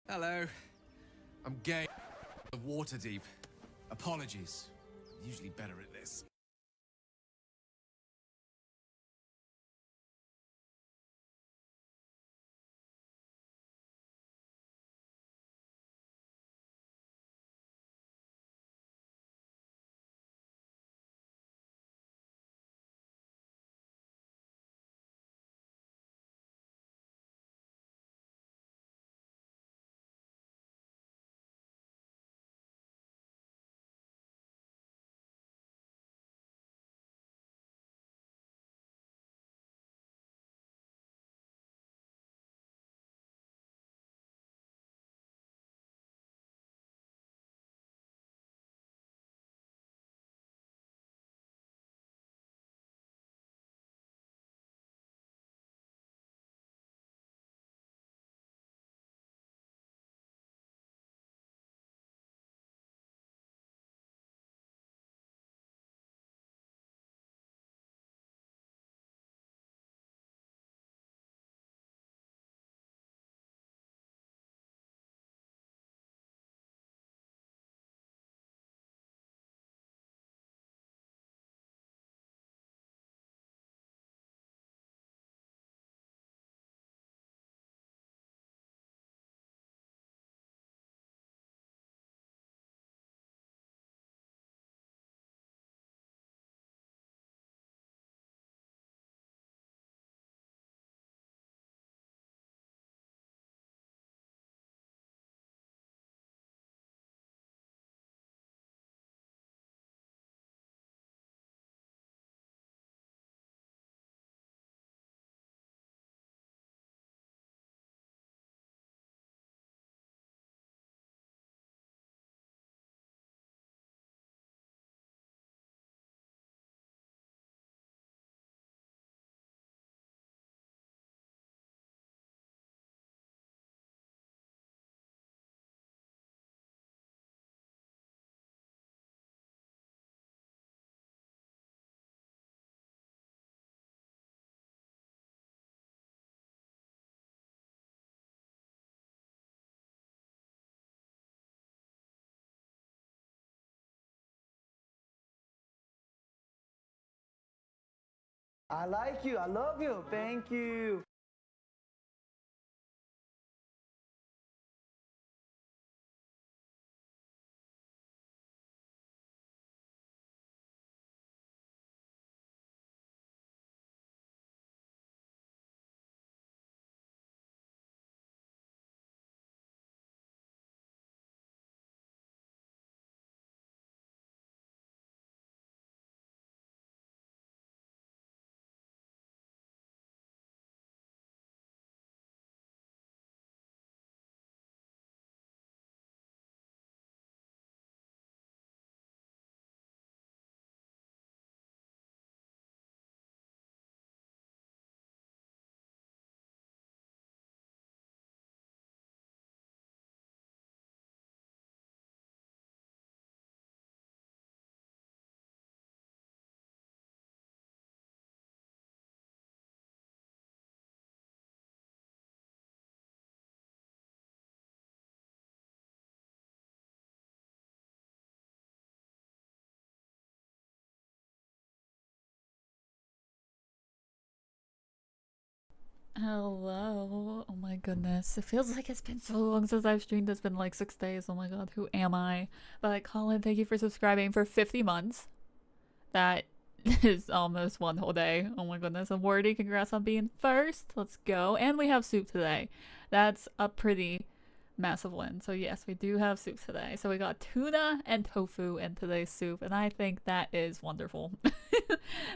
Hello. I'm gay. Water deep. Apologies. Usually better at this. I like you. I love you. Thank you. Hello. Oh my goodness. It feels like it's been so long since I've streamed. It's been like 6 days. Oh my god, who am I? But Colin, thank you for subscribing for 50 months. That is almost one whole day. Oh my goodness. And Wordy, congrats on being first. Let's go. And we have soup today. That's a pretty massive win. So yes, we do have soup today. So we got tuna and tofu in today's soup, and I think that is wonderful.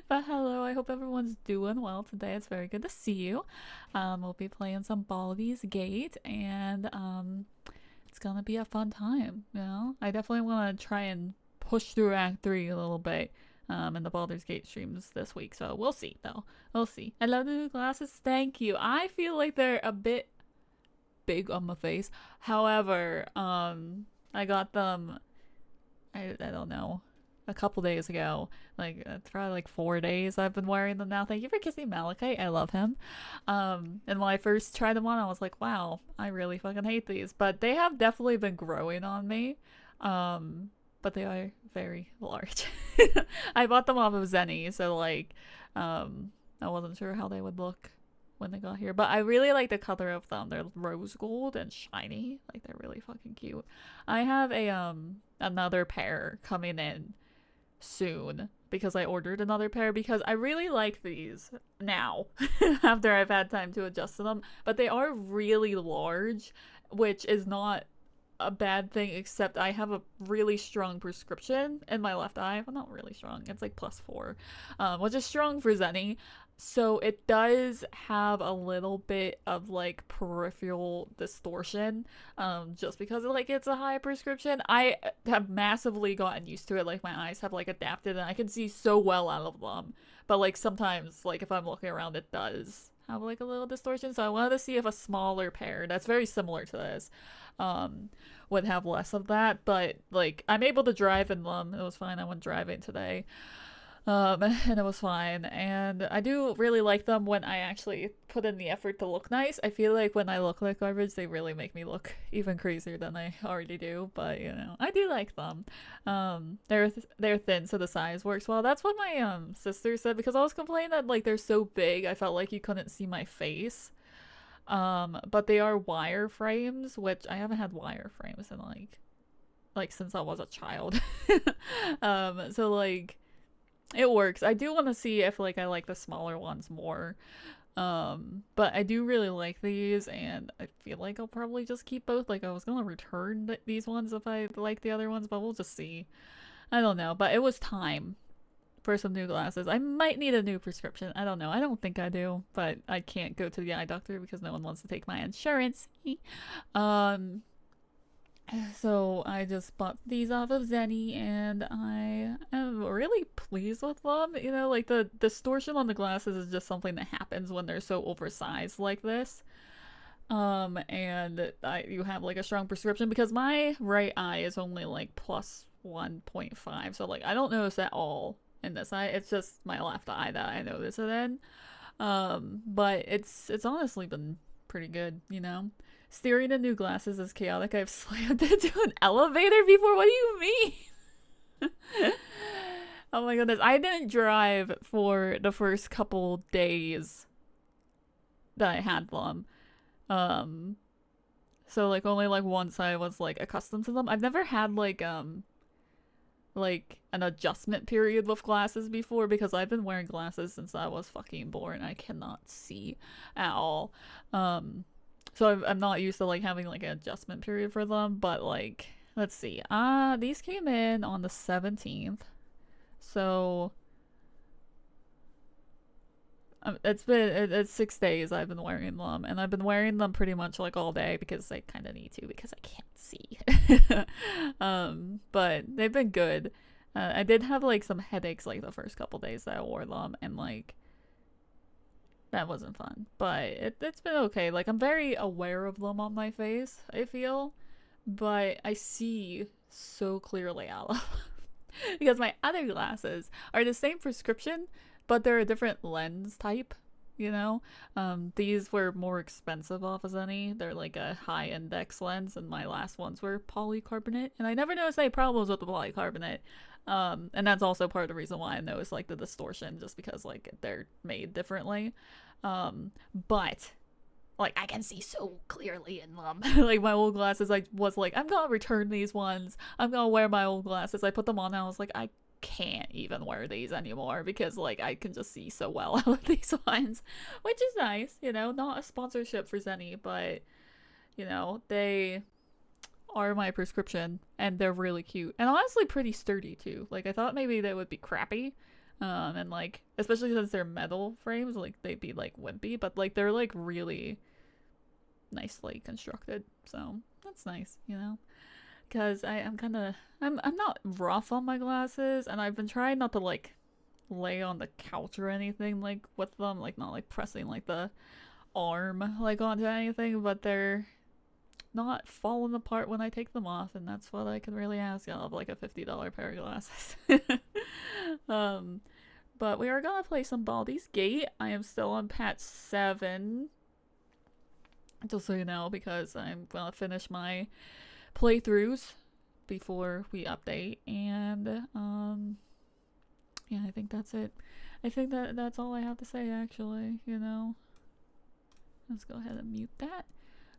But hello, I hope everyone's doing well today. It's very good to see you. We'll be playing some Baldi's Gate, and it's gonna be a fun time. You know, I definitely want to try and push through Act 3 a little bit. In the Baldur's Gate streams this week, so we'll see though. We'll see. I love the new glasses. Thank you. I feel like they're a bit big on my face. However, I got them. I don't know. a couple days ago. Like it's probably like 4 days I've been wearing them now. Thank you for kissing Malachite. I love him. And when I first tried them on, I was like, wow, I really fucking hate these. But they have definitely been growing on me. But they are very large. I bought them off of Zenny, so like I wasn't sure how they would look when they got here. But I really like the color of them. They're rose gold and shiny. Like they're really fucking cute. I have a another pair coming in soon because I ordered another pair because I really like these now after I've had time to adjust to them. But they are really large, which is not a bad thing, except I have a really strong prescription in my left eye. Well, not really strong. It's like +4, which is strong for Zenny. So it does have a little bit of like peripheral distortion, just because like it's a high prescription. I have massively gotten used to it. Like my eyes have like adapted and I can see so well out of them. But like sometimes like if I'm looking around, it does have like a little distortion. So I wanted to see if a smaller pair that's very similar to this would have less of that. But like I'm able to drive in them. It was fine. I went driving today. And it was fine. And I do really like them when I actually put in the effort to look nice. I feel like when I look like garbage, they really make me look even crazier than I already do. But you know, I do like them. They're thin, so the size works well. That's what my sister said, because I was complaining that like they're so big, I felt like you couldn't see my face. But they are wire frames, which I haven't had wire frames in like since I was a child. So like it works. I do want to see if like I like the smaller ones more. But I do really like these, and I feel like I'll probably just keep both. Like I was gonna return these ones if I like the other ones, but we'll just see. I don't know, but it was time for some new glasses. I might need a new prescription. I don't know. I don't think I do, but I can't go to the eye doctor because no one wants to take my insurance. So I just bought these off of Zenny, and I am really pleased with them. You know, like the distortion on the glasses is just something that happens when they're so oversized like this. And you have like a strong prescription, because my right eye is only like +1.5, so like I don't notice at all in this eye. It's just my left eye that I notice it in. But it's honestly been pretty good, you know. Steering in new glasses is chaotic. I've slammed into an elevator before. What do you mean? Oh my goodness. I didn't drive for the first couple days that I had them. So like only like once I was like accustomed to them. I've never had like an adjustment period with glasses before, because I've been wearing glasses since I was fucking born. I cannot see at all. So I'm not used to like having like an adjustment period for them. But like, let's see. These came in on the 17th. So it's 6 days I've been wearing them, and I've been wearing them pretty much like all day because I kind of need to, because I can't see. But they've been good. I did have like some headaches like the first couple days that I wore them, and like that wasn't fun, but it's been okay. Like I'm very aware of them on my face, I feel, but I see so clearly out of them. Because my other glasses are the same prescription, but they're a different lens type, you know? These were more expensive off of Zenny. They're like a high index lens, and my last ones were polycarbonate, and I never noticed any problems with the polycarbonate. And that's also part of the reason why I noticed like the distortion, just because like they're made differently. But like I can see so clearly in them. Like my old glasses, I was like, I'm gonna return these ones. I'm gonna wear my old glasses. I put them on and I was like, I can't even wear these anymore, because like I can just see so well out of these ones, which is nice, you know. Not a sponsorship for Zenny, but you know, they are my prescription, and they're really cute, and honestly pretty sturdy too. Like I thought maybe they would be crappy, and like especially since they're metal frames, like they'd be like wimpy, but like they're like really nicely constructed, so that's nice, you know. Because I'm not rough on my glasses, and I've been trying not to like lay on the couch or anything like with them, like not like pressing like the arm like onto anything, but they're not falling apart when I take them off, and that's what I can really ask of, like a $50 pair of glasses. But we are gonna play some Baldur's Gate. I am still on patch 7, just so you know, because I'm gonna finish my playthroughs before we update, and yeah, I think that's it. I think that's all I have to say, actually, you know. Let's go ahead and mute that.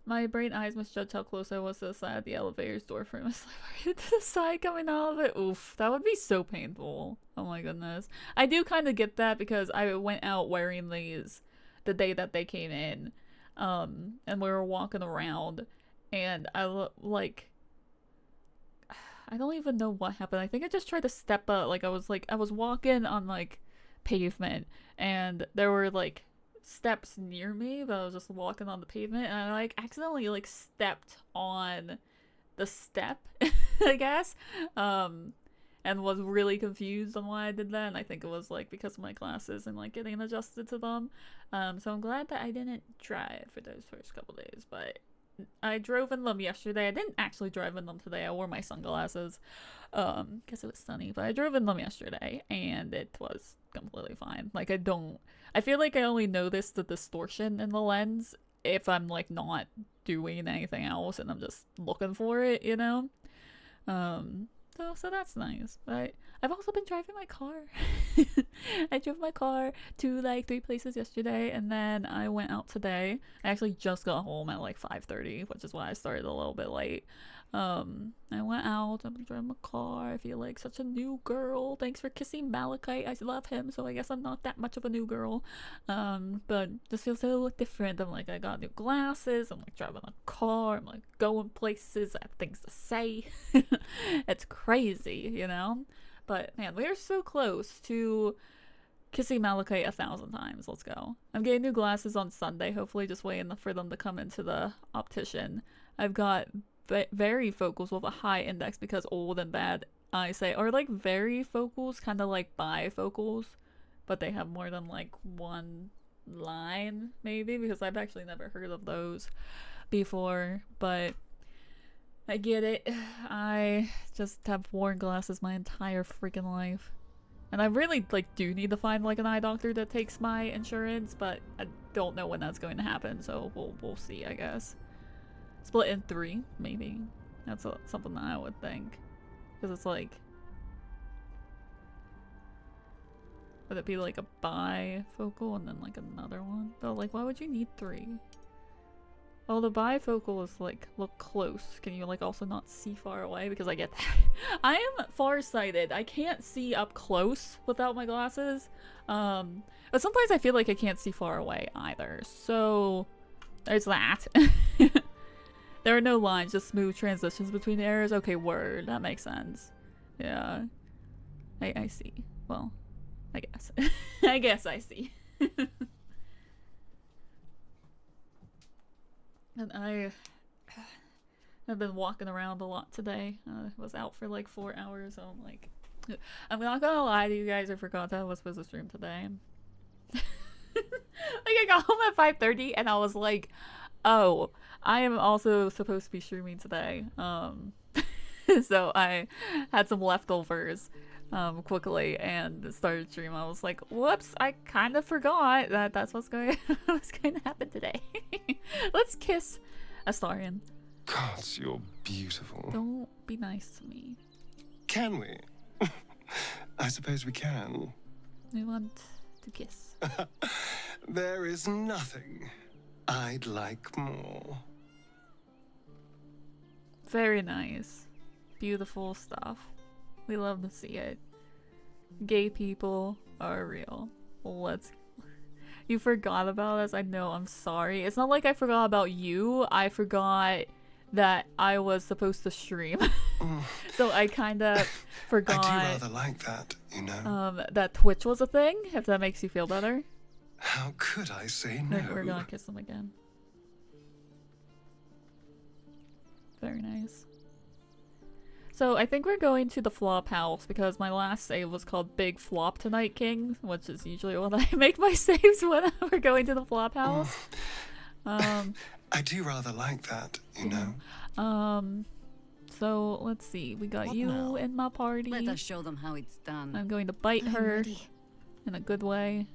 My brain eyes misjudged how close I was to the side of the elevator's door frame. I was like, to the side coming out of it. Oof, that would be so painful. Oh my goodness. I do kind of get that because I went out wearing these the day that they came in. And we were walking around, and I don't even know what happened. I think I just tried to step up. I was walking on like pavement, and there were like steps near me, but I was just walking on the pavement, and I like accidentally like stepped on the step, I guess, and was really confused on why I did that. And I think it was like because of my glasses and like getting adjusted to them. So I'm glad that I didn't drive for those first couple days, but I drove in them yesterday. I didn't actually drive in them today. I wore my sunglasses because it was sunny, but I drove in them yesterday, and it was completely fine. Like, I feel like I only notice the distortion in the lens if I'm like not doing anything else and I'm just looking for it, you know? So that's nice. But I've also been driving my car. I drove my car to like 3 places yesterday, and then I went out today. I actually just got home at like 5:30, which is why I started a little bit late. I went out, I've been driving my car. I feel like such a new girl. Thanks for kissing Malachite. I love him, so I guess I'm not that much of a new girl. But this feels so different. I'm like, I got new glasses, I'm like driving a car, I'm like going places, I have things to say. It's crazy, you know? But man, we are so close to kissing Malachite 1,000 times. Let's go. I'm getting new glasses on Sunday, hopefully just waiting for them to come into the optician. I've got varifocals with a high index because old and bad eyesight, or like varifocals, kind of like bifocals, but they have more than like one line, maybe, because I've actually never heard of those before. But I get it. I just have worn glasses my entire freaking life, and I really like do need to find like an eye doctor that takes my insurance, but I don't know when that's going to happen, so we'll see, I guess. Split in 3, maybe. That's something that I would think. Because it's like... would it be like a bifocal and then like another one? But like, why would you need 3? Oh, the bifocal is like, look close. Can you like also not see far away? Because I get that. I am farsighted. I can't see up close without my glasses. But sometimes I feel like I can't see far away either. So, there's that. There are no lines, just smooth transitions between the areas. Okay, word. That makes sense. Yeah. I see. Well, I guess. I guess I see. And I have been walking around a lot today. I was out for like 4 hours, so I'm like... I'm not gonna lie to you guys, I forgot that I was supposed to stream today. Like, I got home at 5:30 and I was like, oh... I am also supposed to be streaming today, so I had some leftovers quickly and started streaming. I was like, whoops, I kind of forgot that that's what's going to happen today. Let's kiss Astarion. God, you're beautiful. Don't be nice to me. Can we? I suppose we can. We want to kiss. There is nothing I'd like more. Very nice. Beautiful stuff. We love to see it. Gay people are real. You forgot about us? I know, I'm sorry. It's not like I forgot about you. I forgot that I was supposed to stream. So I kind of forgot. I do rather like that, you know. That Twitch was a thing, if that makes you feel better. How could I say no? We're gonna kiss them again. Very nice. So I think we're going to the flop house because my last save was called Big Flop Tonight King, which is usually when I make my saves when we're going to the flop house. I do rather like that, you know. So let's see. We got What you now? in my party. Let us show them how it's done. I'm going to bite I'm her ready. in a good way.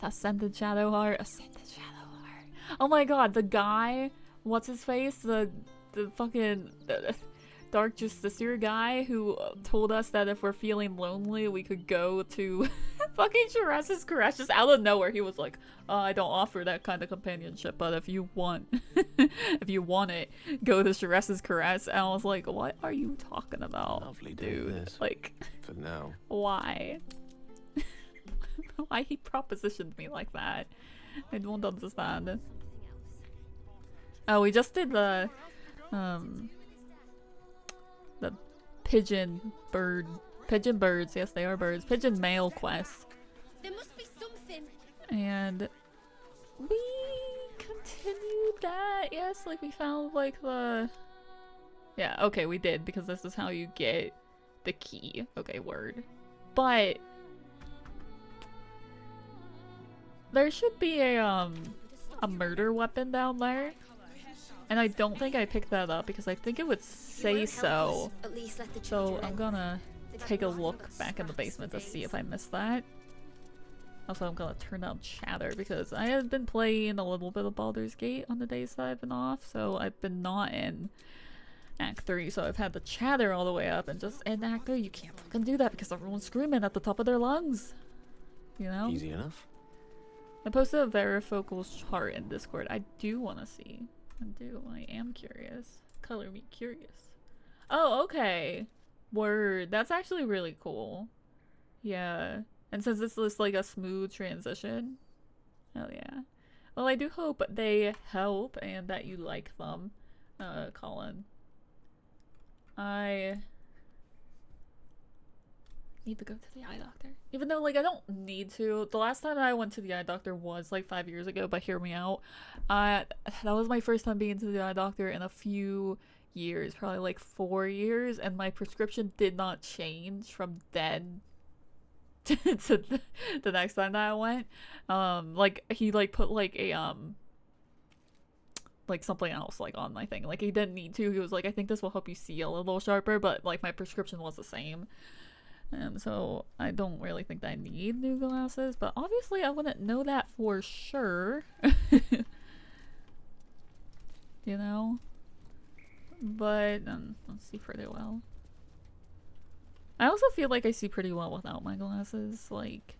Ascended Shadow Heart. Ascended Shadow Heart. Oh my god, the guy. What's his face? The fucking Dark Justiciar guy who told us that if we're feeling lonely, we could go to fucking Shiraz's Caress. Just out of nowhere, he was like, I don't offer that kind of companionship, but if you want, if you want it, go to Shiraz's Caress. And I was like, what are you talking about, Lovely dude? this. Like, For now. why? Why he propositioned me like that? I don't understand. Oh, we just did the pigeon birds, yes they are birds, pigeon male quest. There must be something. And we continued that, yes, like we found like the, yeah, okay, we did, because this is how you get the key. Okay, word. But there should be a murder weapon down there. And I don't think I picked that up because I think it would say so. At least let the So children I'm in. gonna take a look back in the basement to see if I missed that. Also, I'm gonna turn down chatter because I have been playing a little bit of Baldur's Gate on the days that I've been off. So I've been not in Act 3, so I've had the chatter all the way up, and just in Act 3 you can't fucking do that because everyone's screaming at the top of their lungs. You know? Easy enough. I posted a varifocal chart in Discord. I do want to see. I am curious. Color me curious. Oh, okay. Word. That's actually really cool. Yeah. And since this is like a smooth transition. Oh yeah. Well, I do hope they help and that you like them, Colin. I need to go to the eye doctor. Even though, like, I don't need to. The last time I went to the eye doctor was, like, 5 years ago, but hear me out. That was my first time being to the eye doctor in a few years, probably, like, 4 years, and my prescription did not change from then to the next time that I went. Like, he, like, put, like, a, like something else like on my thing. Like, he didn't need to. He was like, I think this will help you see a little sharper, but, like, my prescription was the same. So I don't really think that I need new glasses, but obviously I wouldn't know that for sure. You know? But I see pretty well. I also feel like I see pretty well without my glasses. Like,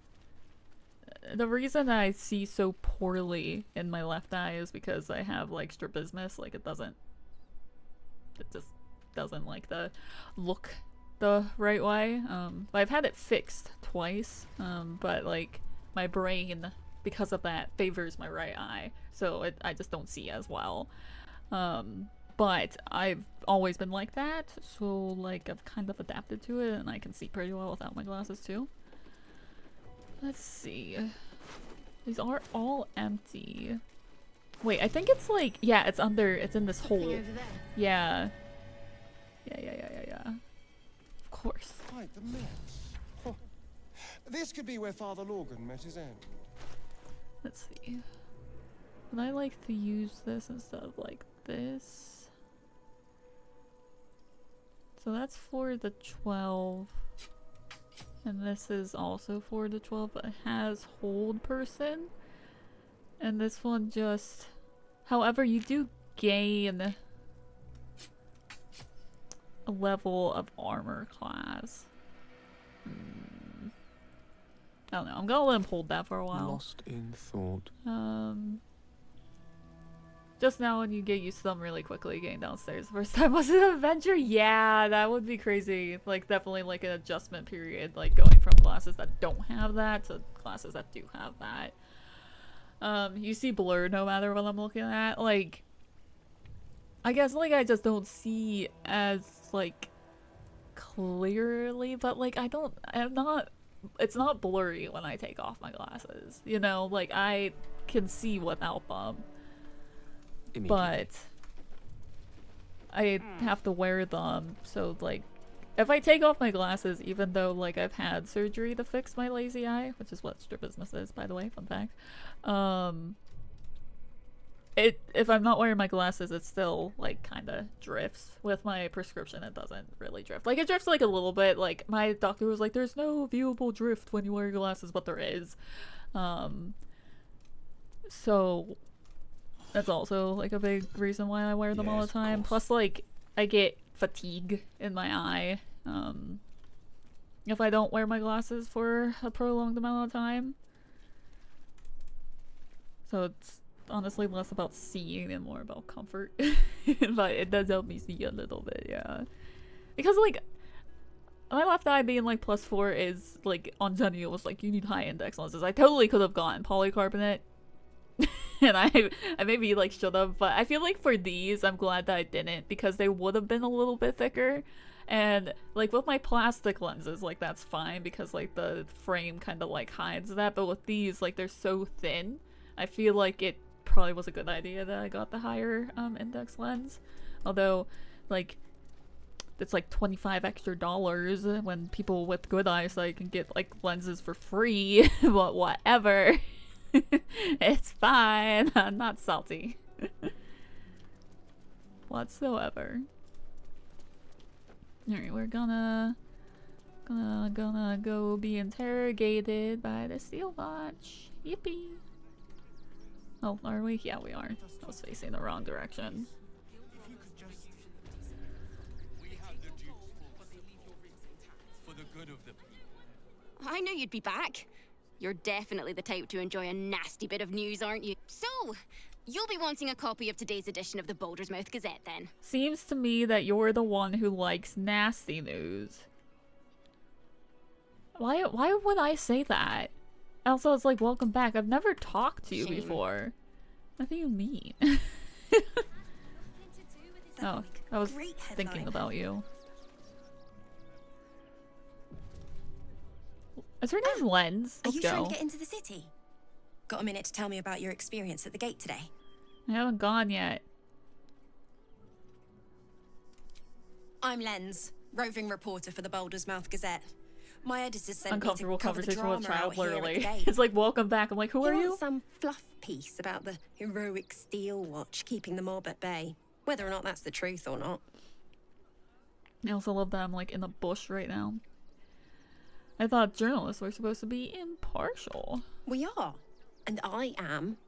the reason I see so poorly in my left eye is because I have like strabismus. Like, it just doesn't like look the right way. But I've had it fixed twice, but like my brain, because of that, favors my right eye, so I just don't see as well. But I've always been like that, so like I've kind of adapted to it, and I can see pretty well without my glasses too. Let's see. These are all empty. Wait, I think it's like, yeah, it's in this hole. Something over there. Yeah. Yeah. Of course. Quite the mess. Huh. This could be where Father Lorgan met his end. Let's see. Would I like to use this instead of like this? So that's for the 12. And this is also for the 12, but it has hold person. And this one just... However, you do gain a level of armor class. I don't know. I'm gonna let him hold that for a while. Lost in thought. Just now when you get used to them really quickly getting downstairs. First time was an adventure? Yeah, that would be crazy. Like, definitely like an adjustment period, like going from classes that don't have that to classes that do have that. You see blurred no matter what I'm looking at. Like, I guess like I just don't see as like clearly, but like it's not blurry when I take off my glasses, you know? Like, I can see without them, but I have to wear them, so like if I take off my glasses, even though like I've had surgery to fix my lazy eye, which is what strabismus is, by the way, fun fact, if I'm not wearing my glasses, it still like kind of drifts. With my prescription, it doesn't really drift. Like it drifts like a little bit. Like my doctor was like, "There's no viewable drift when you wear your glasses," but there is. So that's also like a big reason why I wear them all the time. Plus, like I get fatigue in my eye if I don't wear my glasses for a prolonged amount of time. So it's honestly less about seeing and more about comfort. But it does help me see a little bit, yeah. Because like my left eye being like +4 is like on Zenny, it was like you need high index lenses. I totally could have gotten polycarbonate. And I maybe like should have, but I feel like for these I'm glad that I didn't, because they would have been a little bit thicker. And like with my plastic lenses, like that's fine because like the frame kind of like hides that, but with these, like they're so thin, I feel like it probably was a good idea that I got the higher index lens. Although like it's like $25 extra when people with good eyesight can get like lenses for free. But whatever. It's fine. I'm not salty whatsoever. Alright, we're gonna go be interrogated by the Steel Watch. Yippee. Oh, are we? Yeah, we are. I was facing the wrong direction. I knew you'd be back. You're definitely the type to enjoy a nasty bit of news, aren't you? So, you'll be wanting a copy of today's edition of the Baldur's Mouth Gazette, then? Seems to me that you're the one who likes nasty news. Why would I say that? Also, it's like, welcome back. I've never talked to you before. What do you mean? Oh, I was thinking about you. Is her name Lens? Are Let's you go. trying to get into the city? Got a minute to tell me about your experience at the gate today? I haven't gone yet. I'm Lens, roving reporter for the Baldur's Mouth Gazette. My editor sent me to Uncomfortable cover the conversation with a drama child, out here at the literally. gate. It's like, welcome back. I'm like, who are You you? want some fluff piece about the heroic Steel Watch keeping the mob at bay, whether or not that's the truth or not. I also love that I'm like in the bush right now. I thought journalists were supposed to be impartial. We are, and I am.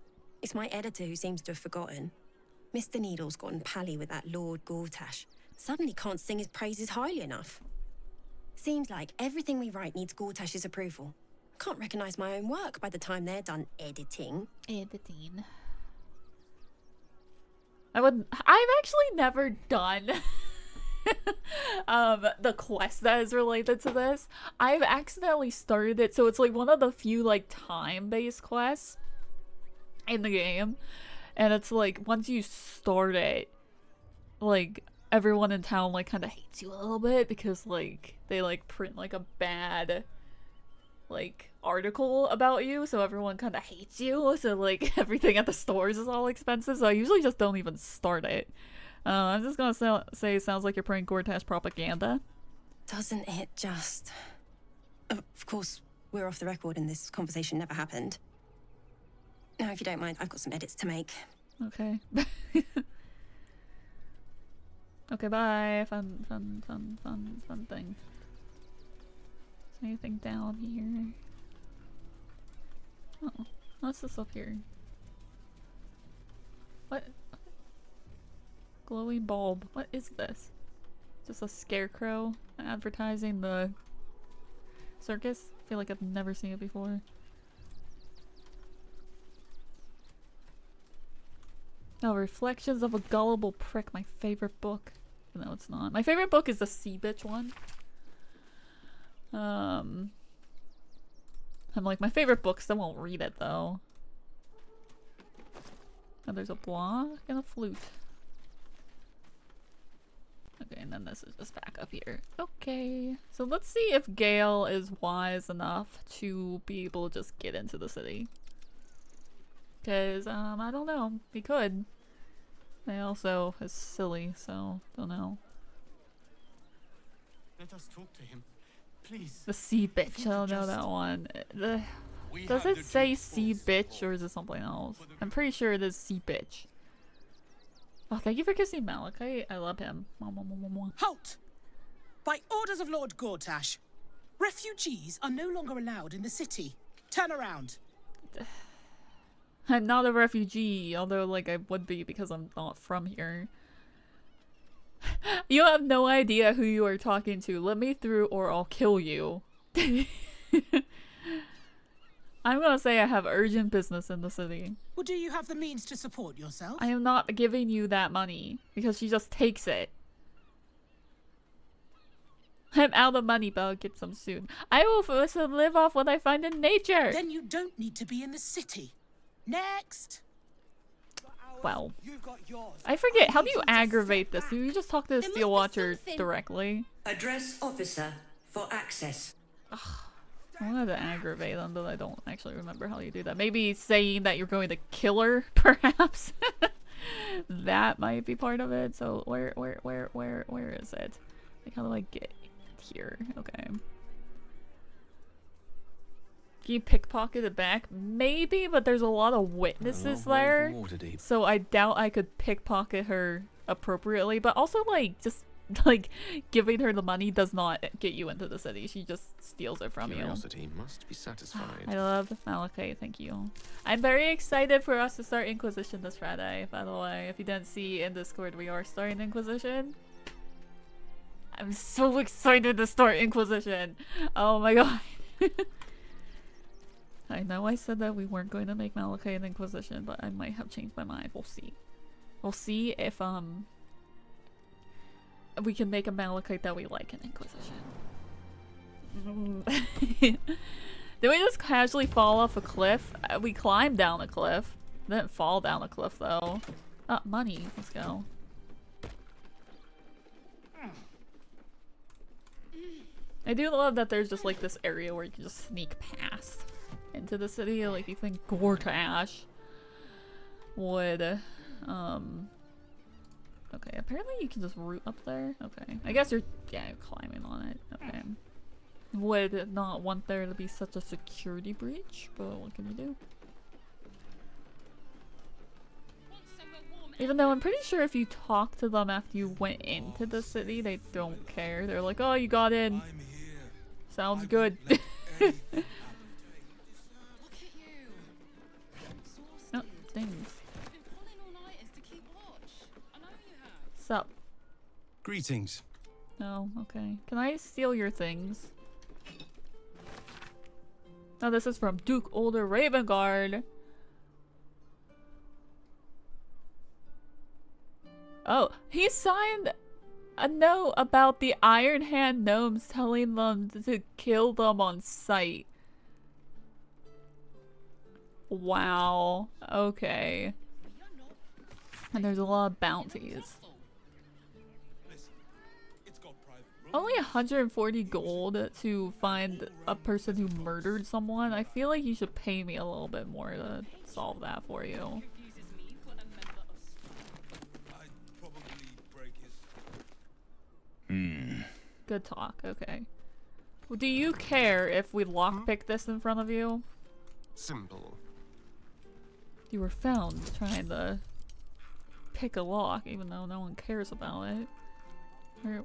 It's my editor who seems to have forgotten. Mr. Needle's gotten pally with that Lord Gortash. Suddenly can't sing his praises highly enough. Seems like everything we write needs Gortash's approval. Can't recognise my own work by the time they're done editing. Editing. I've actually never done the quest that is related to this. I've accidentally started it, so it's like one of the few like time-based quests in the game, and it's like once you start it, like everyone in town like kind of hates you a little bit because like they like print like a bad like article about you, so everyone kind of hates you, so like everything at the stores is all expensive, so I usually just don't even start it. I'm just gonna say it sounds like you're praying Gortash propaganda. Doesn't it just... Of course, we're off the record and this conversation never happened. Now, if you don't mind, I've got some edits to make. Okay. Okay, bye. Fun thing. Is there anything down here? Oh, what's this up here? What? Glowing bulb. What is this? Just a scarecrow advertising the circus? I feel like I've never seen it before. Oh, Reflections of a Gullible Prick, my favorite book. No, it's not. My favorite book is the Sea Bitch one. I'm like, my favorite books, I won't read it though. Oh, there's a block and a flute. Okay, and then this is just back up here. Okay, so let's see if Gale is wise enough to be able to just get into the city. Because, I don't know. He could. They also is silly, so don't know. Let us talk to him, please. The Sea Bitch, I don't know that one. Does it say Sea Bitch or is it something else? I'm pretty sure it is Sea Bitch. Oh, thank you for kissing Malachi. I love him. Mwah, mwah, mwah, mwah, mwah. Halt! By orders of Lord Gortash, refugees are no longer allowed in the city. Turn around. I'm not a refugee, although like I would be because I'm not from here. You have no idea who you are talking to. Let me through or I'll kill you. I'm gonna say I have urgent business in the city. Well, do you have the means to support yourself? I am not giving you that money because she just takes it. I'm out of money, but I'll get some soon. I will first live off what I find in nature. Then you don't need to be in the city. Next. Well, You've got yours. I forget. How do you aggravate this? Do you just talk to the Steel Watcher directly? Address officer for access. I wanted to aggravate them, but I don't actually remember how you do that. Maybe saying that you're going to kill her, perhaps. That might be part of it. So where is it? Like, how do I get here? Okay. Can you pickpocket it back? Maybe, but there's a lot of witnesses there. So I doubt I could pickpocket her appropriately. But also, like, just like giving her the money does not get you into the city. She just steals it from Curiosity must be satisfied. I love Malachi, thank you. I'm very excited for us to start Inquisition this Friday, by the way. If you didn't see in Discord, we are starting Inquisition. I'm so excited to start Inquisition. Oh my god. I know I said that we weren't going to make Malachi an Inquisition, but I might have changed my mind. We'll see. We'll see if we can make a Malachite that we like in Inquisition. Did we just casually fall off a cliff? We climbed down a cliff. Didn't fall down a cliff though. Oh, money. Let's go. I do love that there's just like this area where you can just sneak past into the city. Like, you think Gortash would okay, apparently you can just root up there. Okay, I guess you're climbing on it. Okay, would not want there to be such a security breach, but what can you do? Even though I'm pretty sure if you talk to them after you went into the city, they don't care. They're like, oh, you got in. Sounds good. Oh, things. Sup? Greetings. Oh, okay. Can I steal your things? Oh, this is from Duke Older Ravengard. Oh, he signed a note about the Iron Hand gnomes telling them to kill them on sight. Wow. Okay. And there's a lot of bounties. Only 140 gold to find a person who murdered someone. I feel like you should pay me a little bit more to solve that for you. Good talk, okay. Well, do you care if we lockpick this in front of you? Simple. You were found trying to pick a lock, even though no one cares about it.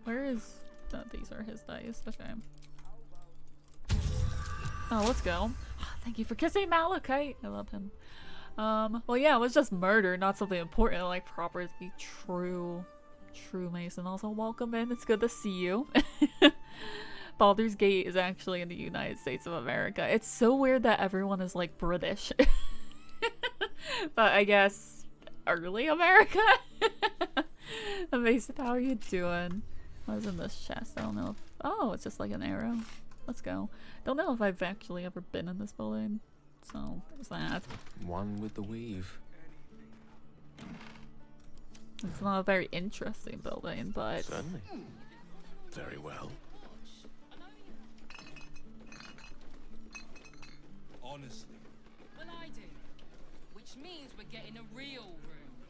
Where is... Oh, these are his dice, okay. Oh, let's go. Thank you for kissing Malachite. I love him. Well, yeah, it was just murder, not something important like property. True Mason. Also, welcome in. It's good to see you. Baldur's Gate is actually in the United States of America. It's so weird that everyone is like British. But I guess early America? Mason, how are you doing? What is in this chest? I don't know if... Oh, it's just like an arrow. Let's go. Don't know if I've actually ever been in this building. So, there's that. One with the weave. It's not a very interesting building, but... Certainly. Very well. Honestly. Well, I do. Which means we're getting a real room.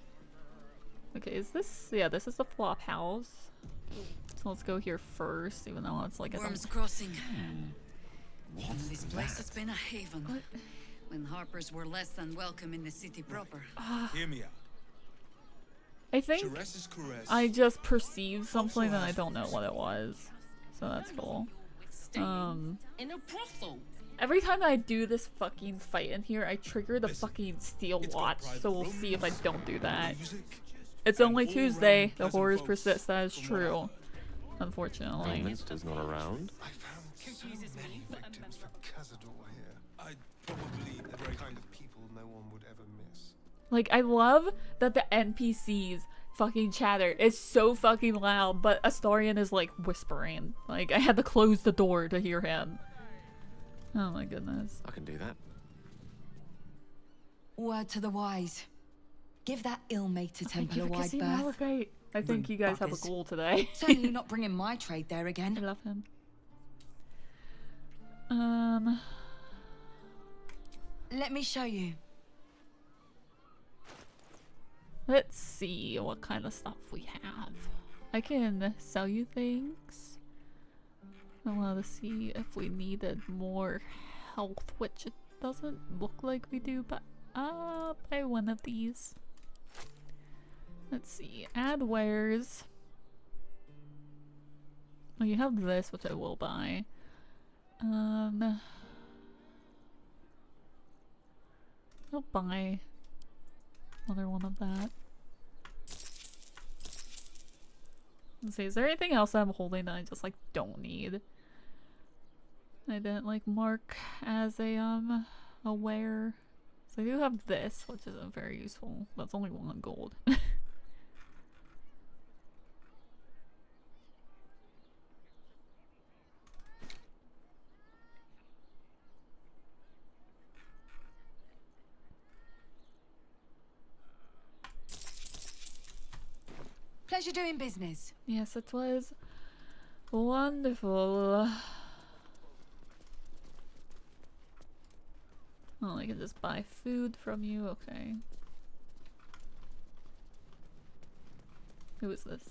Okay, is this... Yeah, this is the flop house. So let's go here first, even though it's like a... Worms Crossing. This place has been a haven. What? When Harpers were less than welcome in the city proper. Hear me out. I think I just perceived something and I don't know what it was. So that's cool. In a brothel. Every time I do this fucking fight in here, I trigger the fucking steel watch, so we'll see if I don't do that. It's only Tuesday. The horrors persist. That is true. Unfortunately. Minster's not around. I found so many victims for Cazador here. I probably the very kind of people no one would ever miss. Like, I love that the NPCs fucking chatter. It's so fucking loud, but Astarion is like whispering. Like, I had to close the door to hear him. Oh my goodness. I can do that. Word to the wise. Give that ill-mated temple a Give wide Cassie berth. Malachite. I think you guys have a buggers. goal today. Certainly not bringing my trade there I again. love him. Let me show you. Let's see what kind of stuff we have. I can sell you things. I want to see if we needed more health, which it doesn't look like we do, but I'll buy one of these. Let's see. Add wares. Oh, you have this, which I will buy. I'll buy another one of that. Let's see, is there anything else I'm holding that I just like don't need? I didn't like mark as a wear. So I do have this, which isn't very useful. That's only 1 gold. Pleasure doing business. Yes, it was wonderful. Oh, I can just buy food from you. Okay. Who is this?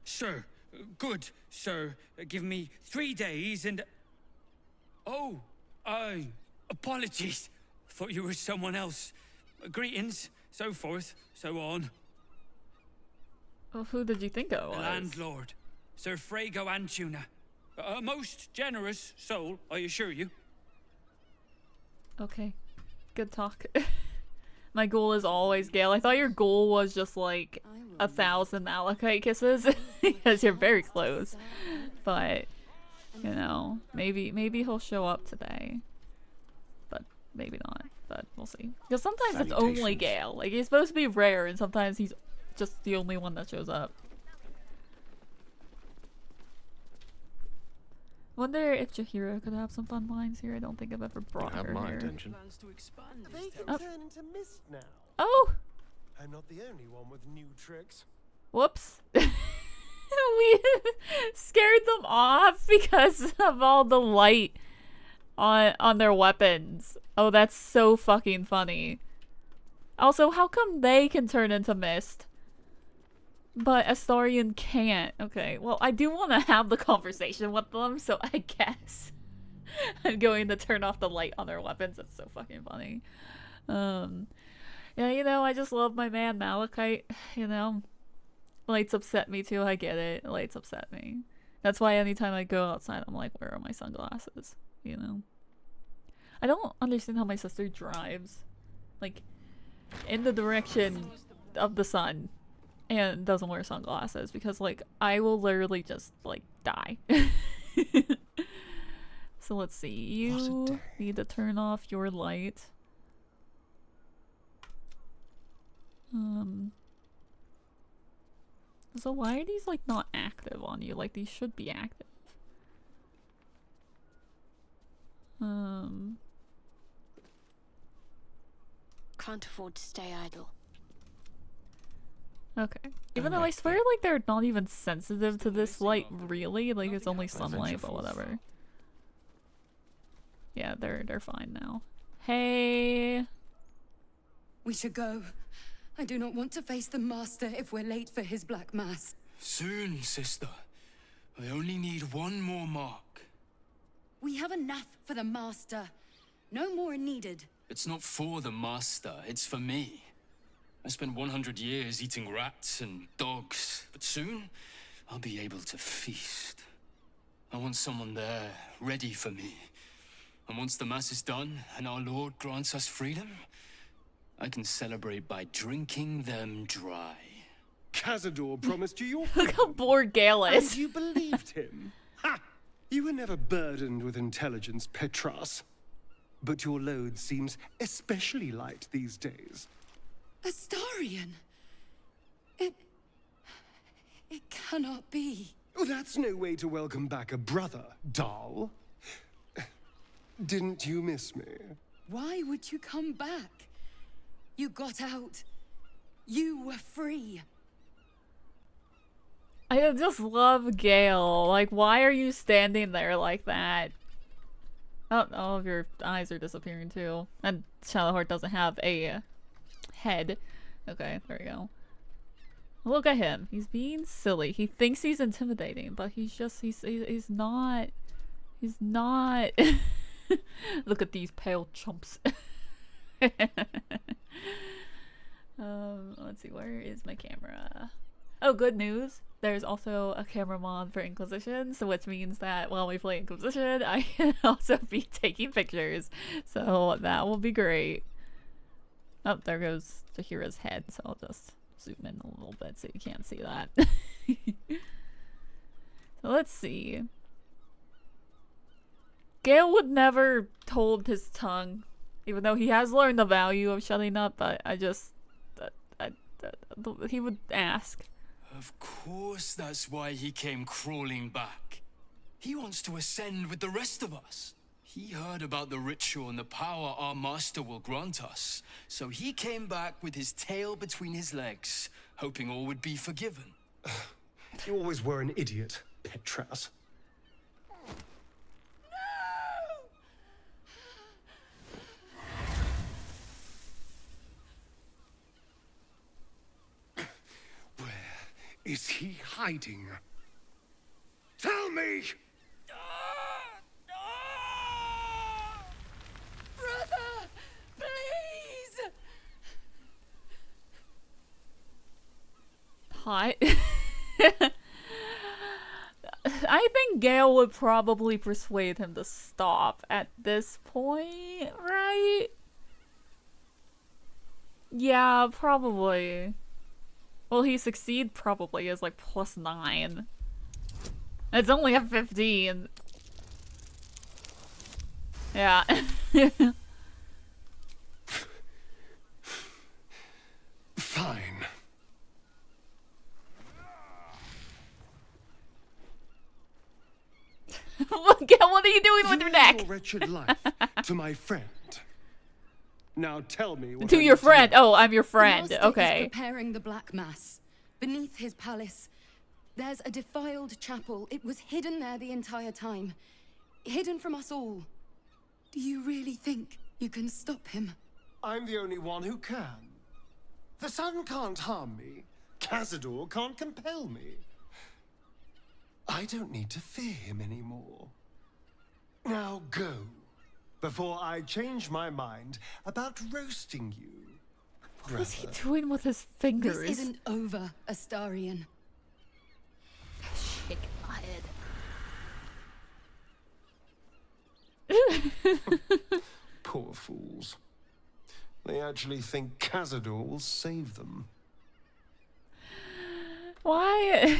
Sir, good, sir. Give me 3 days and... Oh, apologies. Thought you were someone else. Greetings, so forth, so on. Well, who did you think I was? The landlord, Sir Frago Antuna. A most generous soul, I assure you. Okay. Good talk. My goal is always Gale. I thought your goal was just like 1,000 Malachite kisses because you're very close. But you know, maybe he'll show up today. But maybe not. But we'll see. Because sometimes it's only Gale. Like he's supposed to be rare and sometimes he's just the only one that shows up. Wonder if Jahira could have some fun lines here. I don't think I've ever brought You have her my here. attention. They can Oh. turn into mist now. Oh! I'm not the only one with new tricks. Whoops. We scared them off because of all the light on their weapons. Oh, that's so fucking funny. Also, how come they can turn into mist, but Astarion can't? Okay, well, I do want to have the conversation with them, so I guess I'm going to turn off the light on their weapons. That's so fucking funny. Yeah, you know, I just love my man Malachite, you know. Lights upset me too, I get it. Lights upset me. That's why anytime I go outside, I'm like, where are my sunglasses? You know? I don't understand how my sister drives, like, in the direction of the sun and doesn't wear sunglasses because, like, I will literally just, like, die. So let's see. You need to turn off your light. So why are these like not active on you? Like these should be active. Can't afford to stay idle. Okay. Even though I swear like they're not even sensitive to this light really. Like it's only sunlight, but whatever. Yeah, they're fine now. Hey. We should go. I do not want to face the Master if we're late for his Black Mass. Soon, sister. I only need one more mark. We have enough for the Master. No more needed. It's not for the Master, it's for me. I spent 100 years eating rats and dogs, but soon I'll be able to feast. I want someone there, ready for me. And once the Mass is done and our Lord grants us freedom, I can celebrate by drinking them dry. Cazador promised you your Look how bored Gale is. And you believed him. Ha! You were never burdened with intelligence, Petras. But your load seems especially light these days. Astarion? It cannot be. Oh, that's no way to welcome back a brother, doll. Didn't you miss me? Why would you come back? You got out. You were free. I just love Gale. Like, why are you standing there like that? Oh, all of your eyes are disappearing too. And Shadowheart doesn't have a head. Okay, there we go. Look at him. He's being silly. He thinks he's intimidating, but he's just, he's not. He's not. Look at these pale chumps. Let's see, where is my camera? Oh, good news. There's also a camera mod for Inquisition, so which means that while we play Inquisition, I can also be taking pictures. So that will be great. Oh, there goes Tahira's head, so I'll just zoom in a little bit so you can't see that. So let's see. Gale would never hold his tongue, even though he has learned the value of shutting up, but he would ask. Of course that's why he came crawling back. He wants to ascend with the rest of us. He heard about the ritual and the power our master will grant us. So he came back with his tail between his legs, hoping all would be forgiven. You always were an idiot, Petras. Is he hiding? Tell me! Brother, please! Hot. I think Gale would probably persuade him to stop at this point, right? Yeah, probably. Will he succeed? Probably. Is like +9. It's only a 15. Yeah. Fine. What are you doing with your neck? Your wretched life to my friend. Now tell me what to your friend. Oh, I'm your friend. The Master Okay. is preparing the Black Mass. Beneath his palace, there's a defiled chapel. It was hidden there the entire time. Hidden from us all. Do you really think you can stop him? I'm the only one who can. The sun can't harm me. Cazador can't compel me. I don't need to fear him anymore. Now go, before I change my mind about roasting you. What is he doing with his fingers? This isn't over, Astarion. Shake my head. Poor fools. They actually think Cazador will save them. Why?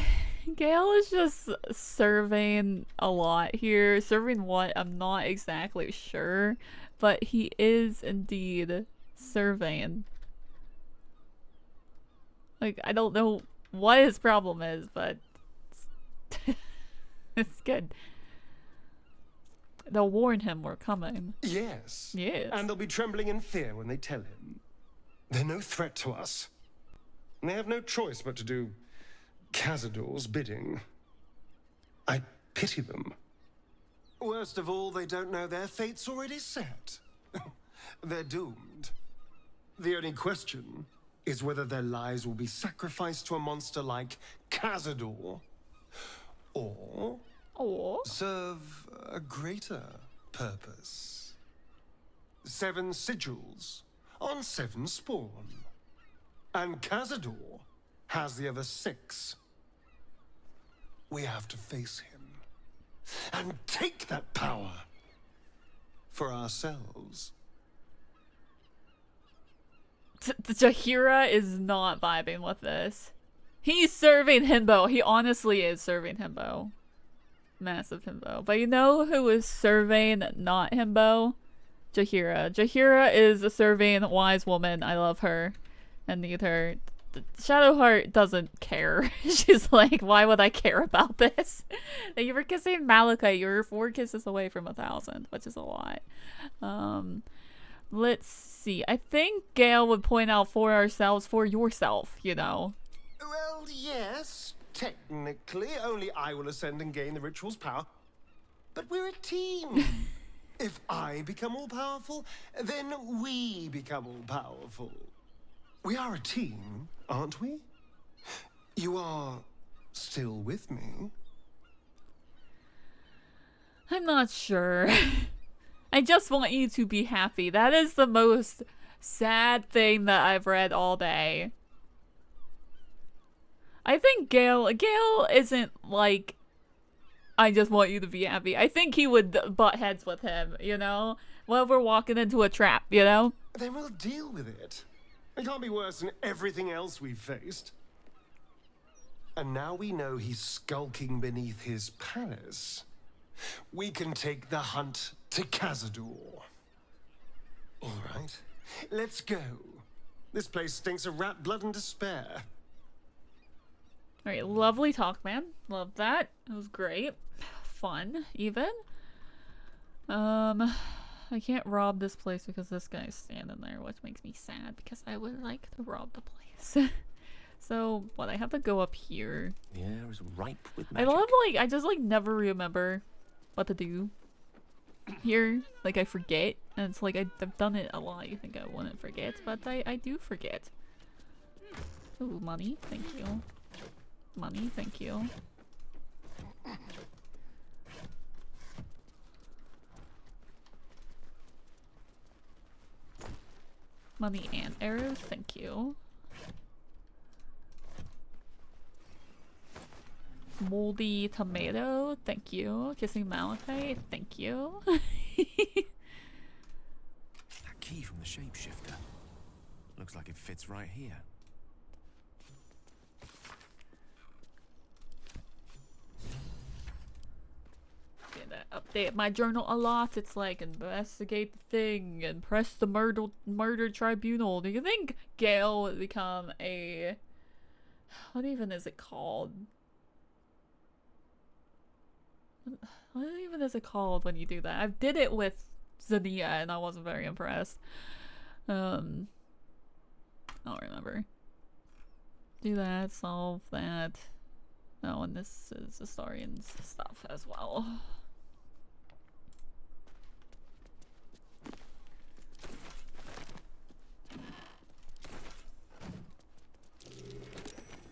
Gale is just serving a lot here. Serving what? I'm not exactly sure. But he is indeed serving. Like, I don't know what his problem is, but it's good. They'll warn him we're coming. Yes. Yes. And they'll be trembling in fear when they tell him. They're no threat to us. And they have no choice but to do Cazador's bidding. I pity them. Worst of all, they don't know their fate's already set. They're doomed. The only question is whether their lives will be sacrificed to a monster like Cazador, or serve a greater purpose. 7 sigils on 7 spawn. And Cazador has the other 6. We have to face him and take that power for ourselves. Jahira is not vibing with this. He's serving himbo. He honestly is serving himbo. Massive himbo. But you know who is serving not himbo? Jahira. Jahira is a serving wise woman. I love her and need her. Shadowheart doesn't care. She's like, why would I care about this? Thank you for kissing Malachite. You're 4 kisses away from 1,000, which is a lot. Let's see. I think Gale would point out for ourselves, for yourself, you know. Well, yes, technically, only I will ascend and gain the ritual's power. But we're a team. If I become all powerful, then we become all powerful. We are a team, aren't we? You are still with me? I'm not sure. I just want you to be happy. That is the most sad thing that I've read all day. I think Gale isn't like, I just want you to be happy. I think he would butt heads with him, you know? Well, we're walking into a trap, you know? Then we'll deal with it. It can't be worse than everything else we've faced. And now we know he's skulking beneath his palace. We can take the hunt to Cazador. All right, let's go. This place stinks of rat blood and despair. Alright, lovely talk, man. Love that. It was great. Fun, even. I can't rob this place because this guy's standing there, which makes me sad because I would like to rob the place. So, what, I have to go up here. The air is ripe with magic. I love, like, I just, like, never remember what to do here. Like, I forget. And it's like, I've done it a lot. You think I wouldn't forget, but I do forget. Ooh, money. Thank you. Money. Thank you. Money and arrows. Thank you. Moldy tomato, thank you. Kissing Malachite, thank you. That key from the shapeshifter. Looks like it fits right here. Update my journal a lot. It's like, investigate the thing and press the murder tribunal. Do you think Gale would become a... What even is it called? What even is it called when you do that? I did it with Zania and I wasn't very impressed. I don't remember. Do that, solve that. Oh, and this is historian's stuff as well.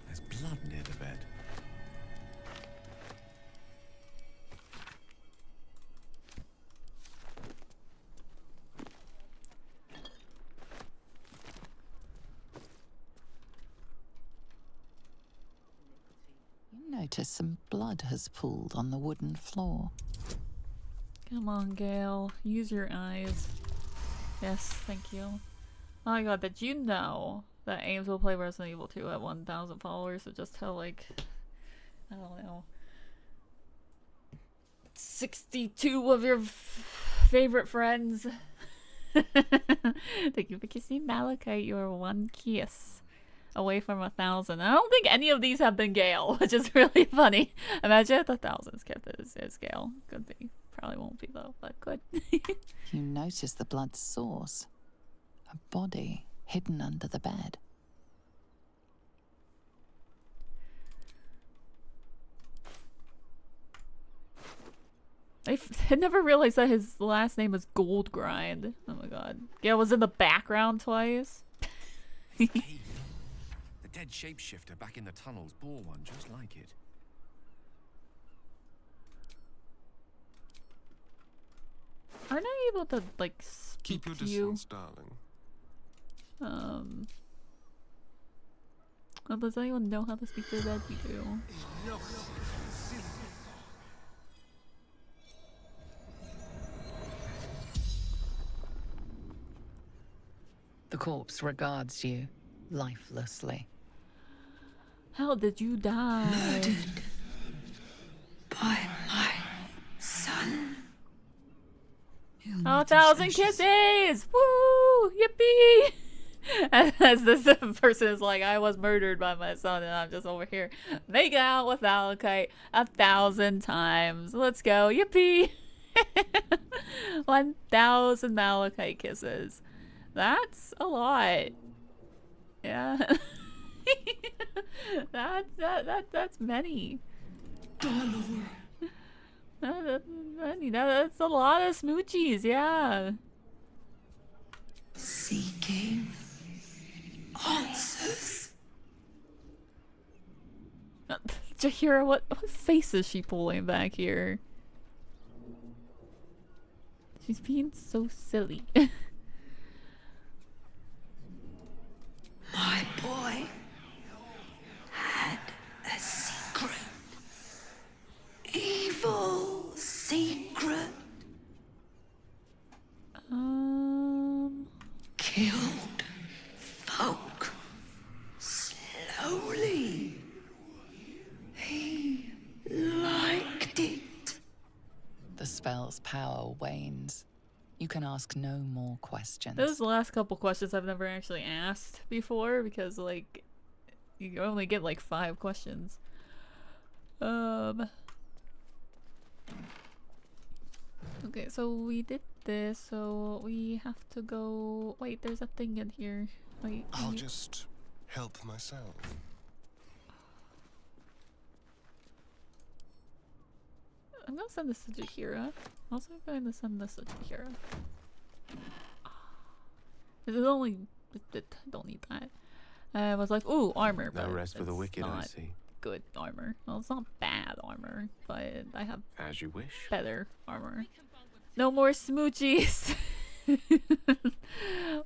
There's blood near the bed. Notice some blood has pooled on the wooden floor. Come on, Gale. Use your eyes. Yes, thank you. Oh my god, did you know that Ames will play Resident Evil 2 at 1,000 followers? So just tell, like, I don't know, 62 of your favorite friends. Thank you for kissing Malachite. You're 1 kiss away from 1,000. I don't think any of these have been Gale, which is really funny. Imagine if 1,000 is kept as Gale. Could be. Probably won't be though, but good. You notice the blood's source. A body hidden under the bed. I never realized that his last name was Goldgrind. Oh my god. Gale was in the background twice. The dead shapeshifter back in the tunnels bore one just like it. Aren't I able to, like, speak Keep your to you? distance, darling. Well, does anyone know how to speak their veggie too? The corpse regards you lifelessly. How did you die? Murdered by my son. Oh, 1,000 kisses! Woo! Yippee! As this person is like, I was murdered by my son, and I'm just over here making out with Malachite 1,000 times. Let's go! Yippee! 1,000 Malachite kisses. That's a lot. Yeah. That's many. That's many. That's a lot of smoochies, yeah. Seeking answers. Jahira, what face is she pulling back here? She's being so silly. My boy had a secret. Evil secret. Killed folk slowly. He liked it. The spell's power wanes. You can ask no more questions. Those last couple questions I've never actually asked before because, like, you only get like 5 questions. Okay, so we did this, so we have to go. Wait, there's a thing in here. Wait. I'll just help myself. I'm gonna send this to Jahira. I'm also going to send this to Jahira. This is only. Don't need that. I was like, ooh, armor. No but rest for the it's wicked, I not see. Good armor. Well, it's not bad armor, but I have As you wish. better armor. No more smoochies.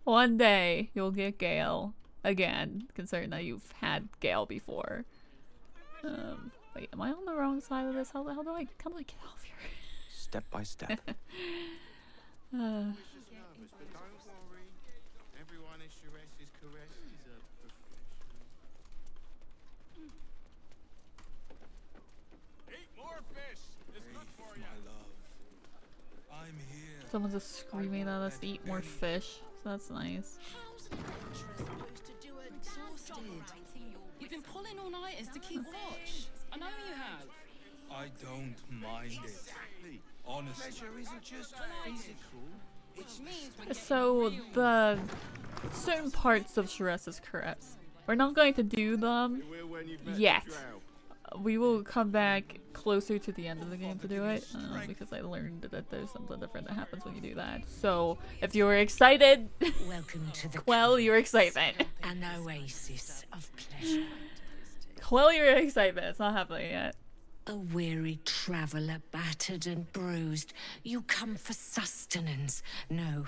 One day you'll get Gale again, considering that you've had Gale before. Wait, am I on the wrong side of this? How do I get off here? Step by step. Everyone in Shress is correct. Eat more fish. It's good for you. My love. I'm here. Someone's just screaming at us to eat more fish, so that's nice. You've been pulling all-nighters to keep watch. I know you have. I don't mind it. Honestly. Pleasure isn't just physical. So the certain parts of Shress's caress, we're not going to do them yet. We will come back closer to the end of the game to do it, because I learned that there's something different that happens when you do that. So if you were excited, Welcome to the quell your excitement. an oasis of pleasure. Quell your excitement. It's not happening yet. A weary traveller, battered and bruised, you come for sustenance, no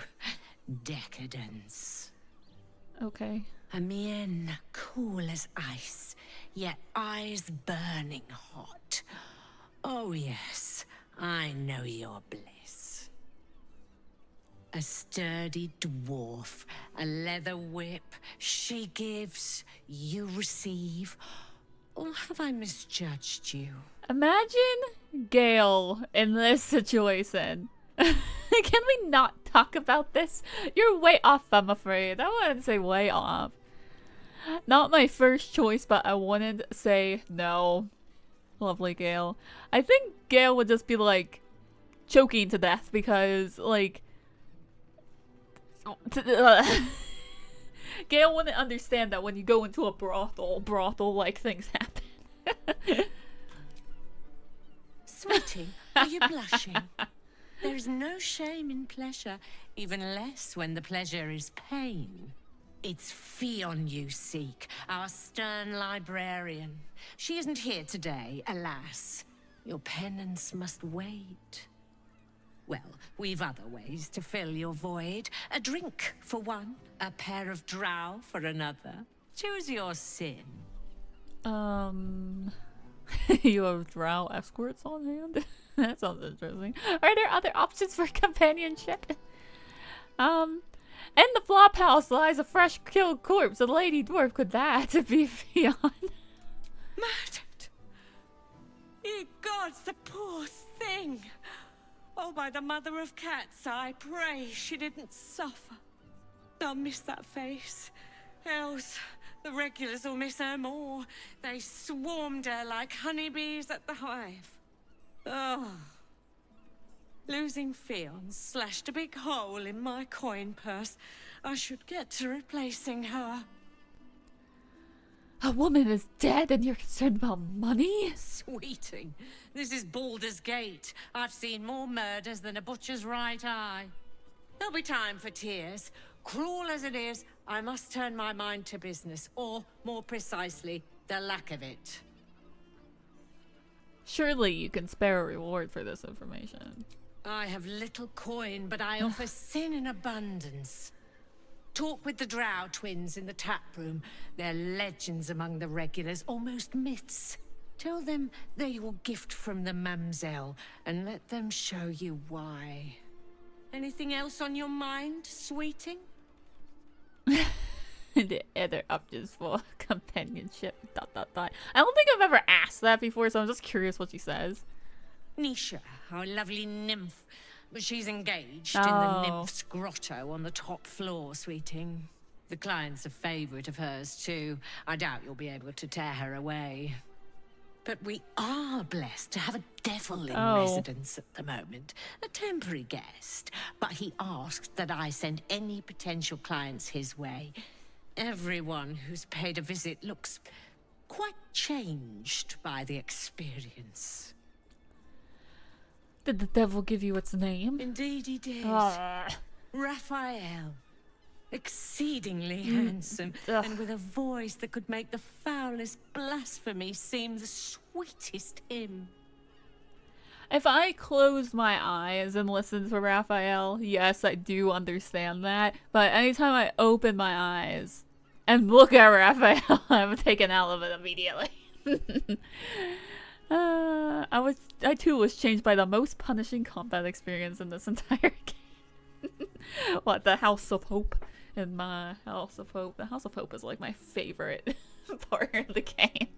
decadence. Okay. A mien cool as ice, yet eyes burning hot. Oh yes, I know your bliss. A sturdy dwarf, a leather whip, she gives, you receive. Or have I misjudged you? Imagine Gale in this situation. Can we not talk about this? You're way off, I'm afraid. I wouldn't say way off. Not my first choice, but I wouldn't say no. Lovely Gale. I think Gale would just be like choking to death because like Gale wouldn't understand that when you go into a brothel like things happen. Sweetie, are you blushing? There is no shame in pleasure, even less when the pleasure is pain. It's Fionn you seek, our stern librarian. She isn't here today, alas. Your penance must wait. Well, we've other ways to fill your void. A drink for one, a pair of drow for another. Choose your sin. You have drow escorts on hand? That sounds interesting. Are there other options for companionship? In the flop house lies a fresh killed corpse. A lady dwarf could that be beyond? Murdered! Ye gods, the poor thing! Oh, by the mother of cats, I pray she didn't suffer. I'll miss that face. Else, the regulars will miss her more. They swarmed her like honeybees at the hive. Oh. Losing Fionn slashed a big hole in my coin purse. I should get to replacing her. A woman is dead and you're concerned about money? Sweeting, this is Baldur's Gate. I've seen more murders than a butcher's right eye. There'll be time for tears. Cruel as it is, I must turn my mind to business, or, more precisely, the lack of it. Surely you can spare a reward for this information. I have little coin, but I offer sin in abundance. Talk with the Drow twins in the tap room. They're legends among the regulars, almost myths. Tell them they're your gift from the Mamselle, and let them show you why. Anything else on your mind, sweeting? The other options for companionship. ... I don't think I've ever asked that before, so I'm just curious what she says. Nisha, our lovely nymph. But she's engaged in the nymph's grotto on the top floor, sweeting. The client's a favorite of hers, too. I doubt you'll be able to tear her away. But we are blessed to have a devil in residence at the moment. A temporary guest. But he asked that I send any potential clients his way. Everyone who's paid a visit looks quite changed by the experience. Did the devil give you its name? Indeed he did. Raphael. Exceedingly handsome, and with a voice that could make the foulest blasphemy seem the sweetest hymn. If I close my eyes and listen to Raphael, yes, I do understand that. But anytime I open my eyes and look at Raphael, I'm taken out of it immediately. I too was changed by the most punishing combat experience in this entire game. What, the House of Hope? In my House of Hope. The House of Hope is like my favorite part of the game.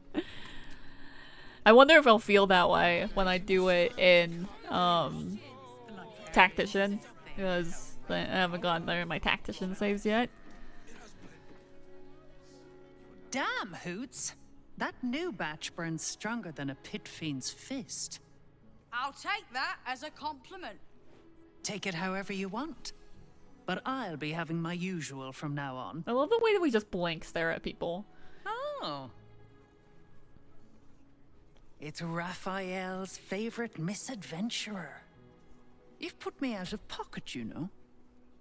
I wonder if I'll feel that way when I do it in Tactician, because I haven't gotten there in my Tactician saves yet. Damn, Hoots! That new batch burns stronger than a pit fiend's fist. I'll take that as a compliment. Take it however you want. But I'll be having my usual from now on. I love the way that we just blank stare at people. Oh. It's Raphael's favorite misadventurer. You've put me out of pocket, you know.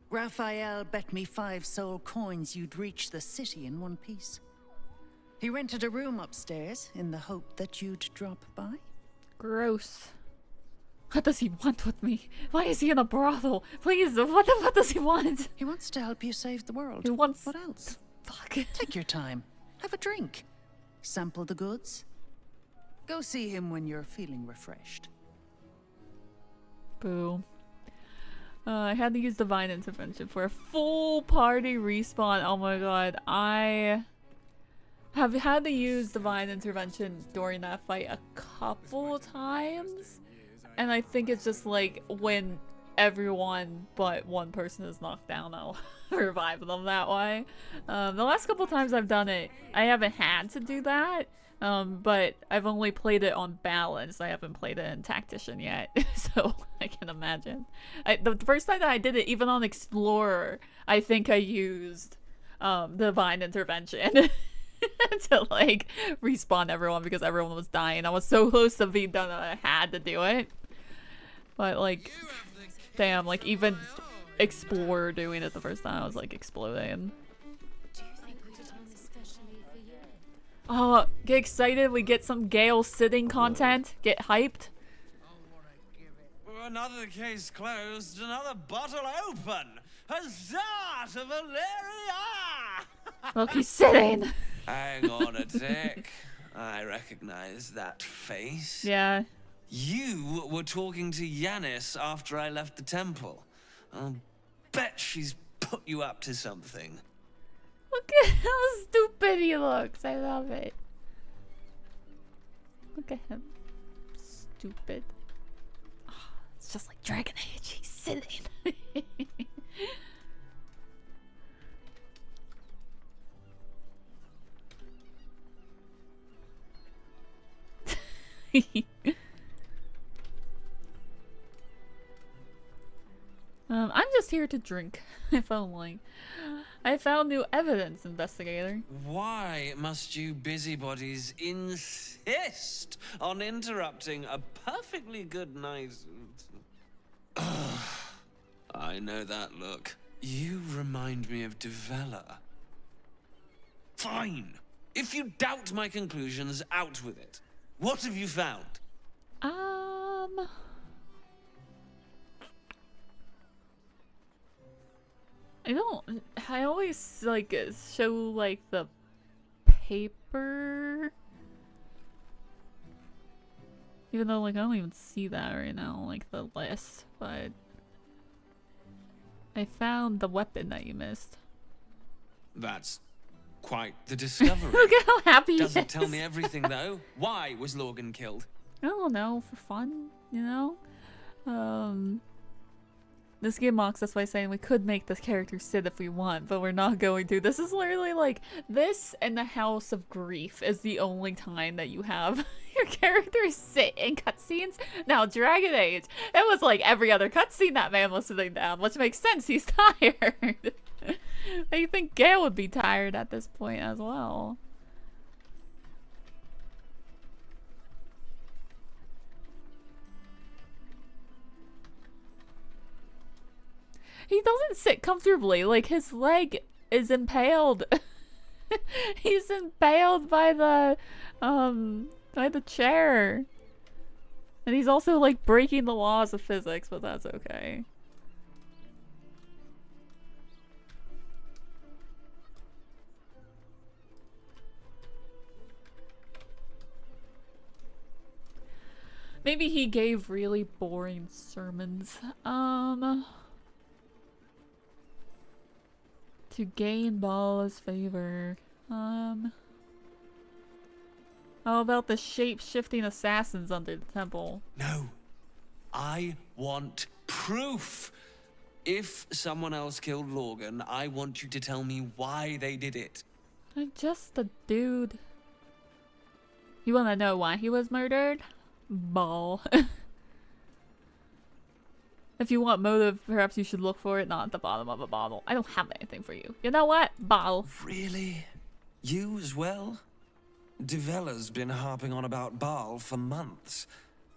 Raphael bet me 5 soul coins you'd reach the city in one piece. He rented a room upstairs in the hope that you'd drop by. Gross. What does he want with me? Why is he in a brothel? Please, what does he want? He wants to help you save the world. He wants... What else? Fuck. Take your time. Have a drink. Sample the goods. Go see him when you're feeling refreshed. Boo. I had to use Divine Intervention for a full party respawn. Oh my god. I have had to use Divine Intervention during that fight a couple times. And I think it's just like when everyone but one person is knocked down, I'll revive them that way. The last couple times I've done it, I haven't had to do that. But I've only played it on balance. I haven't played it in Tactician yet. So I can imagine. The first time that I did it, even on Explorer, I think I used Divine Intervention. To like respawn everyone because everyone was dying. I was so close to being done that I had to do it. But like, damn, like even Explorer doing it the first time, I was like exploding. Oh, get excited, we get some Gale sitting content. Get hyped. Another case closed, another bottle open. Huzzah to Valeria! Look, he's sitting. Hang on a tick. I recognize that face. Yeah. You were talking to Yanis after I left the temple. I'll bet she's put you up to something. Look at how stupid he looks. I love it. Look at him. Stupid. Oh, it's just like Dragon Age. He's silly. I'm just here to drink. I found new evidence, investigator. Why must you busybodies insist on interrupting a perfectly good night? Ugh, I know that look. You remind me of Devella. Fine. If you doubt my conclusions, out with it. What have you found? I always like show like the paper, even though like I don't even see that right now, like the list, but I found the weapon that you missed. That's quite the discovery. Look at how happy he Doesn't is. tell me everything though. Why was Logan killed? I don't know, for fun, you know? This game mocks us by saying we could make this character sit if we want, but we're not going to. This is literally like, this and the House of Grief is the only time that you have your character sit in cutscenes. Now, Dragon Age, it was like every other cutscene that man was sitting down, which makes sense, he's tired. I think Gale would be tired at this point as well. He doesn't sit comfortably, like his leg is impaled. He's impaled by the chair. And he's also like breaking the laws of physics, but that's okay. Maybe he gave really boring sermons. To gain Baal's favor. How about the shape-shifting assassins under the temple? No. I want proof. If someone else killed Logan, I want you to tell me why they did it. I'm just a dude. You wanna know why he was murdered? Baal. If you want motive, perhaps you should look for it not at the bottom of a bottle. I don't have anything for you. You know what? Baal. Really? You as well? Devella's been harping on about Baal for months.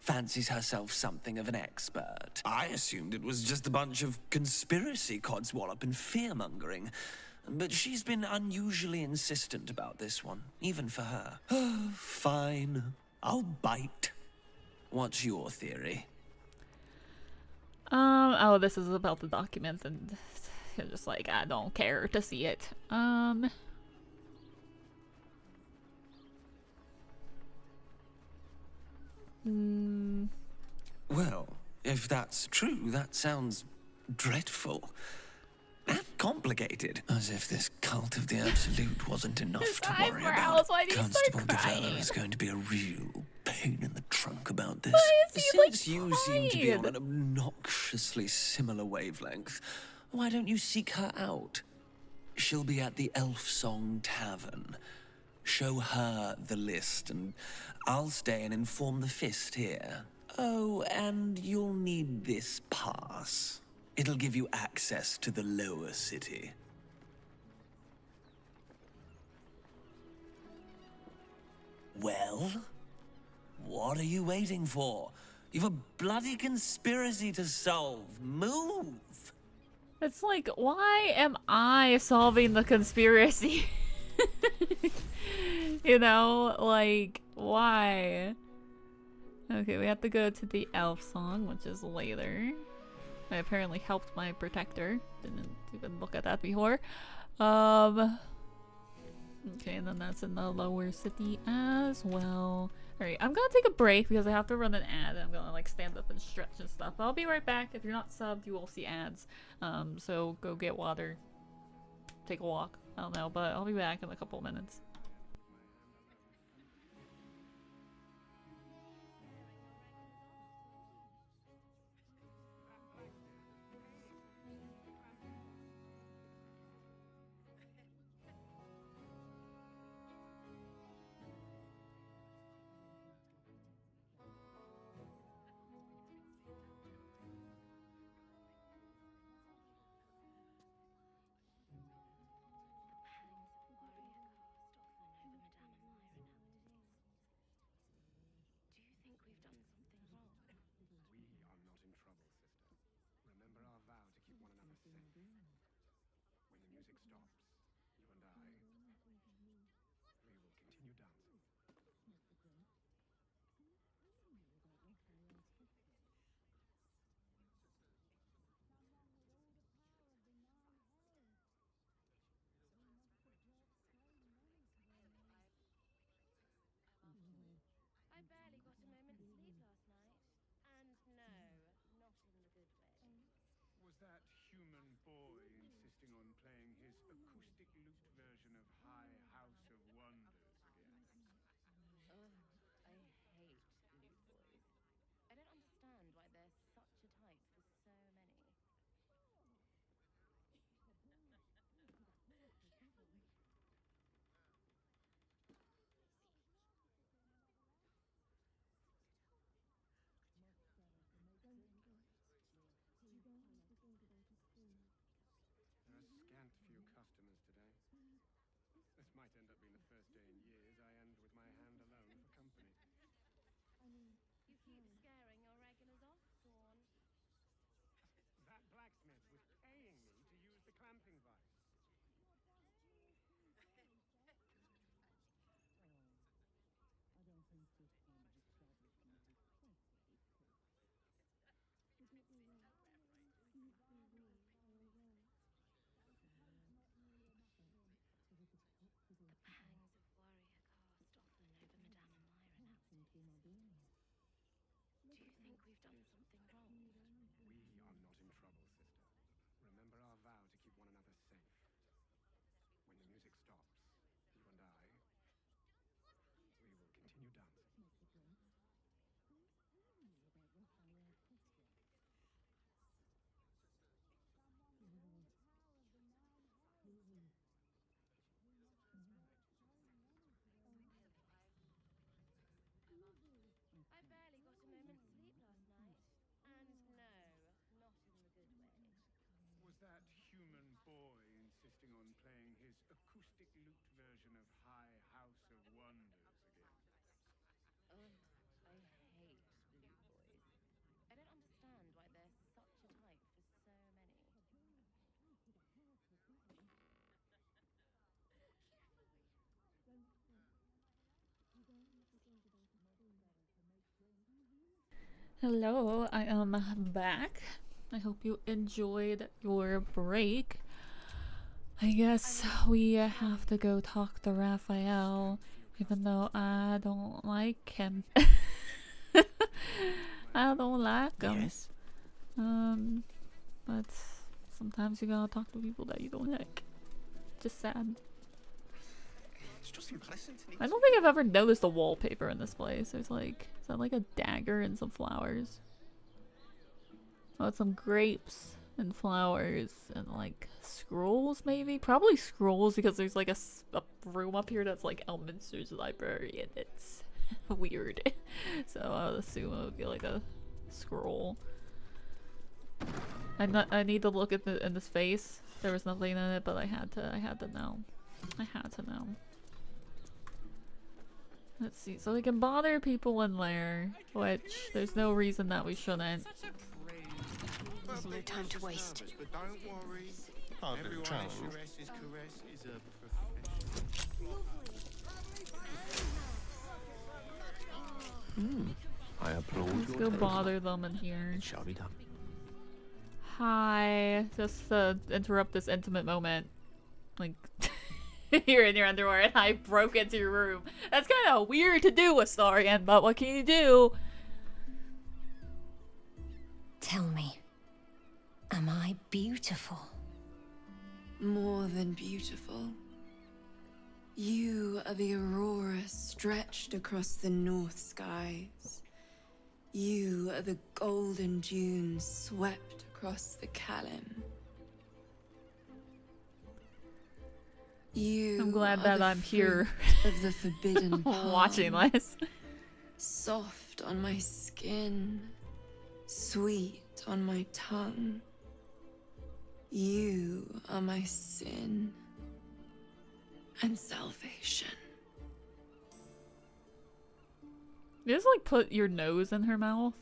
Fancies herself something of an expert. I assumed it was just a bunch of conspiracy codswallop and fear-mongering. But she's been unusually insistent about this one, even for her. Fine. I'll bite. What's your theory? Oh, this is about the document, and you're just like, I don't care to see it. Well, if that's true, that sounds dreadful. And complicated. As if this cult of the Absolute wasn't enough to worry about. Constable Devella is going to be a real pain in the trunk about this. Since you seem to be on an obnoxiously similar wavelength, why don't you seek her out? She'll be at the Elf Song Tavern. Show her the list, and I'll stay and inform the Fist here. Oh, and you'll need this pass. It'll give you access to the lower city. Well? What are you waiting for? You've a bloody conspiracy to solve. Move! It's like, why am I solving the conspiracy? You know, like, why? Okay, we have to go to the Elf Song, which is later. I apparently helped my protector. Didn't even look at that before. Okay, and then that's in the lower city as well. Alright, I'm gonna take a break because I have to run an ad. I'm gonna like stand up and stretch and stuff. But I'll be right back. If you're not subbed, you will see ads. So go get water. Take a walk. I don't know, but I'll be back in a couple minutes. I barely got a moment's sleep last night. And no, not in the good way. Was that human boy insisting on playing his acoustic lute version of High House of Wonders again? Oh, I hate lute boys. I don't understand why they're such a type for so many. There are scant few customers today. This might end up being the first day in years I end with my hand alone for company. You keep scaring your regulars off, Dawn. That blacksmith was paying me to use the clamping vise. I don't think this kind of establishment is quite ready for it. To get me right, you see me all right. Sometimes not nearly enough of them, but if it's got to go The pangs of warrior cast often over Madame Myra now. Do you think we've done something wrong? We are not in trouble, sister. Remember our vow to keep one another safe. When the music stops, you and I, we will continue dancing. Make the drink. Don't tell me about Raphael's picture. Someone call the power of the nine hells. We must have brought so many to their knees. I barely got a moment's sleep last night. And no, not in the good way. Was that human boy insisting on playing his acoustic lute version of High House of Wonders again? Oh, I hate lute boys. I don't understand why they're such a type for so many. Don't think. You don't have to think about it soon. Hello, I am back. I hope you enjoyed your break. I guess we have to go talk to Raphael, even though I don't like him. I don't like him. Yes. But sometimes you gotta talk to people that you don't like. Just sad. It's just embarrassing to I don't think I've ever noticed the wallpaper in this place. There's like, is that like a dagger and some flowers? Oh, it's some grapes and flowers and like scrolls maybe? Probably scrolls because there's like a room up here that's like Elminster's library and it's weird. So I would assume it would be like a scroll. I need to look at in this face. There was nothing in it, but I had to know. I had to know. Let's see, so we can bother people in there, which there's no reason that we shouldn't. There's no time to waste. But don't worry. Hardly Everyone challenge. Sures's caress is a I applaud Let's your go taste. bother them in here. It shall be done. Hi, just to interrupt this intimate moment. Like, you're in your underwear and I broke into your room. That's kind of weird to do, Astarion, but what can you do? Tell me, am I beautiful? More than beautiful. You are the aurora stretched across the north skies. You are the golden dunes swept across the Kalim. I'm glad that I'm here of the forbidden watching palm. this. Soft on my skin, sweet on my tongue. You are my sin and salvation. You just like put your nose in her mouth.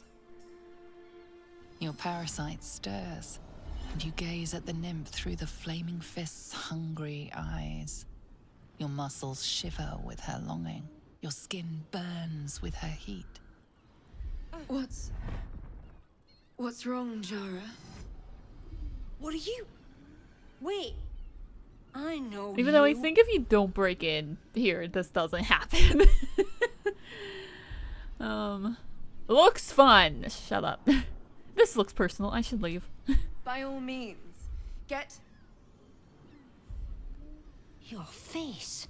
Your parasite stirs, and you gaze at the nymph through the flaming fist's hungry eyes. Your muscles shiver with her longing. Your skin burns with her heat. What's wrong, Jara? What are you? Wait. I know Even though I think if you don't break in here, this doesn't happen. Looks fun. Shut up. This looks personal. I should leave. By all means, get... Your face.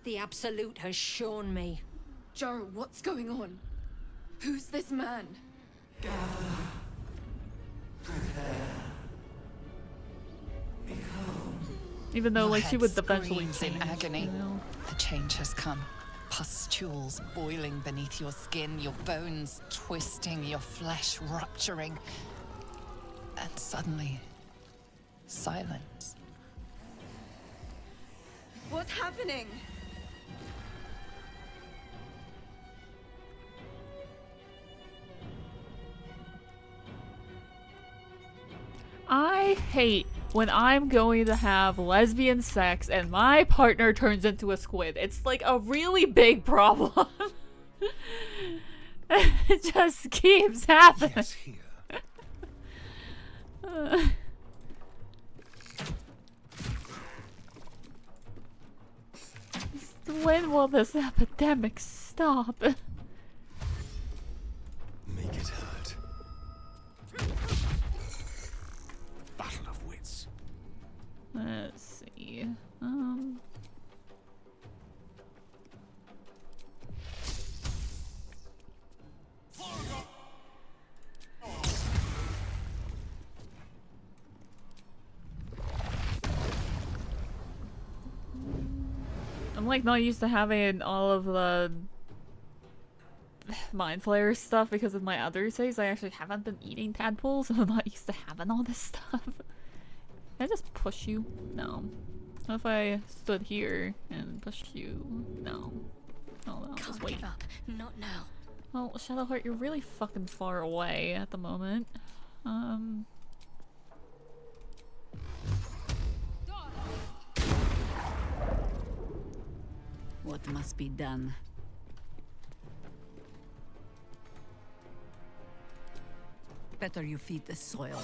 The Absolute has shown me. Jara, what's going on? Who's this man? Even though, Your like, she head would eventually screams in change, agony. you know? The change has come. Pustules boiling beneath your skin, your bones twisting, your flesh rupturing. And suddenly, silence. What's happening? I hate when I'm going to have lesbian sex and my partner turns into a squid. It's like a really big problem. It just keeps happening. Yes, here. When will this epidemic stop? Make it hurt. Battle of wits. Let's see. I'm like not used to having all of the mind flayer stuff because of my other saves. I actually haven't been eating tadpoles, so I'm not used to having all this stuff. Can I just push you? No. What if I stood here and pushed you? No. Oh, I'll just wait. Give up. Not now. Well, Shadowheart, you're really fucking far away at the moment. What must be done? Better you feed the soil.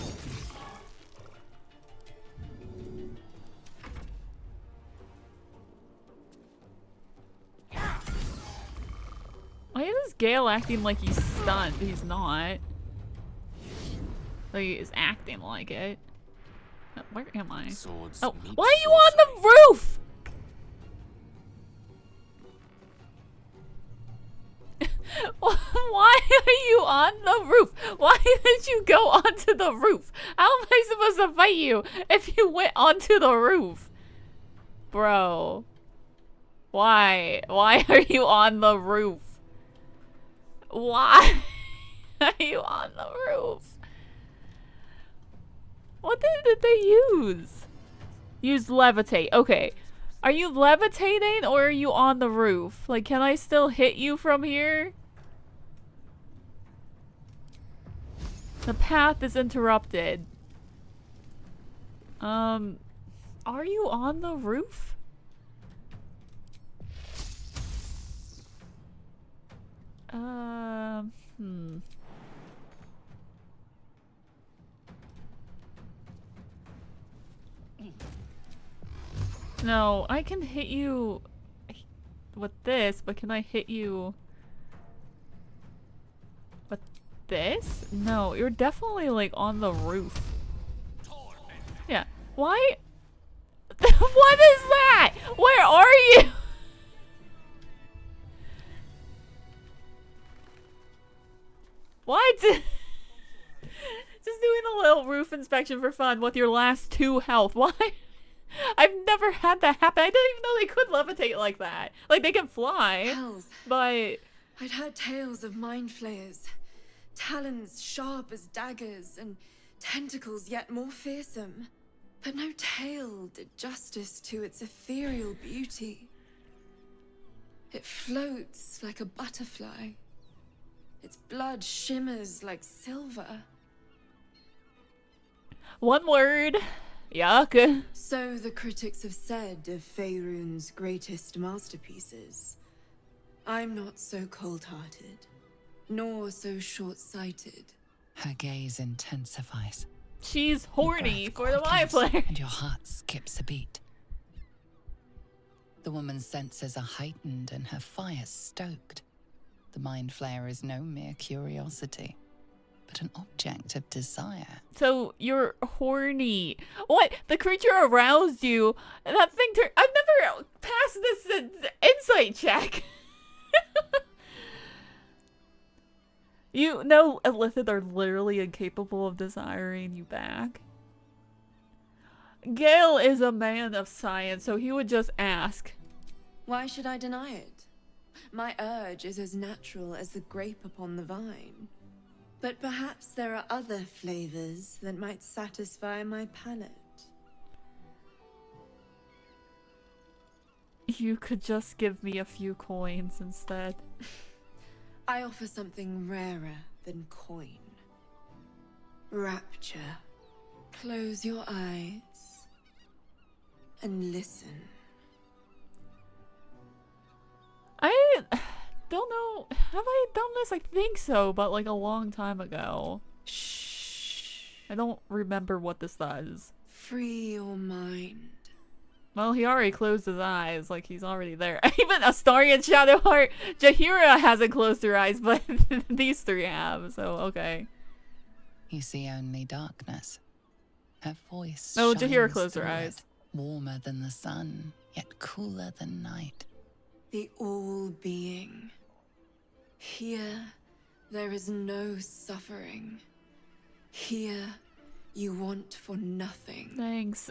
Why is Gale acting like he's stunned? He's not. Like, he is acting like it. Where am I? Swords oh, meet why are you on the roof? Why are you on the roof? Why did you go onto the roof? How am I supposed to fight you if you went onto the roof? Bro. Why? Why are you on the roof? Why are you on the roof? What did they use? Use levitate. Okay. Are you levitating or are you on the roof? Like, can I still hit you from here? The path is interrupted. Are you on the roof? No, I can hit you with this, but can I hit you with this? No, you're definitely like on the roof. Yeah. Why? What is that? Where are you? What? Just doing a little roof inspection for fun with your last 2 health. Why? I've never had that happen. I didn't even know they could levitate like that. Like, they can fly, Hells. but... I'd heard tales of mind flayers. Talons sharp as daggers and tentacles yet more fearsome. But no tale did justice to its ethereal beauty. It floats like a butterfly. Its blood shimmers like silver. One word. Yuck. So the critics have said of Faerun's greatest masterpieces. I'm not so cold-hearted, nor so short-sighted. Her gaze intensifies. She's horny for the mind flayer. And your heart skips a beat. The woman's senses are heightened and her fire stoked. The mind flayer is no mere curiosity, but an object of desire. So you're horny. What? The creature aroused you. That thing turned. I've never passed this insight check. You know, Illithid are literally incapable of desiring you back. Gale is a man of science, so he would just ask. Why should I deny it? My urge is as natural as the grape upon the vine. But perhaps there are other flavors that might satisfy my palate. You could just give me a few coins instead. I offer something rarer than coin. Rapture. Close your eyes and listen. I don't know. Have I done this? I think so, but like a long time ago. Shh. I don't remember what this does. Free your mind. Well, he already closed his eyes, like he's already there. Even Astarian Shadowheart, Jaheira hasn't closed her eyes, but these 3 have, so okay. You see only darkness. Her voice No, Jaheira shines closed her through eyes. it, warmer than the sun, yet cooler than night. The all-being. Here, there is no suffering. Here, you want for nothing. Thanks.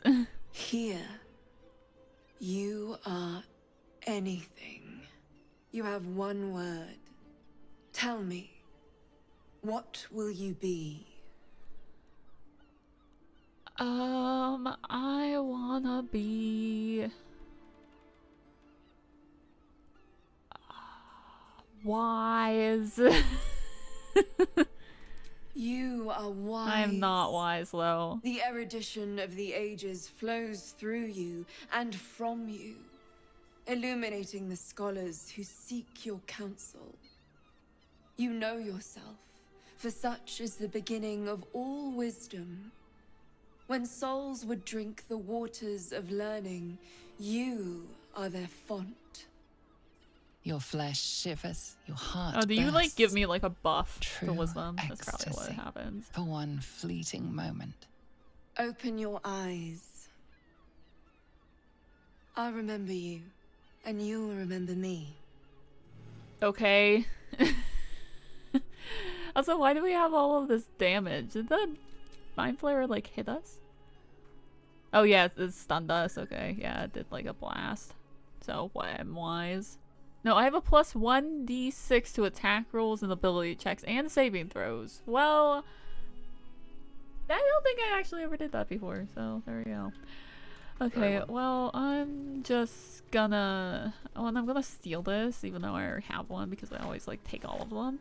Here, you are anything. You have one word. Tell me, what will you be? I wanna be... wise. You are wise. I am not wise, though. The erudition of the ages flows through you and from you, illuminating the scholars who seek your counsel. You know yourself, for such is the beginning of all wisdom. When souls would drink the waters of learning, you are their font. Your flesh shivers, your heart Oh, do you like bursts. give me like a buff to True wisdom? That's probably what ecstasy happens. For one fleeting moment. Open your eyes. I'll remember you, and you'll remember me. Okay. Also, why do we have all of this damage? Did the Mind Flayer like hit us? Oh yeah, it stunned us. Okay, yeah, it did like a blast. So what? I'm wise. No, I have a plus 1d6 to attack rolls and ability checks and saving throws. Well, I don't think I actually ever did that before, so there we go. Okay, well, I'm just gonna... Oh, and I'm gonna steal this, even though I already have one, because I always, like, take all of them.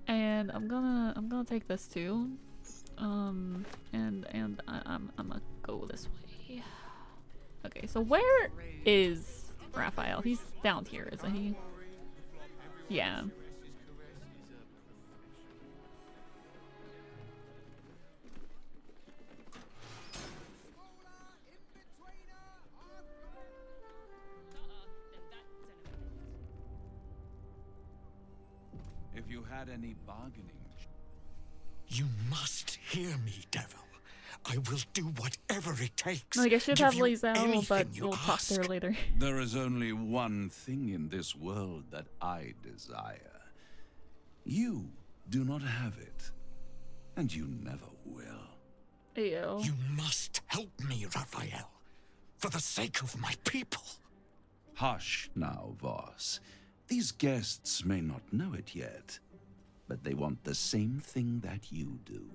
And I'm gonna take this, too. I'm gonna go this way. Okay, so where is Raphael? He's down here, isn't he? Yeah. had any bargaining? You must hear me, devil. I will do whatever it takes. Like, I should Give have you Lizelle, anything but you we'll talk to her ask. later. There is only one thing in this world that I desire. You do not have it, and you never will. Ew. You must help me, Raphael, for the sake of my people. Hush now, Voss. These guests may not know it yet, but they want the same thing that you do.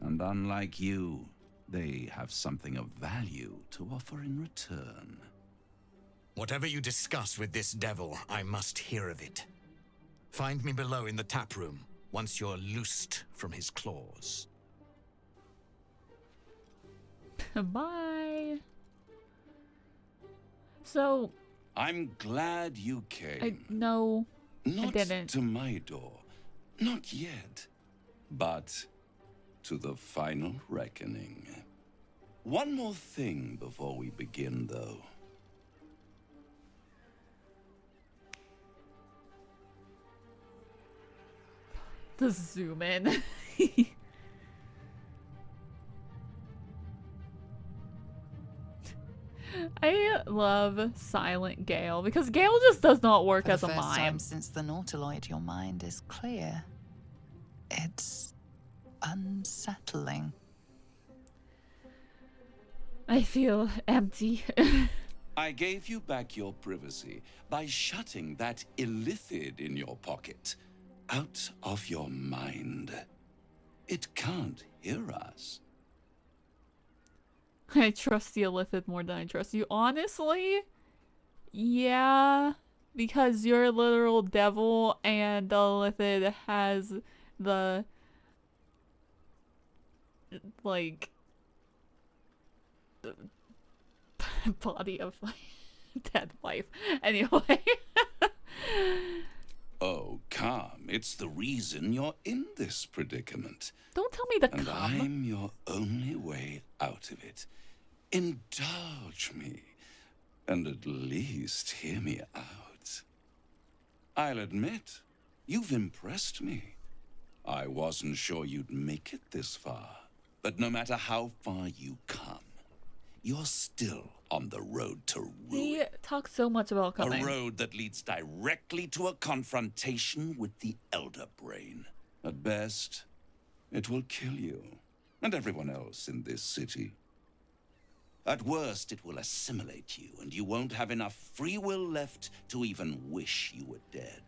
And unlike you, they have something of value to offer in return. Whatever you discuss with this devil, I must hear of it. Find me below in the tap room, once you're loosed from his claws. Bye. So... I'm glad you came. No, not I didn't. to my door. Not yet. But to the final reckoning. One more thing before we begin, though. The zoom in. I love Silent Gale because Gale just does not work as a For the first time mime. since the Nautiloid, your mind is clear. It's unsettling. I feel empty. I gave you back your privacy by shutting that illithid in your pocket out of your mind. It can't hear us. I trust the illithid more than I trust you. Honestly, yeah, because you're a literal devil and the illithid has the, like, the body of my dead wife. Anyway. Oh, calm. It's the reason you're in this predicament. Don't tell me to And come. I'm your only way out of it. Indulge me, and at least hear me out. I'll admit, you've impressed me. I wasn't sure you'd make it this far, but no matter how far you come, you're still on the road to ruin. He talks so much about coming. A road that leads directly to a confrontation with the Elder Brain. At best, it will kill you, and everyone else in this city. At worst, it will assimilate you, and you won't have enough free will left to even wish you were dead.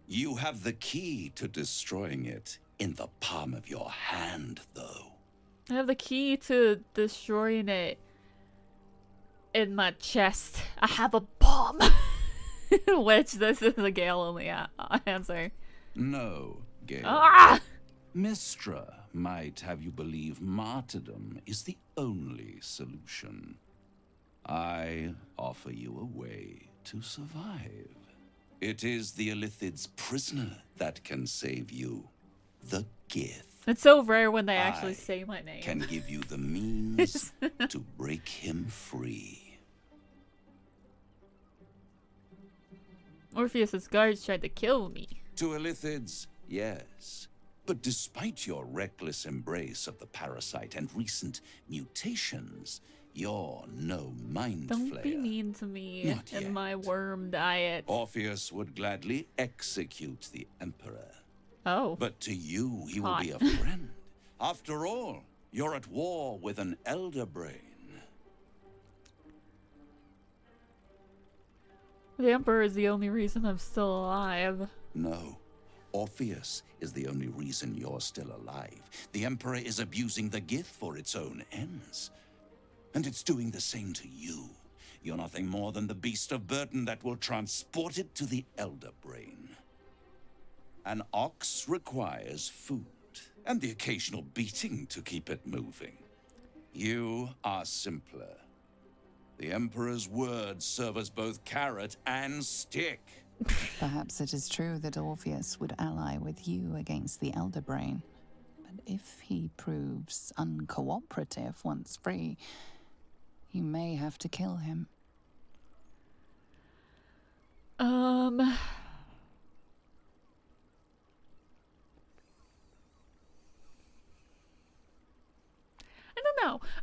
You have the key to destroying it in the palm of your hand, though. I have the key to destroying it in my chest. I have a bomb. Which this is a Gale only answer. No, Gale. Ah! Mistra might have you believe martyrdom is the only solution. I offer you a way to survive. It is the Illithid's prisoner that can save you. The Gith. It's so rare when they actually say my name. Can give you the means to break him free. Orpheus's guards tried to kill me. To Illithids, yes. But despite your reckless embrace of the parasite and recent mutations, you're no mind Don't flayer. be mean to me Not in yet. my worm diet. Orpheus would gladly execute the Emperor. Oh. But to you, he will Hot. be a friend. After all, you're at war with an Elder Brain. The Emperor is the only reason I'm still alive. No. Orpheus is the only reason you're still alive. The Emperor is abusing the Gith for its own ends. And it's doing the same to you. You're nothing more than the beast of burden that will transport it to the Elder Brain. An ox requires food, and the occasional beating to keep it moving. You are simpler. The Emperor's words serve as both carrot and stick. Perhaps it is true that Orpheus would ally with you against the Elder Brain. But if he proves uncooperative once free, you may have to kill him.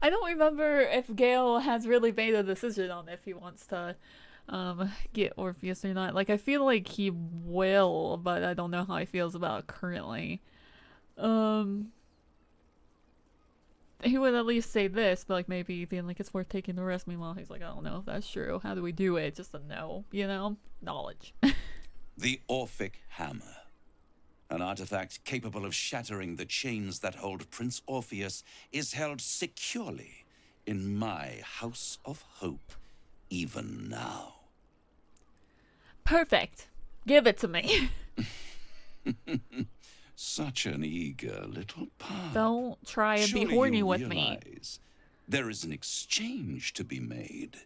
I don't remember if Gale has really made a decision on if he wants to get Orpheus or not. Like, I feel like he will, but I don't know how he feels about it currently. He would at least say this, but like maybe being like it's worth taking the risk. Meanwhile, he's like, I don't know if that's true. How do we do it? Just a no, you know? Knowledge. The Orphic Hammer. An artifact capable of shattering the chains that hold Prince Orpheus is held securely in my House of Hope, even now. Perfect. Give it to me. Such an eager little pup. Don't try and Surely be horny you with me. realize there is an exchange to be made.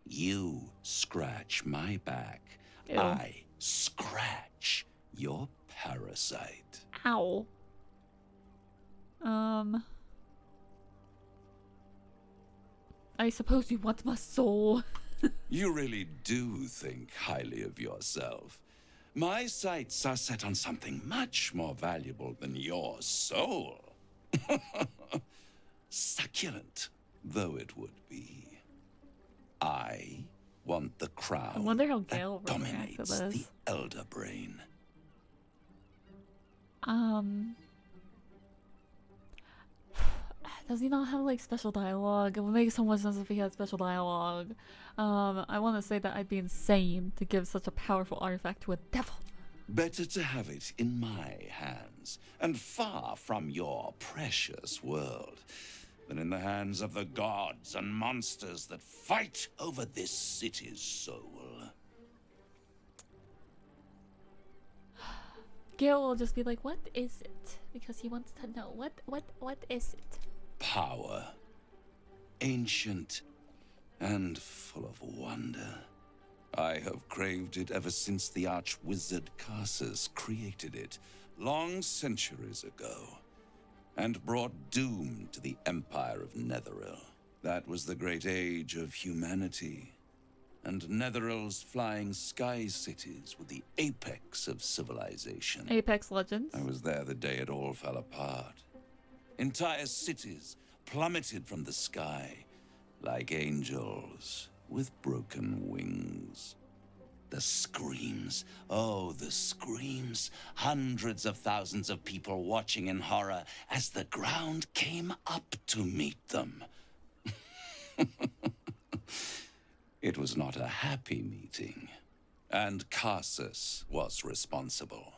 You scratch my back. Ew. I scratch your parasite. Ow. I suppose you want my soul. You really do think highly of yourself. My sights are set on something much more valuable than your soul. Succulent though it would be. I want the crown I wonder how Gale that will react to dominates the this. Elder Brain. Does he not have like special dialogue? It would make so much sense if he had special dialogue. I want to say that I'd be insane to give such a powerful artifact to a devil. Better to have it in my hands, and far from your precious world, than in the hands of the gods and monsters that fight over this city's soul. Gale will just be like, what is it? Because he wants to know. What is it? Power. Ancient and full of wonder. I have craved it ever since the arch-wizard Carsus created it, long centuries ago, and brought doom to the Empire of Netheril. That was the great age of humanity, and Netheril's flying sky cities were the apex of civilization. Apex Legends. I was there the day it all fell apart. Entire cities plummeted from the sky like angels with broken wings. The screams, oh, the screams. Hundreds of thousands of people watching in horror as the ground came up to meet them. It was not a happy meeting, and Carsus was responsible.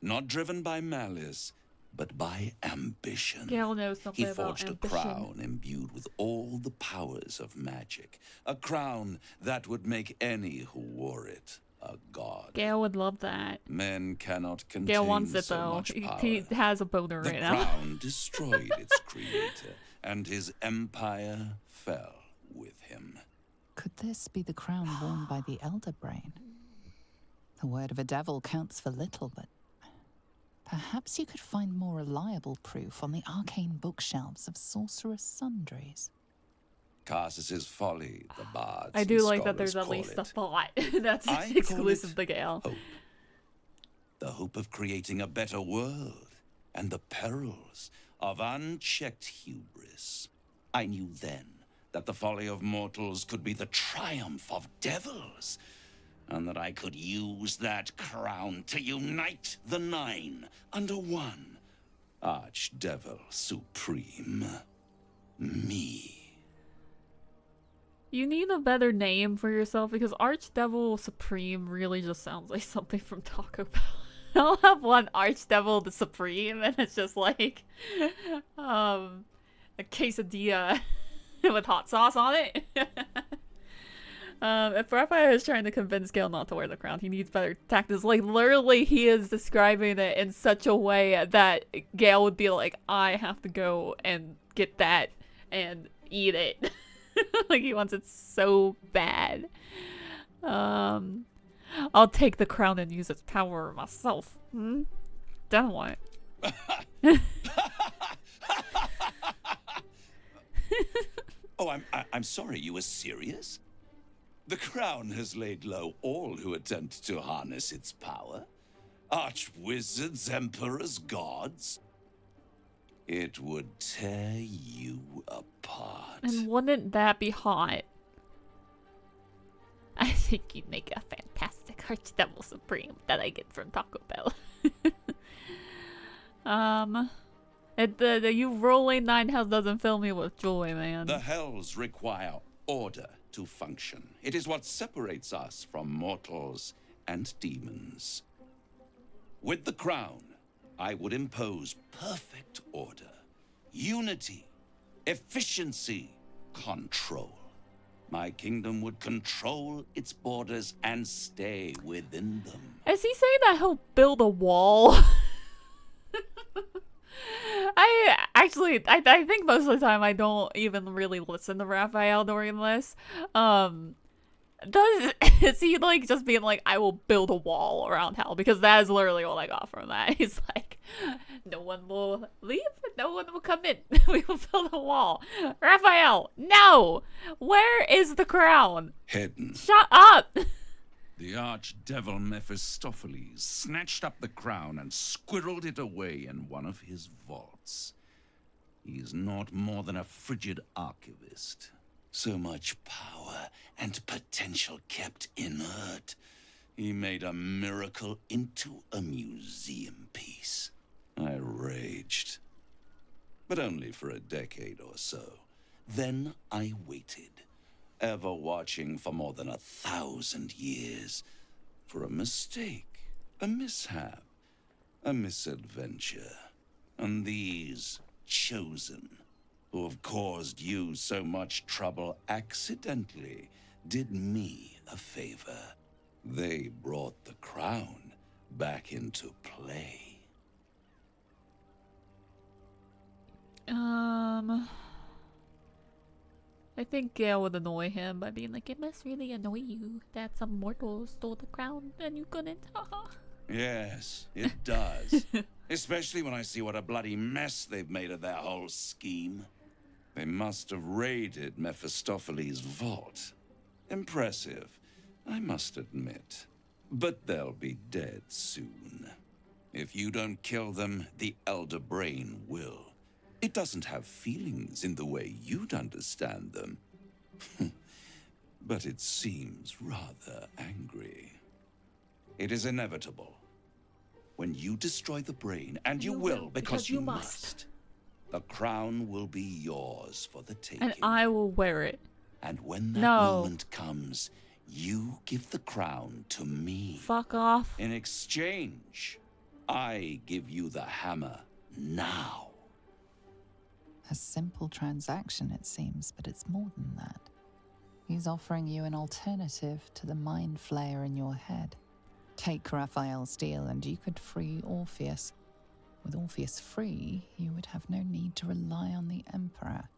Not driven by malice, but by ambition. Gale knows something He about forged ambition. a crown imbued with all the powers of magic. A crown that would make any who wore it a god. Gale would love that. Men cannot contain Gale wants it so though. much power. He has a boner The right now. crown destroyed its creator, and his empire fell with him. Could this be the crown worn by the Elder Brain? The word of a devil counts for little, but perhaps you could find more reliable proof on the arcane bookshelves of sorcerous sundries. Carsus's folly, the bards I do and like that scholars there's at call least it. a thought that's I call exclusive it to Gale. hope. The hope of creating a better world, and the perils of unchecked hubris. I knew then that the folly of mortals could be the triumph of devils, and that I could use that crown to unite the Nine under one Archdevil Supreme. Me. You need a better name for yourself because Archdevil Supreme really just sounds like something from Taco Bell. I'll have one Archdevil the Supreme and it's just like a quesadilla with hot sauce on it. If Raphael is trying to convince Gale not to wear the crown, he needs better tactics. Like, literally, he is describing it in such a way that Gale would be like, I have to go and get that and eat it. Like, he wants it so bad. I'll take the crown and use its power myself. Then what? Oh, I'm sorry, you were serious? The crown has laid low all who attempt to harness its power. Archwizards, emperors, gods. It would tear you apart. And wouldn't that be hot? I think you'd make a fantastic Archdevil Supreme that I get from Taco Bell. The you rolling 9 hells doesn't fill me with joy, man. The hells require order to function. It is what separates us from mortals and demons. With the crown, I would impose perfect order, unity, efficiency, control. My kingdom would control its borders and stay within them. Is he saying that he'll build a wall? I think most of the time I don't even really listen to Raphael during this. Is he like just being like, I will build a wall around hell? Because that is literally all I got from that. He's like, no one will leave, no one will come in. We will build a wall. Raphael, no! Where is the crown? Hidden. Shut up! The archdevil Mephistopheles snatched up the crown and squirreled it away in one of his vaults. He is not more than a frigid archivist. So much power and potential kept inert. He made a miracle into a museum piece. I raged. But only for a decade or so. Then I waited, ever watching for more than 1,000 years. For a mistake, a mishap, a misadventure. And these chosen, who have caused you so much trouble accidentally, did me a favor. They brought the crown back into play. I think Gale would annoy him by being like, it must really annoy you that some mortal stole the crown and you couldn't. Yes, it does. Especially when I see what a bloody mess they've made of their whole scheme. They must have raided Mephistopheles' vault. Impressive, I must admit. But they'll be dead soon. If you don't kill them, the Elder Brain will. It doesn't have feelings in the way you'd understand them. But it seems rather angry. It is inevitable. When you destroy the brain, and you will because you must, the crown will be yours for the taking. And I will wear it. And when that moment comes, you give the crown to me. Fuck off. In exchange, I give you the hammer now. A simple transaction, it seems, but it's more than that. He's offering you an alternative to the mind flayer in your head. Take Raphael's deal and you could free Orpheus. With Orpheus free, you would have no need to rely on the Emperor.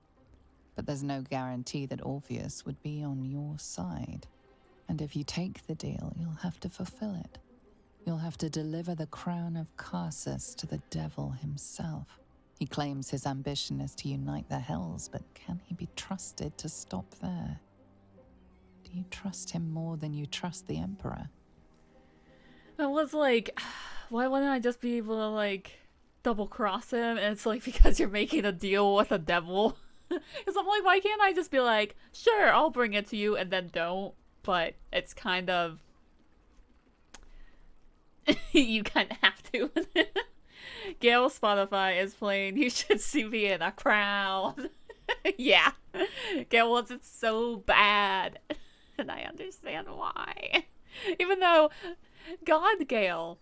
But there's no guarantee that Orpheus would be on your side. And if you take the deal, you'll have to fulfill it. You'll have to deliver the crown of Carsus to the devil himself. He claims his ambition is to unite the hells, but can he be trusted to stop there? Do you trust him more than you trust the Emperor? I was like, why wouldn't I just be able to, like, double-cross him? And it's like, because you're making a deal with the devil. Because I'm like, why can't I just be like, sure, I'll bring it to you, and then don't? But it's kind of... you kind of have to. Gale Spotify is playing You Should See Me in a Crown. Yeah. Gale wants it so bad. And I understand why. Even though God Gale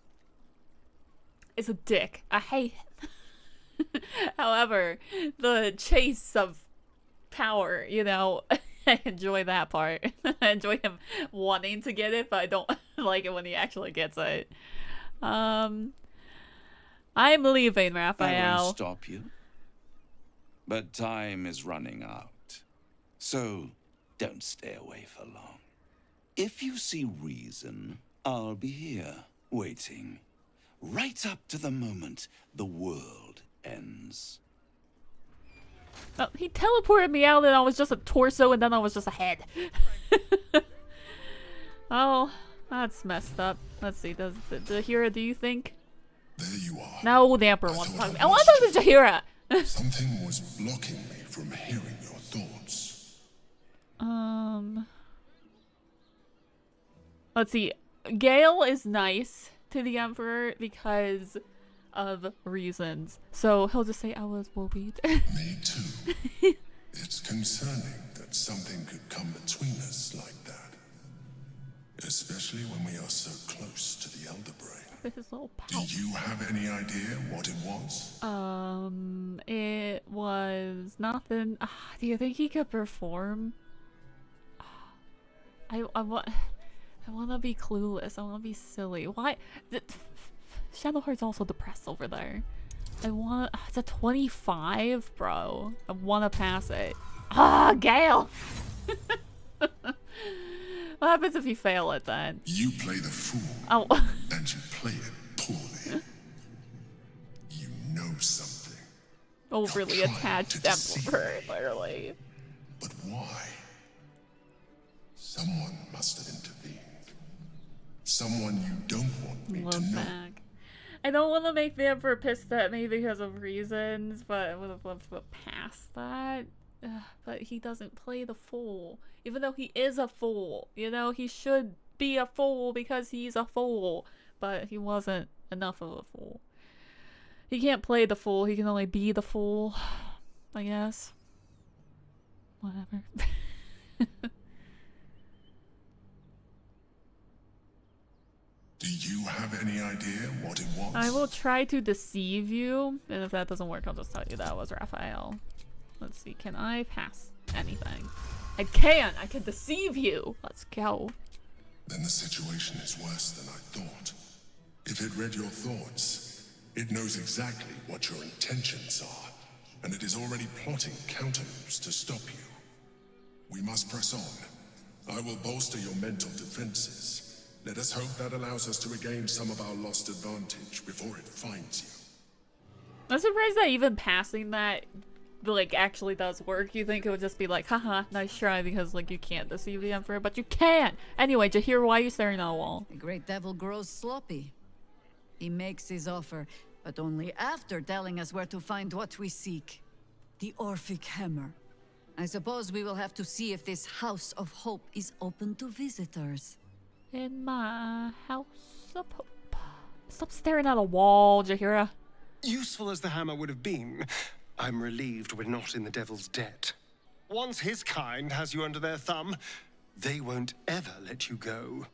is a dick. I hate him. However, the chase of power, you know, I enjoy that part. I enjoy him wanting to get it, but I don't like it when he actually gets it. I'm leaving, Raphael. I won't stop you. But time is running out. So don't stay away for long. If you see reason, I'll be here, waiting. Right up to the moment the world ends. Oh, he teleported me out and I was just a torso and then I was just a head. Oh, that's messed up. Let's see, does Jahira, do you think? There you are. No, the Emperor wants to talk to me. I want to talk to Jahira! Something was blocking me from hearing your thoughts. Let's see. Gale is nice to the Emperor because of reasons. So he'll just say, I was worried. Me too. It's concerning that something could come between us like that. Especially when we are so close to the Elder Brain. His little Do you have any idea what it was? It was nothing. Do you think he could perform? I want to be clueless. I want to be silly. Why? Shadowheart's also depressed over there. It's a 25, bro. I want to pass it. Gale! What happens if you fail it then? You play the fool. Oh. And you play it poorly. You know something. Overly attached Emperor, literally. But why? Someone must have intervened. Someone you don't want me to know. Back. I don't want to make the Emperor pissed at me because of reasons, but I would have loved to go past that. But he doesn't play the fool. Even though he is a fool. You know, he should be a fool because he's a fool. But he wasn't enough of a fool. He can't play the fool. He can only be the fool. I guess. Whatever. Do you have any idea what it was? I will try to deceive you. And if that doesn't work, I'll just tell you that was Raphael. Let's see, can I pass anything? I can! I can deceive you! Let's go. Then the situation is worse than I thought. If it read your thoughts, it knows exactly what your intentions are, and it is already plotting countermoves to stop you. We must press on. I will bolster your mental defenses. Let us hope that allows us to regain some of our lost advantage before it finds you. I'm surprised that even passing that like actually does work. You think it would just be like, haha, nice try, because like you can't deceive the Emperor, but you can. Anyway, Jahir, why are you staring at a wall? The great devil grows sloppy. He makes his offer, but only after telling us where to find what we seek. The Orphic Hammer. I suppose we will have to see if this House of Hope is open to visitors. In my House of Hope. Stop staring at a wall, Jahira. Useful as the hammer would have been, I'm relieved we're not in the devil's debt. Once his kind has you under their thumb, they won't ever let you go.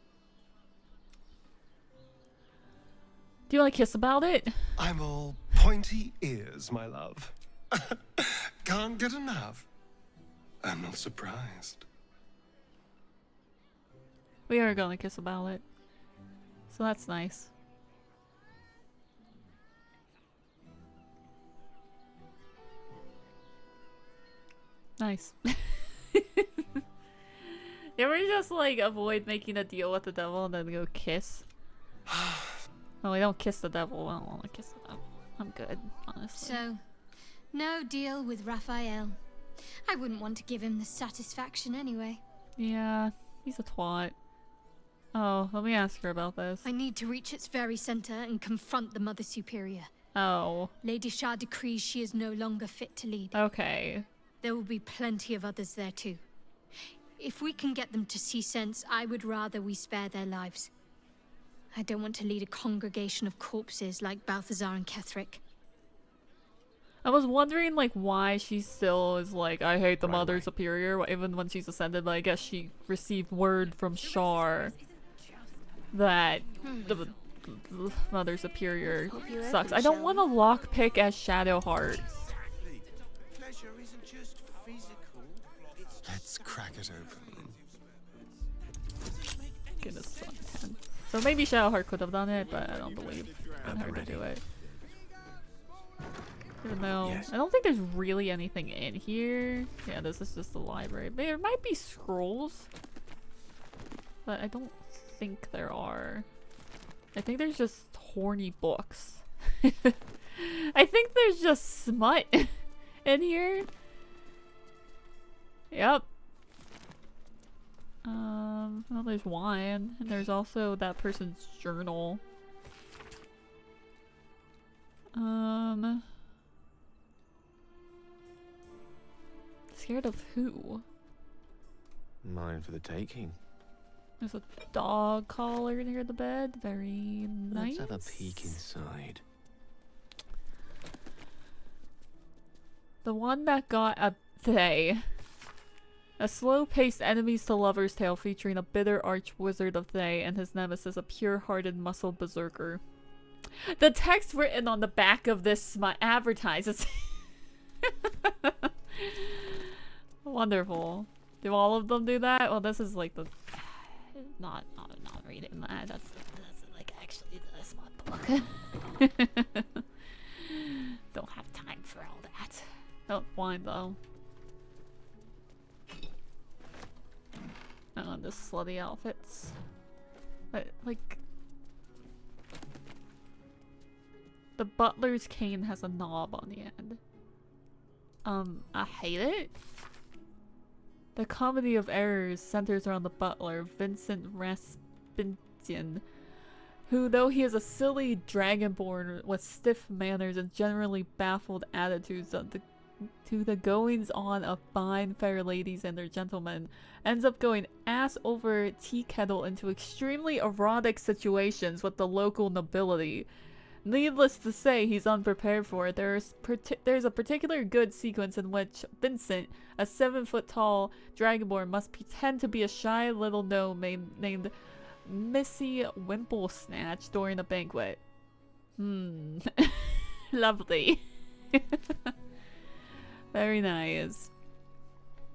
Do you want to kiss about it? I'm all pointy ears, my love. Can't get enough. I'm not surprised. We are gonna kiss about it. So that's nice. Nice. You ever just like avoid making a deal with the devil and then go kiss? No, we don't kiss the devil. I don't want to kiss the devil. I'm good, honestly. So, no deal with Raphael. I wouldn't want to give him the satisfaction anyway. Yeah, he's a twat. Oh, let me ask her about this. I need to reach its very center and confront the Mother Superior. Oh. Lady Shah decrees she is no longer fit to lead. Okay. There will be plenty of others there too. If we can get them to see sense, I would rather we spare their lives. I don't want to lead a congregation of corpses like Balthazar and Ketherick. I was wondering like why she still is like, I hate the Mother Superior, even when she's ascended, but I guess she received word from Shar that the Mother Superior sucks. I don't want to lockpick as Shadowheart. Let's crack it open. Goodness, so maybe Shadowheart could have done it, but I don't believe in her to do it. Even though I don't think there's really anything in here. Yeah, this is just the library. There might be scrolls, but I don't think there are. I think there's just horny books. I think there's just smut in here. Yep. Well, there's wine, and there's also that person's journal. Scared of who? Mine for the taking. There's a dog collar near the bed. Very nice. Let's have a peek inside. The one that got a Thay. A slow-paced enemies to lovers tale featuring a bitter arch-wizard of Thay and his nemesis, a pure-hearted muscle berserker. The text written on the back of this advertises. Wonderful. Do all of them do that? Well, this is like the... Not reading that. That's like actually the smart book. Don't have time for all that. Don't mind though. Oh, the slutty outfits. But like, the butler's cane has a knob on the end. I hate it. The comedy of errors centers around the butler, Vincent Raspintian, who, though he is a silly dragonborn with stiff manners and generally baffled attitudes to the goings-on of fine fair ladies and their gentlemen, ends up going ass over tea kettle into extremely erotic situations with the local nobility. Needless to say, he's unprepared for it. There's a particular good sequence in which Vincent, a 7-foot-tall dragonborn, must pretend to be a shy little gnome named Missy Wimplesnatch during a banquet. Lovely. Very nice.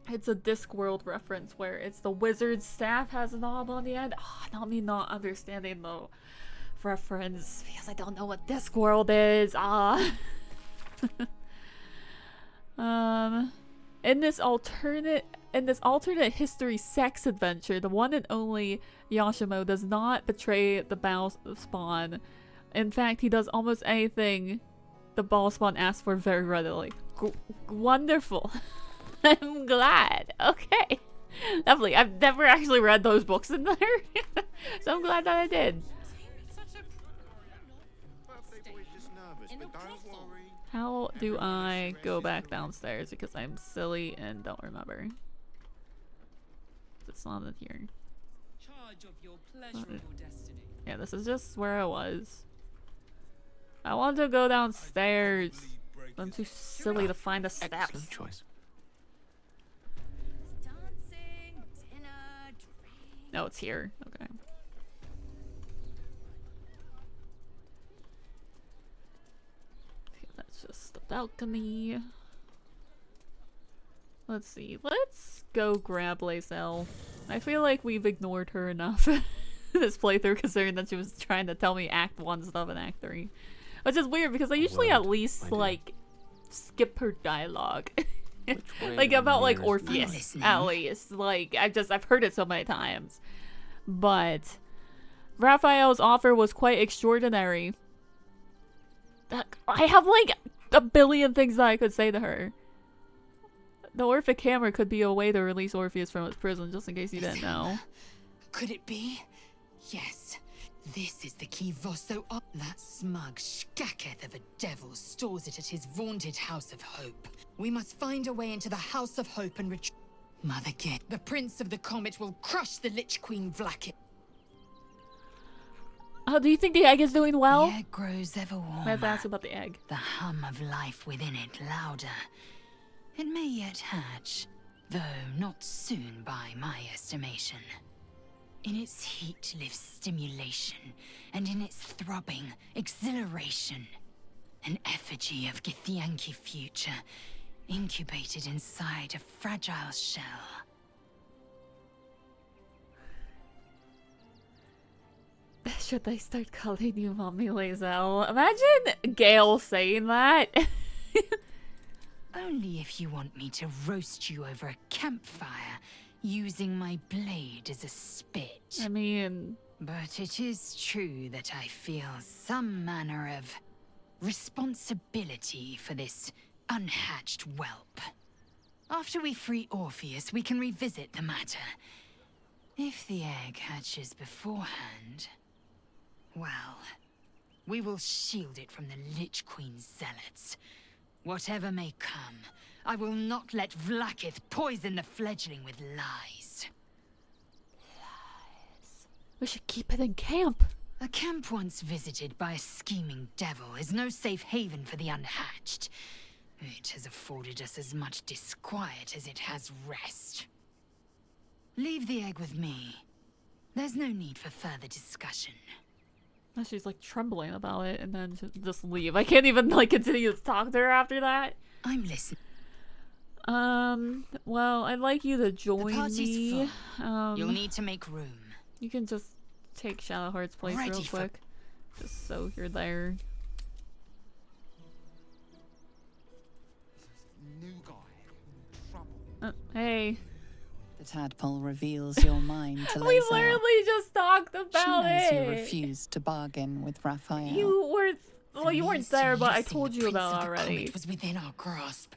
It's a Discworld reference where it's the wizard's staff has a knob on the end. Oh, not me not understanding the reference because I don't know what Discworld is. In this alternate history sex adventure, the one and only Yashimo does not betray the ball spawn. In fact, he does almost anything the ball spawn asks for very readily. Wonderful. I'm glad. Okay. Lovely. I've never actually read those books in there. So I'm glad that I did. How do I go back downstairs? Because I'm silly and don't remember. It's not in here. Yeah, this is just where I was. I want to go downstairs. I'm too silly to find the steps. Excellent choice. No, it's here. Okay. That's just the balcony. Let's see. Let's go grab Lae'zel. I feel like we've ignored her enough this playthrough, considering that she was trying to tell me Act 1 stuff in Act 3. Which is weird because I usually at least like skip her dialogue. Like about like Orpheus at least. Like I've heard it so many times. But Raphael's offer was quite extraordinary. I have like a billion things that I could say to her. The Orphic Hammer could be a way to release Orpheus from his prison, just in case you didn't know. Could it be? Yes. This is the key Vosso up. That smug skaketh of a devil stores it at his vaunted House of Hope. We must find a way into the House of Hope and retrieve Mother Git. The Prince of the Comet will crush the Lich Queen Vlaakith. Oh, do you think the egg is doing well? The egg grows ever warmer. I have to ask about the egg. The hum of life within it louder. It may yet hatch, though not soon by my estimation. In its heat lives stimulation, and in its throbbing, exhilaration. An effigy of Githyanki future, incubated inside a fragile shell. Should I start calling you Mommy Lae'zel? Imagine Gale saying that. Only if you want me to roast you over a campfire, using my blade as a spit. I mean... But it is true that I feel some manner of responsibility for this unhatched whelp. After we free Orpheus, we can revisit the matter. If the egg hatches beforehand, well, we will shield it from the Lich Queen's zealots. Whatever may come, I will not let Vlaakith poison the fledgling with lies. We should keep it in camp. A camp once visited by a scheming devil is no safe haven for the unhatched. It has afforded us as much disquiet as it has rest. Leave the egg with me. There's no need for further discussion. And she's like trembling about it and then just leave. I can't even like continue to talk to her after that. I'm listening. Well, I'd like you to join me. You'll need to make room. You can just take Shadowheart's place real quick. Just so you're there. New guy. Trouble. Hey. The tadpole reveals your mind to We Lae'zel. literally just talked about She knows it. you refused to bargain with Raphael. You were, well, you weren't there, but I told you Prince about of it the already. Comet was within our grasp,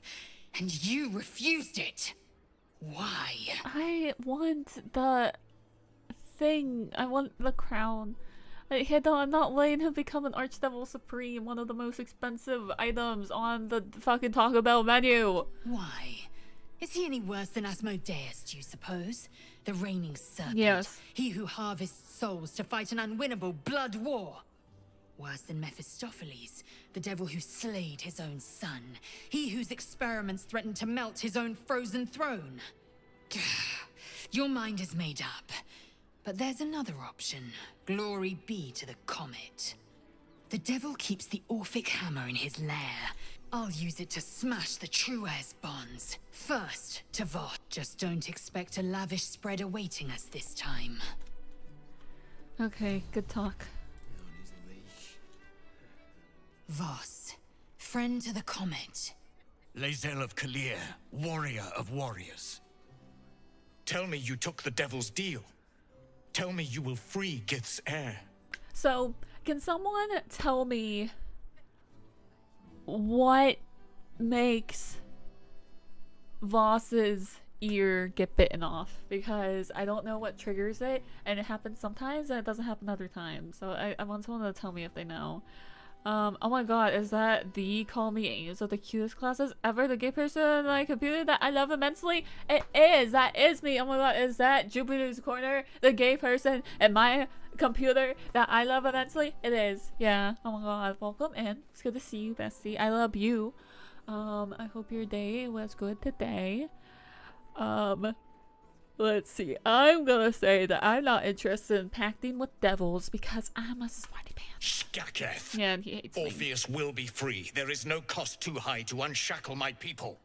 and you refused it. Why? I want the thing. I want the crown. I'm not letting him become an Archdevil Supreme, one of the most expensive items on the fucking Taco Bell menu. Why? Is he any worse than Asmodeus, do you suppose? The reigning serpent. Yes. He who harvests souls to fight an unwinnable blood war. Worse than Mephistopheles, the devil who slayed his own son. He whose experiments threatened to melt his own frozen throne. Your mind is made up. But there's another option. Glory be to the comet. The devil keeps the Orphic hammer in his lair. I'll use it to smash the true heirs' bonds. First, to Voss. Just don't expect a lavish spread awaiting us this time. Okay, good talk. Voss, friend to the comet. Lae'zel of Kalir, warrior of warriors. Tell me you took the devil's deal. Tell me you will free Gith's heir. So, can someone tell me what makes Voss's ear get bitten off? Because I don't know what triggers it, and it happens sometimes and it doesn't happen other times. So I want someone to tell me if they know. Oh my god, is that the Call Me Ames of the cutest classes ever? The gay person on my computer that I love immensely? It is! That is me! Oh my god, is that Jupiter's Corner? The gay person in my computer that I love immensely? It is. Yeah. Oh my god, welcome in. It's good to see you, bestie. I love you. I hope your day was good today. Let's see. I'm gonna say that I'm not interested in pacting with devils because I'm a smarty pants. Skaketh! Yeah, and he hates me. Orpheus will be free. There is no cost too high to unshackle my people.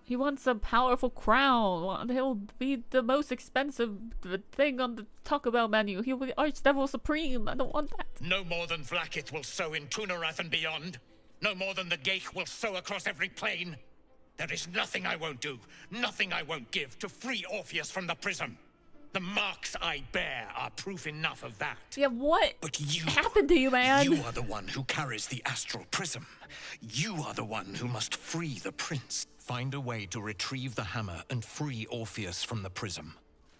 He wants a powerful crown. He'll be the most expensive thing on the Taco Bell menu. He'll be Archdevil Supreme. I don't want that. No more than Vlaakith will sow in Tunarath and beyond. No more than the Geich will sow across every plane. There is nothing I won't do, nothing I won't give to free Orpheus from the prism. The marks I bear are proof enough of that. Yeah, what happened to you, man? You are the one who carries the astral prism. You are the one who must free the prince. Find a way to retrieve the hammer and free Orpheus from the prism.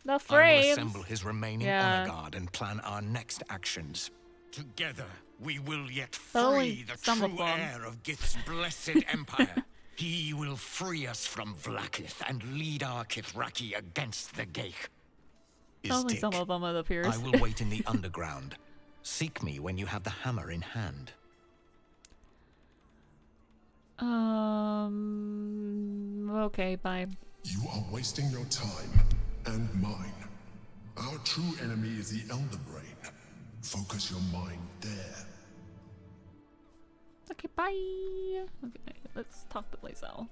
The I frames. will assemble his remaining Yeah. honor guard and plan our next actions. Together, we will yet Only free the some of true them. heir of Gith's blessed empire. He will free us from Vlaakith and lead our Kithraki against the Geich. Only Istik, some of them, it appears. I will wait in the underground. Seek me when you have the hammer in hand. Okay, bye. You are wasting your time and mine. Our true enemy is the Elder Brain. Focus your mind there. Okay, bye. Okay, let's talk to Lae'zel.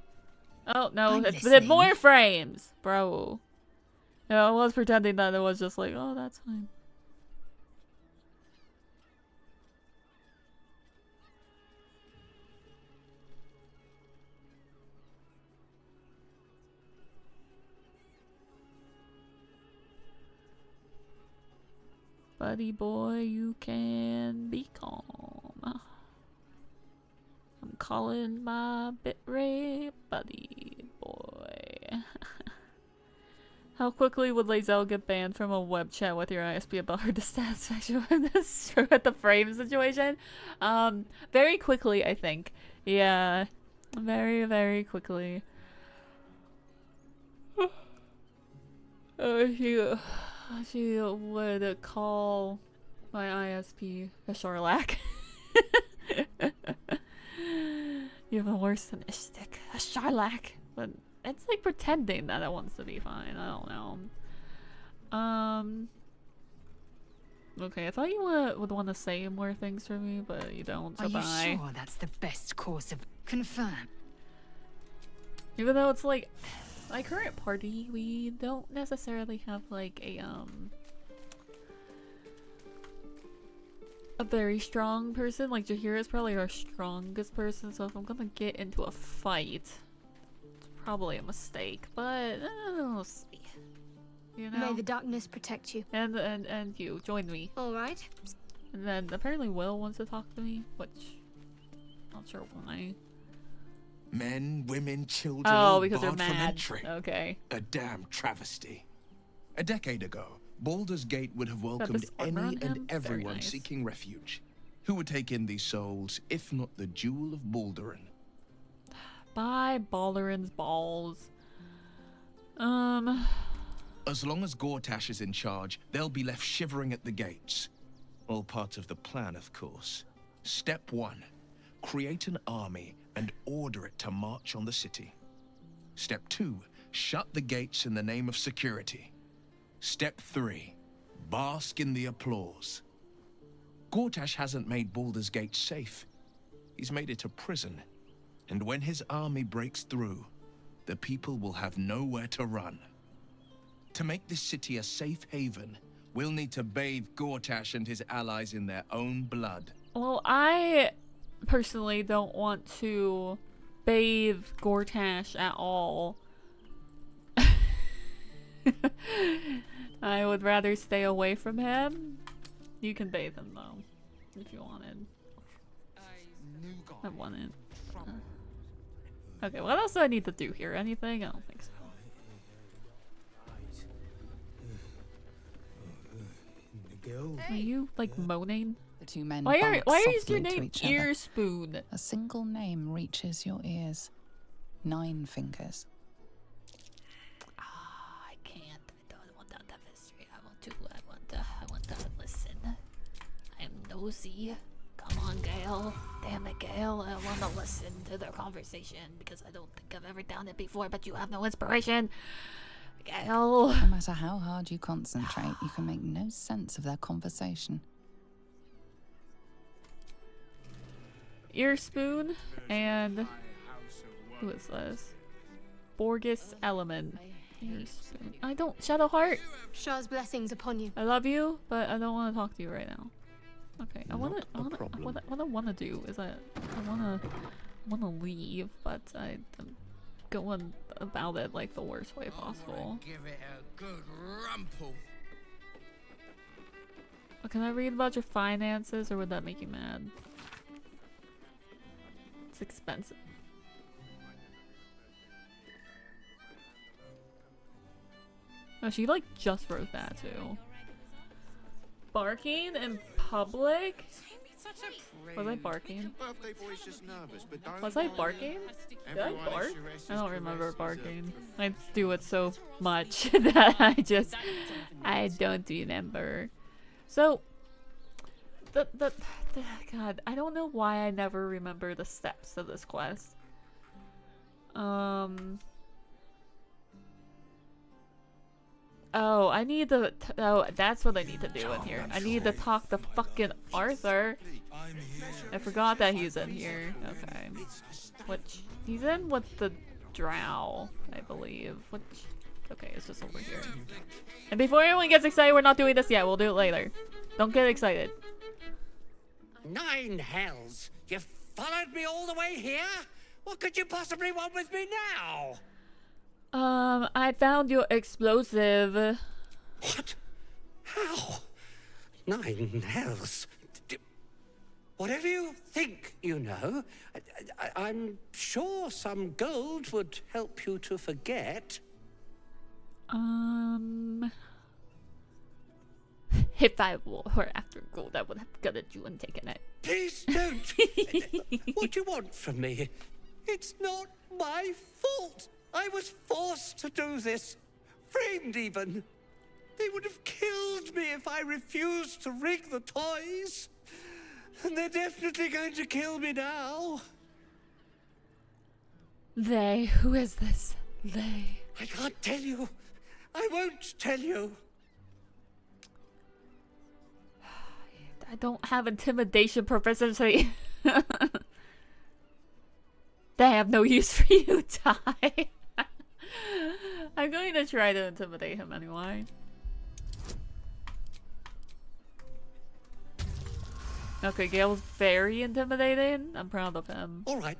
Oh, no, I'm it's listening. more frames, bro. Yeah, I was pretending that it was just like, oh, that's fine. Buddy boy, you can be calm. I'm calling my bitrate buddy boy. How quickly would Lae'zel get banned from a web chat with your ISP about her dissatisfaction with the frame situation? Very quickly, I think. Yeah. Very, very quickly. She would call my ISP a Charlac. Even worse than Ishtik. A Charlac. But it's like pretending that it wants to be fine. I don't know. Okay, I thought you would want to say more things for me, but you don't, so Are bye. you sure that's the best course of confirm? Even though it's like my current party, we don't necessarily have like a very strong person. Like Jaheira is probably our strongest person, so if I'm gonna get into a fight, it's probably a mistake. But we'll see. You know? May the darkness protect you. And you join me. All right. And then apparently Will wants to talk to me, which not sure why. Men, women, children, Oh, all because they're barred from mad. entry. Okay. A damn travesty. A decade ago, Baldur's Gate would have welcomed this armor any on him? and Very everyone nice. seeking refuge. Who would take in these souls, if not the Jewel of Balduran? Bye, Balduran's balls. As long as Gortash is in charge, they'll be left shivering at the gates. All part of the plan, of course. Step 1. Create an army and order it to march on the city. Step 2. Shut the gates in the name of security. Step 3. Bask in the applause. Gortash hasn't made Baldur's Gate safe. He's made it a prison. And when his army breaks through, the people will have nowhere to run. To make this city a safe haven, we'll need to bathe Gortash and his allies in their own blood. Well, I personally don't want to bathe Gortash at all. I would rather stay away from him. You can bathe him though, if you wanted. I wanted. Okay, what else do I need to do here? Anything? I don't think so. Are you like moaning? The two men Why barked is your softly to name each other. Earspoon? A single name reaches your ears. 9 fingers. I can't. I don't want that history. I want to listen. I am nosy. Come on, Gale. Damn it, Gale. I want to listen to their conversation because I don't think I've ever done it before, but you have no inspiration. Gale. No matter how hard you concentrate, you can make no sense of their conversation. Earspoon and who is this? Borgus Element. Earspoon. I don't. Shadowheart. Shah's blessings upon you. I love you, but I don't want to talk to you right now. Okay, what I want to do is I want to leave, but I'm going about it like the worst way possible. Give it a good rumple. Can I read about your finances, or would that make you mad? It's expensive. Oh, she like just wrote that too. Barking in public? Was I barking? Was I barking? Did I bark? I don't remember barking. I do it so much that I don't remember. So, God, I don't know why I never remember the steps of this quest. Oh, I need to. Oh, that's what I need to do in here. I need to talk to fucking Arthur. I forgot that he's in here. Okay. Which he's in with the drow, I believe. Which, okay, it's just over here. And before anyone gets excited, we're not doing this yet. We'll do it later. Don't get excited. 9 hells! You followed me all the way here? What could you possibly want with me now? I found your explosive. What? How? 9 hells? Whatever you think, you know. I'm sure some gold would help you to forget. If I were after gold, I would have gutted you and taken it. Please don't. What do you want from me? It's not my fault. I was forced to do this. Framed even. They would have killed me if I refused to rig the toys. And they're definitely going to kill me now. They? Who is this? They? I can't tell you. I won't tell you. I don't have intimidation proficiency. They have no use for you, Ty. I'm going to try to intimidate him anyway. Okay, Gale's very intimidating. I'm proud of him. All right.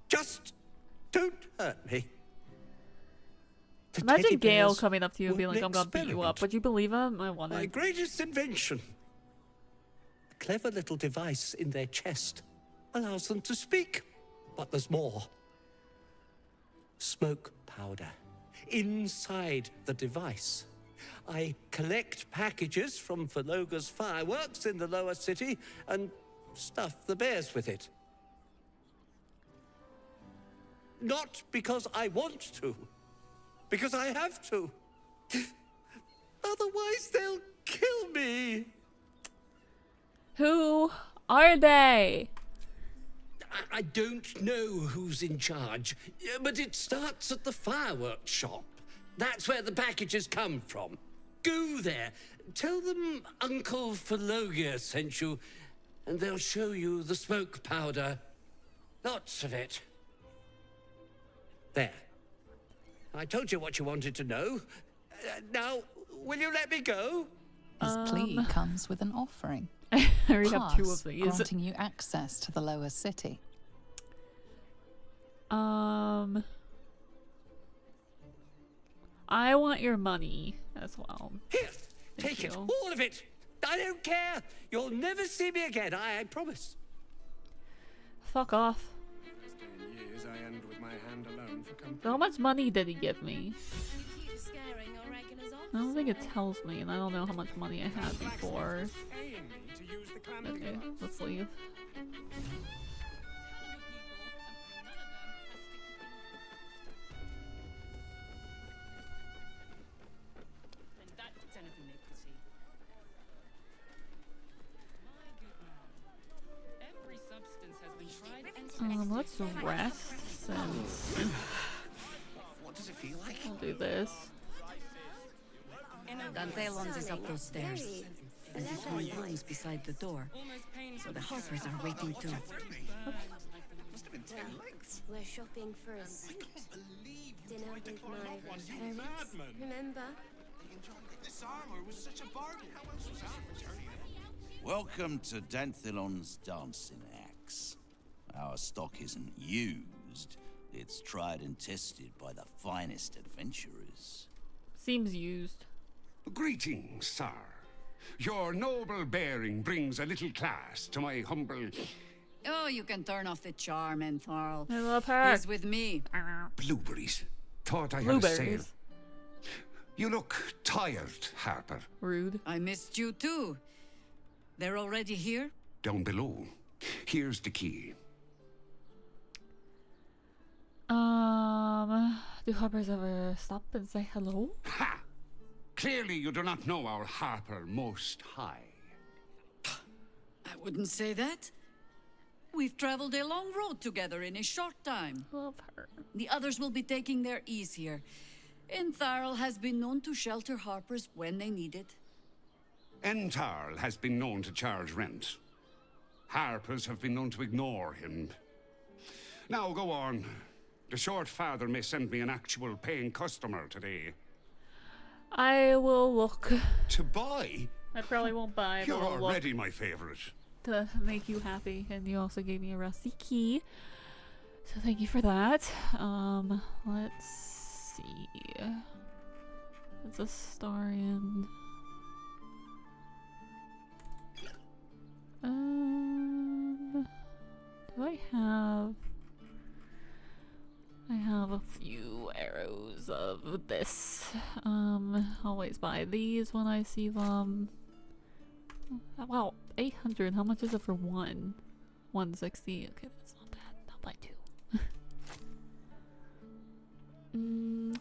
Just don't hurt me. The Imagine teddy Gale bears coming up to you and were being like, an I'm gonna beat you up. experiment. Would you believe him? I My wanted. greatest invention. A clever little device in their chest allows them to speak. But there's more. Smoke powder inside the device. I collect packages from Verloga's fireworks in the lower city and stuff the bears with it. Not because I want to, because I have to. Otherwise, they'll kill me. Who are they? I don't know who's in charge, but it starts at the fireworks shop. That's where the packages come from. Go there. Tell them Uncle Verloga sent you, and they'll show you the smoke powder. Lots of it. There. I told you what you wanted to know. Now, will you let me go? His plea comes with an offering. I already have two Plus, of these. granting you access to the lower city. I want your money as well. Here, take it, all of it. I don't care. You'll never see me again, I promise. Fuck off. Years I end with my hand alone for company. So how much money did he give me? I don't think it tells me, and I don't know how much money I had before. Okay, let's leave. Let's rest since What does it feel like? I'll do this. Dantelon's is up those stairs. And his own room's beside the door. So the Harpers are waiting too. We're shopping first. Dinner with my parents. Remember? This armor was such a bargain. How else was Welcome to Danthilon's dancing axe. Our stock isn't used. It's tried and tested by the finest adventurers. Seems used. Greetings, sir. Your noble bearing brings a little class to my humble... Oh, you can turn off the charm, Entharl. I love her. He's with me. Blueberries. Thought I had a sale. You look tired, Harper. Rude. I missed you too. They're already here? Down below. Here's the key. Do Harpers ever stop and say hello? Ha! Clearly you do not know our Harper Most High. I wouldn't say that. We've traveled a long road together in a short time. Love her. The others will be taking their ease here. Entharl has been known to shelter Harpers when they need it. Entarl has been known to charge rent. Harpers have been known to ignore him. Now go on. The short father may send me an actual paying customer today. I will look. To buy? I probably won't buy, but You're I'll look already my favorite. to make you happy, and you also gave me a rusty key. So thank you for that. Let's see. It's a Starian. Do I have a few arrows of of this. Always buy these when I see them. Wow, 800. How much is it for one? 160. Okay, that's not bad. I'll buy two.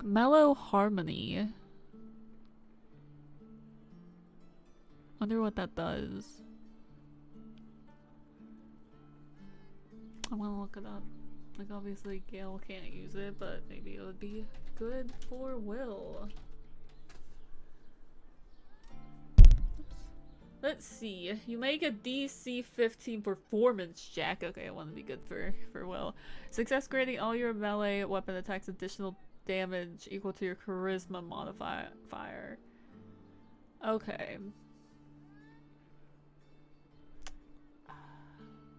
Mellow Harmony. Wonder what that does. I want to look it up. Like, obviously Gale can't use it, but maybe it would be good for Will. Let's see. You make a DC 15 performance check. Okay, I want to be good for Will. Success granting all your melee weapon attacks additional damage equal to your charisma modifier. Okay.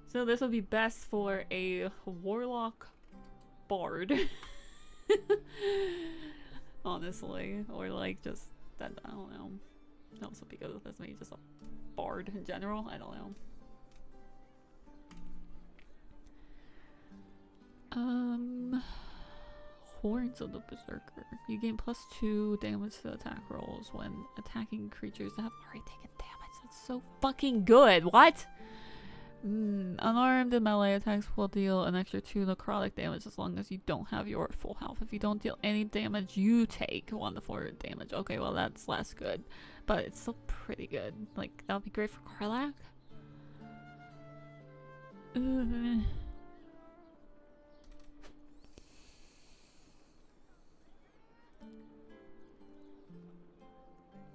So this would be best for a warlock bard. Honestly. Or like just that, I don't know. Also would be good with this, maybe just a bard in general. I don't know. Horns of the Berserker. You gain +2 damage to attack rolls when attacking creatures that have already taken damage. That's so fucking good. What? Unarmed and melee attacks will deal an extra 2 necrotic damage as long as you don't have your full health. If you don't deal any damage, you take 1 to 4 damage. Okay, well that's less good, but it's still pretty good. Like, that would be great for Karlach.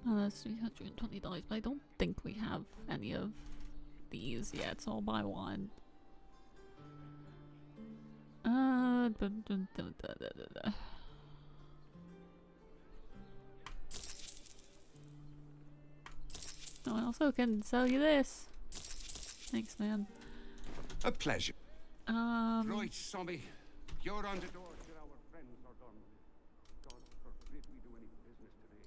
Oh, that's $320, but I don't think we have any of these yet, so I'll buy one. Oh, I also can sell you this. Thanks, man. A pleasure. Right, Sommy. You're on the door till our friends are gone. God forbid we do any business today.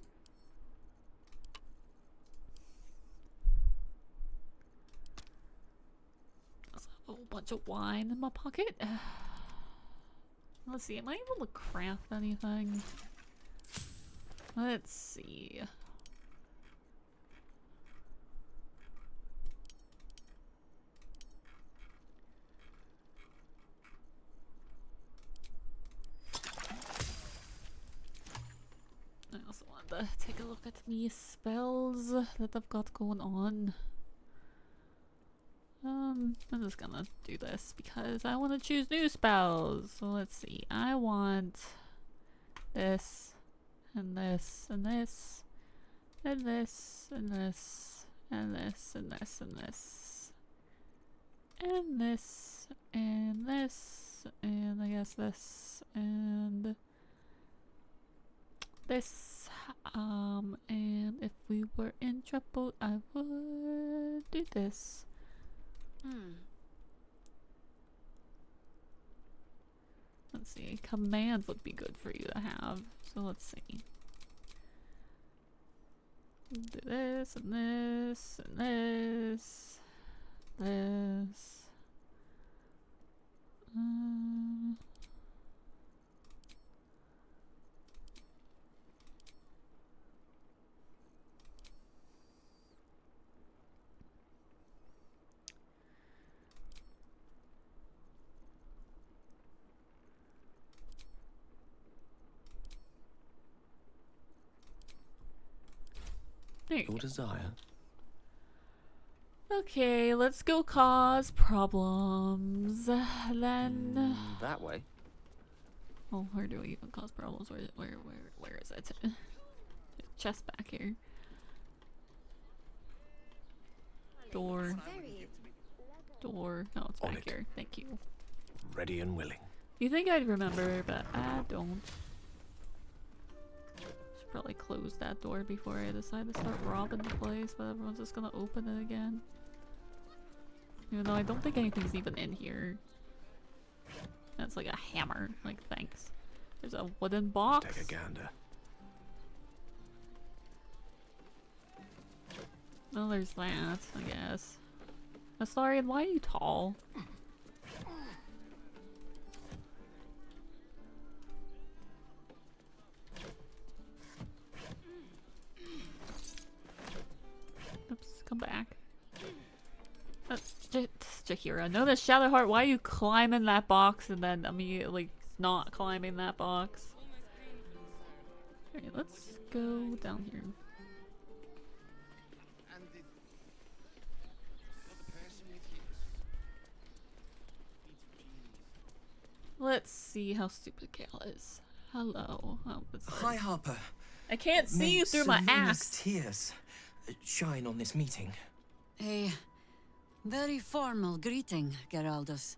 A whole bunch of wine in my pocket. Let's see, am I able to craft anything? Let's see. I also want to take a look at me spells that I've got going on. I'm just gonna do this because I want to choose new spells. So let's see. I want this, and this, and this, and this, and this, and this, and this, and this, and this, and this, and I guess this, and this. And if we were in trouble, I would do this. Let's see, command would be good for you to have. So let's see. Do this and this and this. This. Your desire. Okay, let's go cause problems. Then That way. oh, where do we even cause problems? Where is it? There's a chest back here. Door. Door. Oh, it's back here. Thank you. Ready and willing. You think I'd remember, but I don't. Should probably close that door before I decide to start robbing the place, but everyone's just gonna open it again. Even though I don't think anything's even in here. That's like a hammer. Like, thanks. There's a wooden box. Take a gander. Oh, there's that, I guess. Astarion, why are you tall? Jaheira. No, the Shadowheart, why are you climbing that box and then immediately not climbing that box? Alright, let's go down here. Let's see how stupid Gale is. Hello. Oh, Hi, Harper. I can't see May you through my Selena's axe. tears shine on this meeting. A very formal greeting, Geraldus.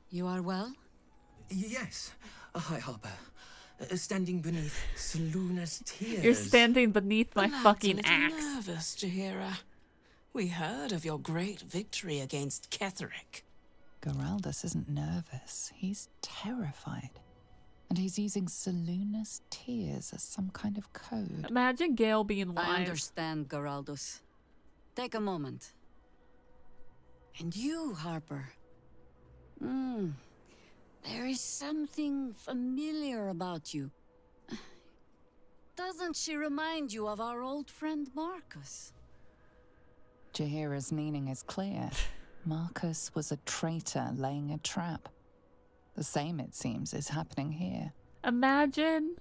You are well? Yes. Hi, Harper. Standing beneath Selena's tears. You're standing beneath my fucking axe. Nervous, Jaheira. We heard of your great victory against Ketheric. Geraldus isn't nervous. He's terrified. And he's using Selena's tears as some kind of code. Imagine Gale being wise. I understand, Geraldus. Take a moment. And you, Harper. There is something familiar about you. Doesn't she remind you of our old friend Marcus? Jaheira's meaning is clear. Marcus was a traitor laying a trap. The same, it seems, is happening here. Imagine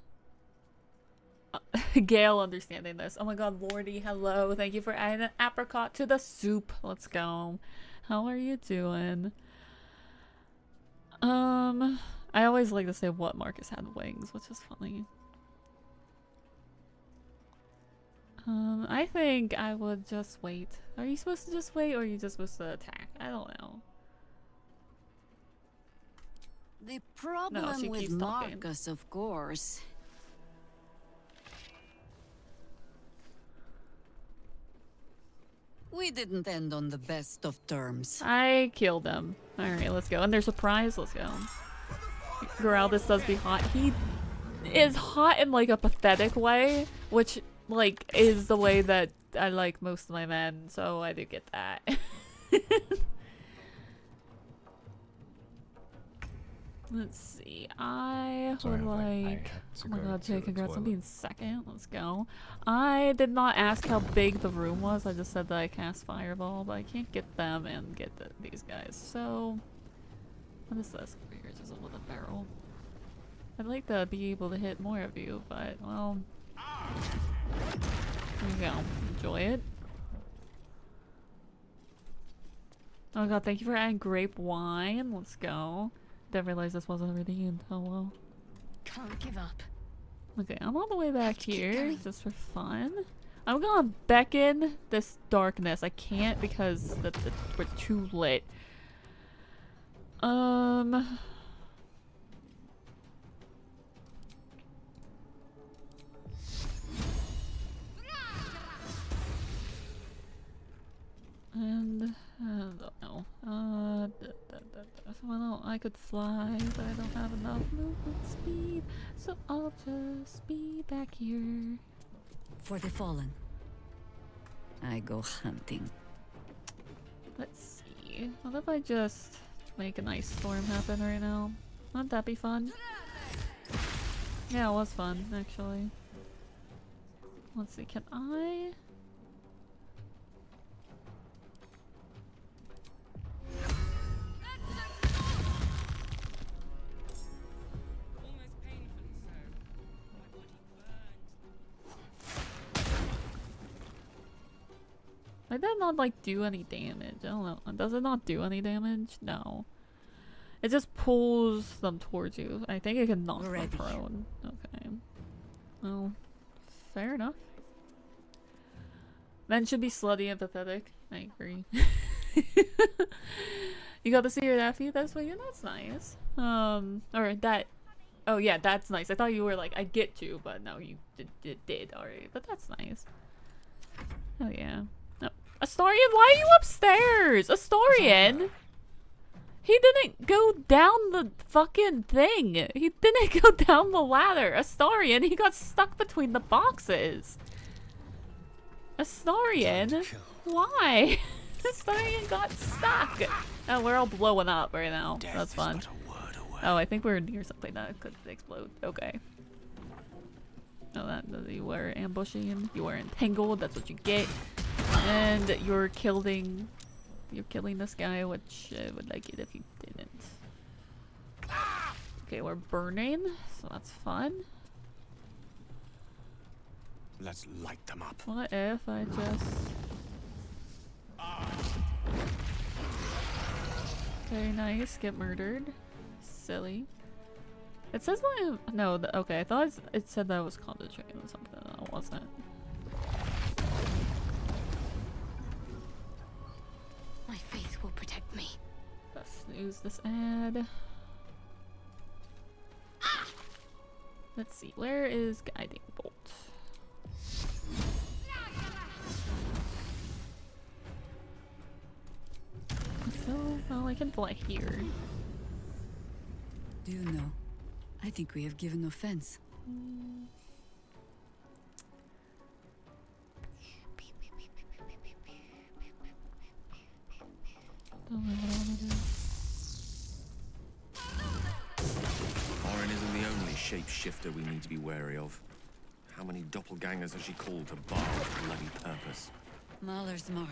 Gale understanding this. Oh my god, Lordy, hello. Thank you for adding an apricot to the soup. Let's go. How are you doing? I always like to say what Marcus had wings, which is funny. I think I would just wait. Are you supposed to just wait or are you just supposed to attack? I don't know. The problem she with keeps talking. Marcus, of course. We didn't end on the best of terms. I killed them. Alright, let's go. And they're surprised. Let's go. Geraldus does be hot. He is hot in like a pathetic way, which like is the way that I like most of my men, so I do get that. Let's see. I would like. Oh my god, Jay, congrats on being second. Let's go. I did not ask how big the room was. I just said that I cast Fireball, but I can't get them and get these guys. So, what is this over here? Just a wooden barrel. I'd like to be able to hit more of you, but well. There you go. Enjoy it. Oh god, thank you for adding grape wine. Let's go. Didn't realize this wasn't redeemed. Oh well. Can't give up. Okay, I'm all the way back here just for fun. I'm gonna beckon this darkness. I can't because we're too lit. And I don't know. Well, I could fly, but I don't have enough movement speed, so I'll just be back here. For the fallen, I go hunting. Let's see. What if I just make an ice storm happen right now? Wouldn't that be fun? Yeah, it was fun, actually. Let's see, can I? Might that not like do any damage? I don't know. Does it not do any damage? No. It just pulls them towards you. I think it can knock them prone. Okay. Well, fair enough. Men should be slutty and pathetic. I agree. You got to see your nephew? That's what you. That's nice. Or that. Oh yeah, that's nice. I thought you were like I get to, but no, you did already. But that's nice. Oh yeah. Astarion, why are you upstairs? Astarion? He didn't go down the fucking thing. He didn't go down the ladder. Astarion, he got stuck between the boxes. Astarion? Why? Astarion got stuck. Oh, we're all blowing up right now. That's fun. Oh, I think we're near something that could explode. Okay. Oh, that you were ambushing. You were entangled. That's what you get. And you're killing you're killing this guy, which I would like it if you didn't. Okay, we're burning, so that's fun. Let's light them up. What if I just... Very nice, get murdered. Silly. It says like... No, okay, I thought it said that I was concentrating on something. No, it wasn't. My faith will protect me. Let's snooze this ad. Let's see, where is Guiding Bolt? So, well, I can fly here. Do you know? I think we have given offense. Don't know what I want to do. Orin isn't the only shapeshifter we need to be wary of. How many doppelgangers has she called to bar a bloody purpose? Mahler's mark.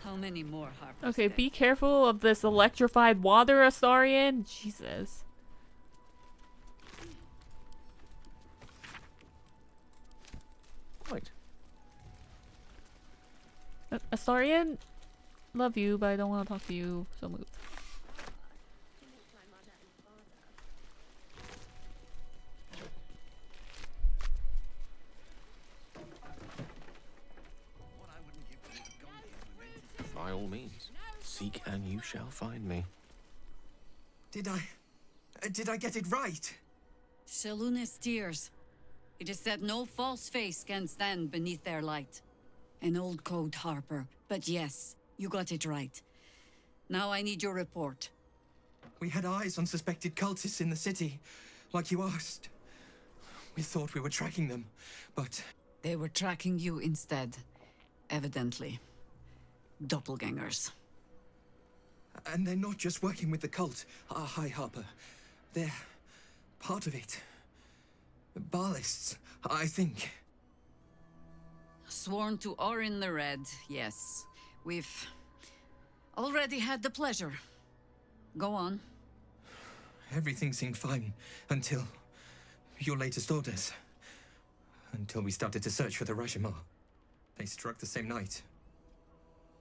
How many more, Harper? Okay, be careful of this electrified water, Astarion. Jesus. Right. Astarion, love you, but I don't want to talk to you, so move. By all means, seek and you shall find me. Did I get it right? Shaluna's tears. It is said no false face can stand beneath their light. An old code, Harper. But yes, you got it right. Now I need your report. We had eyes on suspected cultists in the city, like you asked. We thought we were tracking them, but... They were tracking you instead. Evidently. Doppelgangers. And they're not just working with the cult, High Harper. They're part of it. Ballists, I think. Sworn to Orin the Red, yes. We've already had the pleasure. Go on. Everything seemed fine until your latest orders. Until we started to search for the Rajamar. They struck the same night.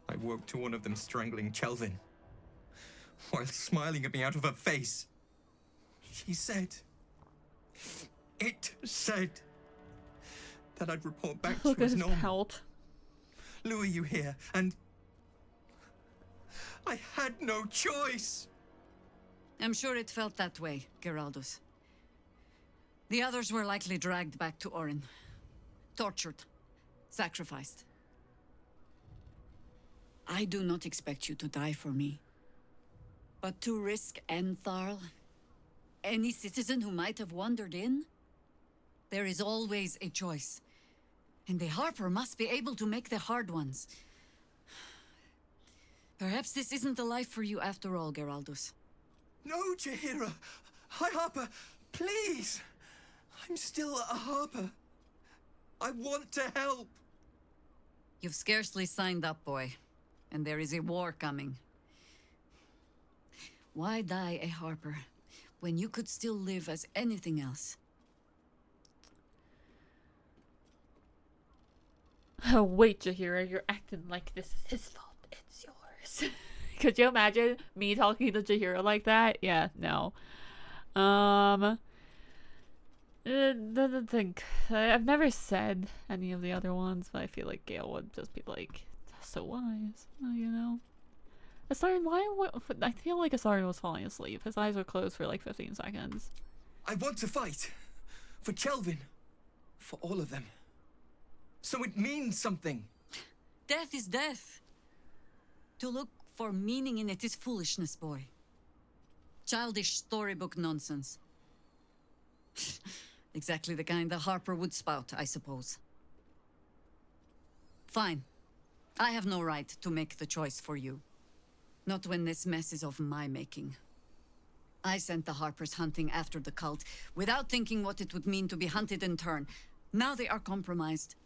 I woke to one of them strangling Chelvin, while smiling at me out of her face. She said... It said... that I'd report back Look to at as his normal. pelt. Lure you here, and... I had no choice! I'm sure it felt that way, Geraldus. The others were likely dragged back to Orin. Tortured. Sacrificed. I do not expect you to die for me. But to risk Entharl, any citizen who might have wandered in, there is always a choice. And the Harper must be able to make the hard ones. Perhaps this isn't the life for you after all, Geraldus. No, Jaheira! High Harper, please! I'm still a Harper. I want to help! You've scarcely signed up, boy. And there is a war coming. Why die a Harper when you could still live as anything else? Oh, wait, Jaheira, you're acting like this is his fault. It's yours. Could you imagine me talking to Jaheira like that? Yeah, no. Doesn't think I've never said any of the other ones, but I feel like Gale would just be like, so wise, you know. Astarion, I feel like Astarion was falling asleep. His eyes were closed for like 15 seconds. I want to fight. For Chelvin. For all of them. So it means something. Death is death. To look for meaning in it is foolishness, boy. Childish storybook nonsense. Exactly the kind the Harper would spout, I suppose. Fine. I have no right to make the choice for you. Not when this mess is of my making. I sent the Harpers hunting after the cult, without thinking what it would mean to be hunted in turn. Now they are compromised.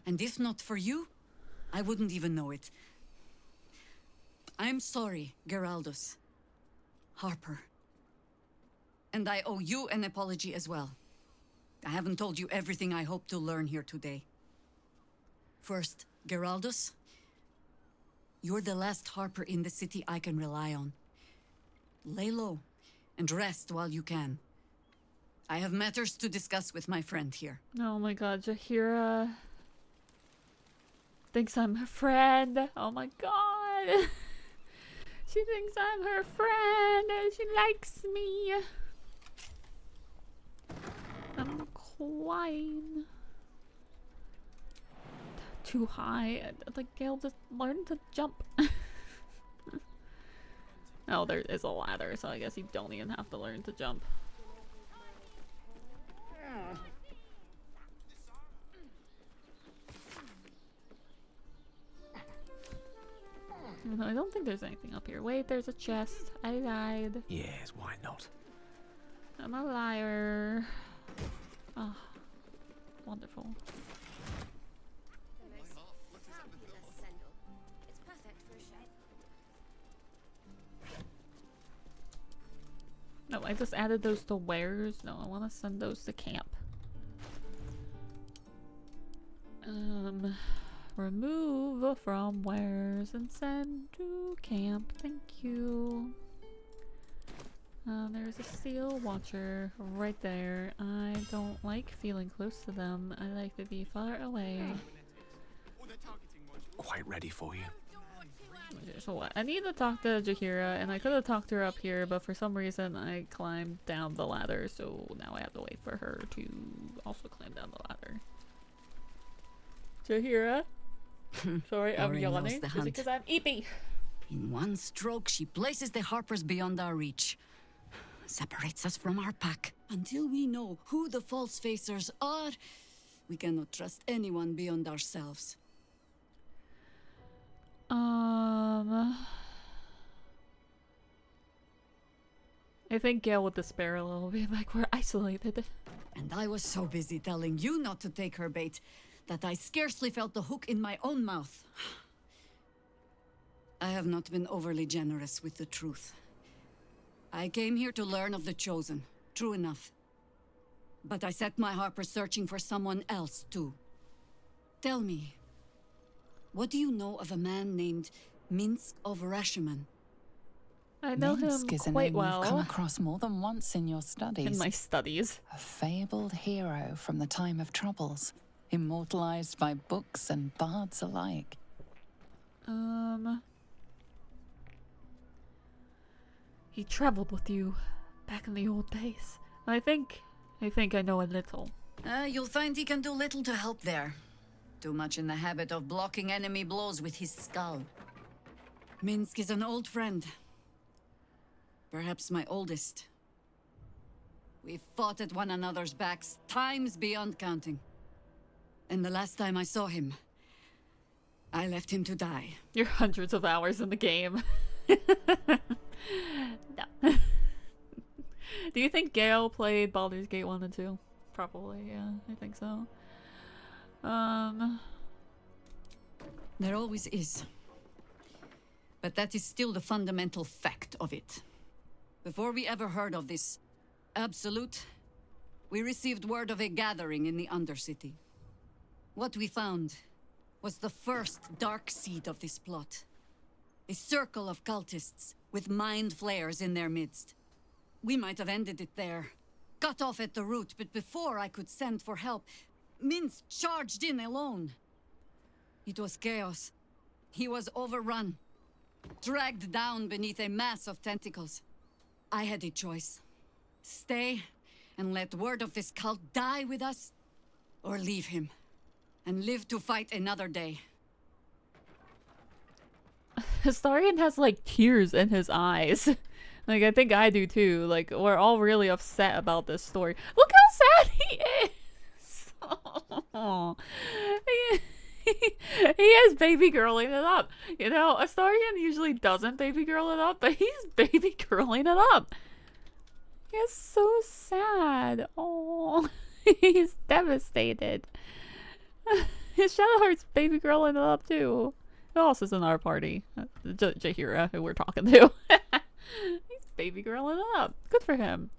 And if not for you, I wouldn't even know it. I'm sorry, Geraldus. Harper. And I owe you an apology as well. I haven't told you everything I hope to learn here today. First, Geraldus, you're the last Harper in the city I can rely on. Lay low and rest while you can. I have matters to discuss with my friend here. Oh my god, Jaheira thinks I'm her friend. Oh my god. She thinks I'm her friend and she likes me. I'm crying. Too high. Like, Gale, just learn to jump. Oh, there is a ladder, so I guess you don't even have to learn to jump. No, I don't think there's anything up here. Wait, there's a chest. I lied. Yes, why not? I'm a liar. Oh, wonderful. No, I just added those to wares. No, I want to send those to camp. Remove from wares and send to camp. Thank you. There's a steel watcher right there. I don't like feeling close to them. I like to be far away. Quite ready for you. Okay, so what? I need to talk to Jaheira, and I could have talked to her up here, but for some reason I climbed down the ladder, so now I have to wait for her to also climb down the ladder. Jaheira? Sorry, I'm yawning. Is it because I'm eepy? In one stroke, she places the Harpers beyond our reach. Separates us from our pack. Until we know who the false facers are, we cannot trust anyone beyond ourselves. I think Gale would despair a little bit, like we're isolated. And I was so busy telling you not to take her bait that I scarcely felt the hook in my own mouth. I have not been overly generous with the truth. I came here to learn of the Chosen, true enough. But I set my Harper searching for someone else, too. Tell me, what do you know of a man named Minsk of Rashomon? I know Minsk him is a quite name well. you've come across more than once in your studies. In my studies. A fabled hero from the time of troubles, immortalized by books and bards alike. He traveled with you back in the old days. I think I know a little. You'll find he can do little to help there. Too much in the habit of blocking enemy blows with his skull. Minsk is an old friend. Perhaps my oldest. We've fought at one another's backs times beyond counting. And the last time I saw him, I left him to die. You're hundreds of hours in the game. No. Do you think Gale played Baldur's Gate 1 and 2? Probably, yeah. I think so. There always is. But that is still the fundamental fact of it. Before we ever heard of this Absolute, we received word of a gathering in the Undercity. What we found was the first dark seed of this plot. A circle of cultists with mind flayers in their midst. We might have ended it there, cut off at the root, but before I could send for help, Minsk charged in alone. It was chaos. He was overrun, dragged down beneath a mass of tentacles. I had a choice. Stay and let word of this cult die with us, or leave him and live to fight another day. Historian has like tears in his eyes. Like, I think I do too. Like, we're all really upset about this story. Look how sad he is! Oh. He is baby girling it up. You know, Astarion usually doesn't baby girl it up, but he's baby girling it up. He's so sad. Oh, he's devastated. His Shadowheart's baby girling it up too. Who else is in our party? Jahira, who we're talking to. He's baby girling it up. Good for him.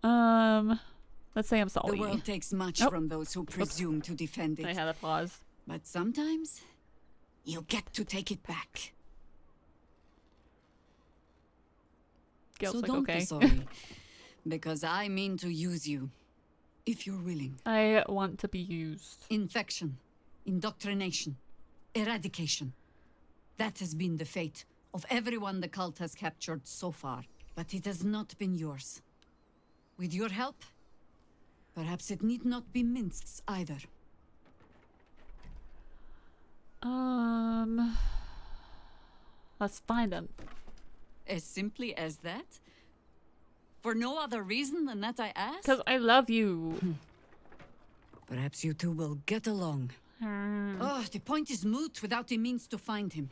Let's say I'm Sully. The world takes much from those who presume to defend it. I had a pause. But sometimes, you get to take it back. Gail's So like, don't okay. be sorry, because I mean to use you, if you're willing. I want to be used. Infection, indoctrination, eradication. That has been the fate of everyone the cult has captured so far. But it has not been yours. With your help, perhaps it need not be Minsk's either. Let's find him. As simply as that? For no other reason than that I asked? Because I love you. Perhaps you two will get along. Oh, the point is moot without the means to find him.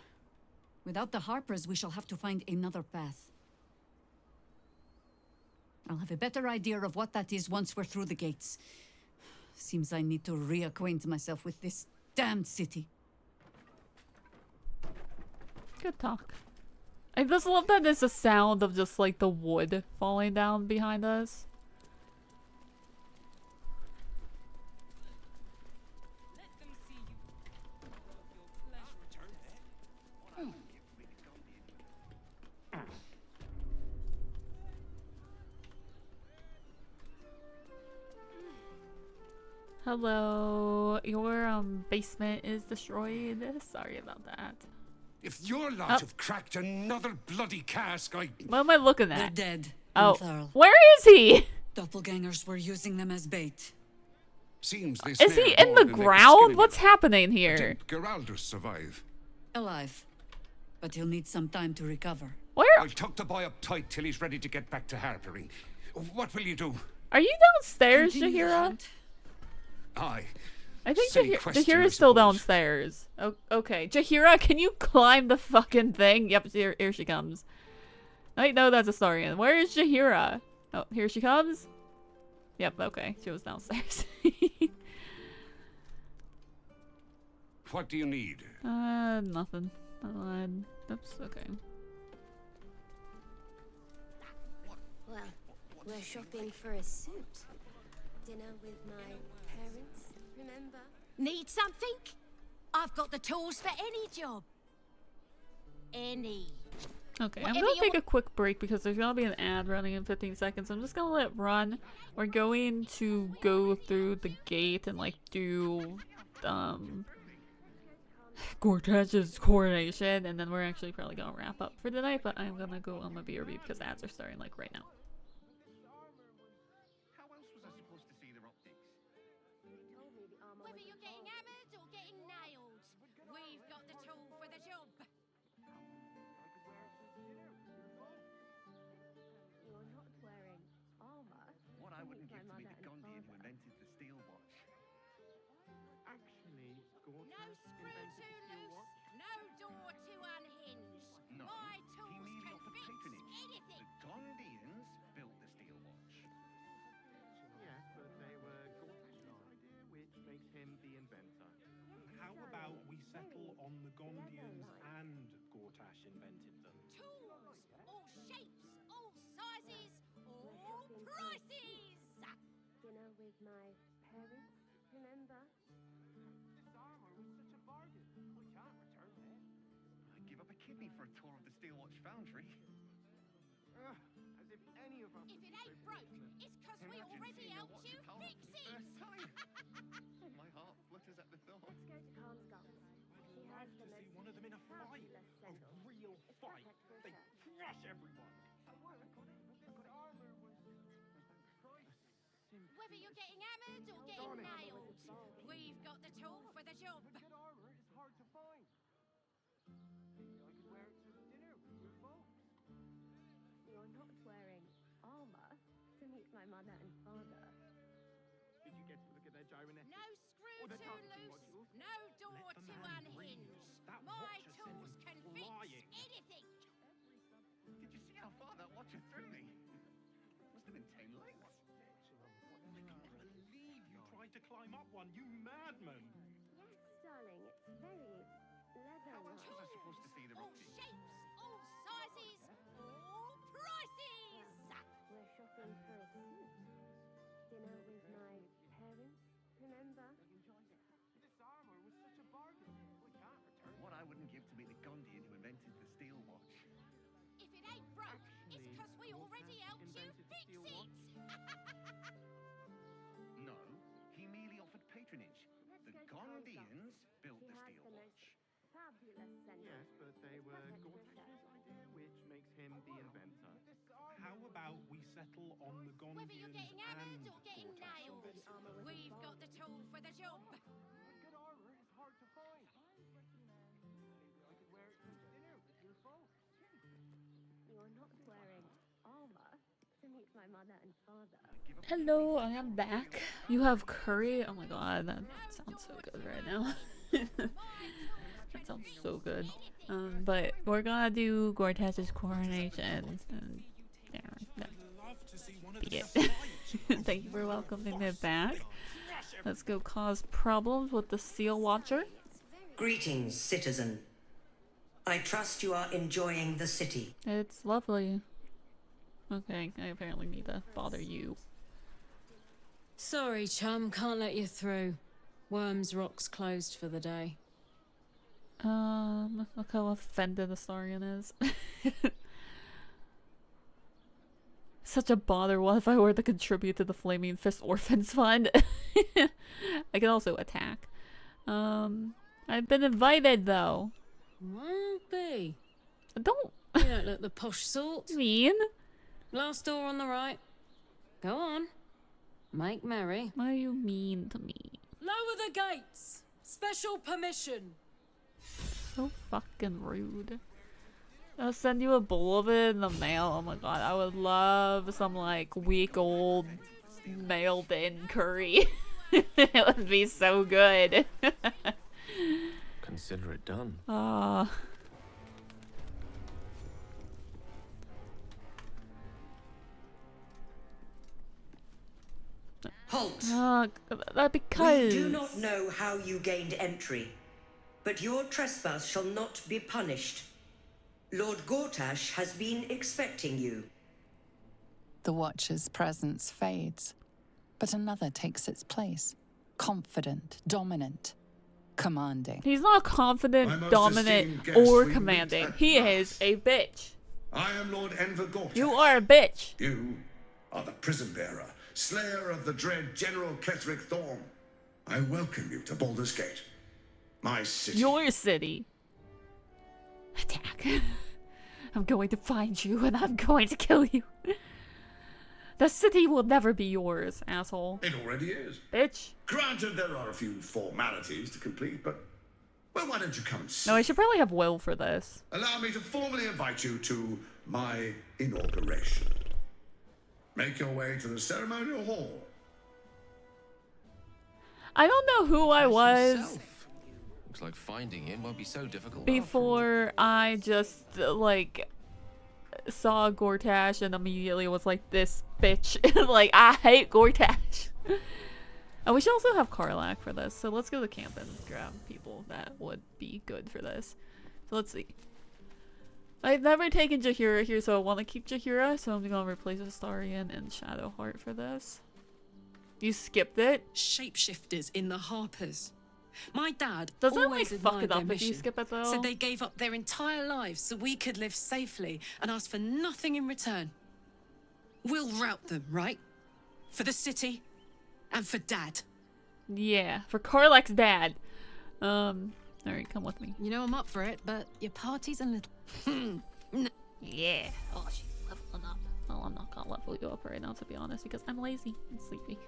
Without the Harpers, we shall have to find another path. I'll have a better idea of what that is once we're through the gates. Seems I need to reacquaint myself with this damned city. Good talk. I just love that there's a sound of just like the wood falling down behind us. Hello, your basement is destroyed. Sorry about that. If your lot have cracked another bloody cask, What am I looking They're at? dead. Oh, Thurl. where is he? Doppelgangers were using them as bait. Seems this Is he in the ground? What's happening here? Did Geraldus survive? Alive. But he'll need some time to recover. Where? I'll tuck the boy up tight till he's ready to get back to harpering. What will you do? Are you downstairs, Continue the Jahira? hunt. Aye. I think Silly question, I Jahira's still suppose. downstairs. Okay, Jahira, can you climb the fucking thing? Yep, here she comes. I know that's a Astarian. Where is Jahira? Oh, here she comes. Yep, okay, she was downstairs. What do you need? Nothing. Oops, okay. Well, we're shopping for a suit. Dinner with my parents, remember? Need something? I've got the tools for any job. Any. Okay, I'm Whatever gonna you take a quick break because there's gonna be an ad running in 15 seconds. I'm just gonna let it run. We're going to go through the gate and like do Gortash's coronation, and then we're actually probably gonna wrap up for the night. But I'm gonna go on my BRB because ads are starting like right now. Whether you're getting hammered or getting nailed, we've got the tool for the job. You're not wearing armor. What I wouldn't give to be the Gondian who invented the steel watch. Actually, No screw too loose, no door too unhinged. No, My he tools merely can offered fix patronage. anything. The Gondians built the steel watch. yes, but they were Gortash's idea, which makes him the inventor. How about we settle on the Gondians and Gortash invented them? Tools, all shapes, all sizes, all prices. Dinner with my parents, remember? This armor was such a bargain. We can't return it. I'd give up a kidney for a tour of the steel watch foundry. As if any of us. If it ain't broke, it's 'cause we Imagine already seeing a helped watch you of Carl fix for the it. first time. My heart flutters at the thought. Let's go to Calm's Gums. She has the To see most one of them in a fight. fabulous A sandals. real It's fight. perfect for a They shirt. crush everyone. The armor was pricey. Whether you're getting hammered or getting nailed, we've got the tool for the job. But good armor is hard to find. Maybe I could wear it to dinner with your folks. You're not wearing armor to meet my mother and father. Did you get to look at their gyronetic? No screw Or the too targeting loose, module? no door Let the too man breathe. unhinged. That My watch has sent tools him can flying. fix anything. Did you see how far that watcher threw me? Must have been 10 lengths. I can't believe you tried to climb up one, you madman. Yes, darling, it's very supposed to see the All rookie? shapes, all sizes, all prices. We're shopping for a suit. Dinner with my parents, remember? This armor was such a bargain. We can't return. What I wouldn't give to be the Gondian who invented the steel watch. If it ain't broke, it's because we already helped you fix it. No, he merely offered patronage. The Gondians built the steel watch. Fabulous sentence. Yes, but they were Gortash's idea, which makes him the inventor. How about we settle on the Gondians Whether you're getting hammered and or getting nailed, we've got the tool for the job. Good armor is hard to find. Maybe I could wear it to dinner with your folks. You're not wearing armor to meet my mother and father. Hello, I am back. You have curry? Oh my god, that sounds so good right now. That sounds so good. But we're gonna do Gortash's coronation and yeah, that be it. Thank you for welcoming me back. Let's go cause problems with the Seal Watcher. Greetings, citizen. I trust you are enjoying the city. It's lovely. Okay, I apparently need to bother you. Sorry, chum, can't let you through. Worms Rock's closed for the day. Look how offended Astarion is. Such a bother. What if I were to contribute to the Flaming Fist Orphans Fund? I can also attack. I've been invited though. Won't be. Don't. You don't look the posh sort. Mean? Last door on the right. Go on. Make merry. Why are you mean to me? Lower the gates. Special permission. So fucking rude. I'll send you a bowl of it in the mail. Oh my god, I would love some like week-old mailed-in curry. It would be so good. Consider it done. Halt! Because... We do not know how you gained entry, but your trespass shall not be punished. Lord Gortash has been expecting you. The Watcher's presence fades, but another takes its place. Confident, dominant, commanding. He's not confident, dominant, or commanding. He is a bitch. I am Lord Enver Gortash. You are a bitch. You are the prison bearer, slayer of the dread General Ketheric Thorm. I welcome you to Baldur's Gate, my city. Your city. Attack. I'm going to find you and I'm going to kill you. The city will never be yours, asshole. It already is. Bitch. Granted, there are a few formalities to complete, but... Well, why don't you come and see? No, I should probably have Will for this. Allow me to formally invite you to my inauguration. Make your way to the ceremonial hall. I don't know who I was Looks like finding him won't be so difficult. before I just, like, saw Gortash and immediately was like, this bitch. Like, I hate Gortash. And we should also have Karlach for this, so let's go to camp and grab people that would be good for this. So let's see. I've never taken Jaheira here, so I want to keep Jaheira, so I'm gonna replace Astarion and Shadowheart for this. You skipped it? Shapeshifters in the Harpers. My dad Doesn't it, always like, fuck admired it their up if you mission. skip it, though? Said they gave up their entire lives so we could live safely and ask for nothing in return. We'll rout them, right? For the city and for Dad. Yeah, for Karlach's dad. Alright, come with me. You know I'm up for it, but your party's a little... Yeah. Oh, she's leveling up. Well, I'm not gonna level you up right now, to be honest, because I'm lazy and sleepy.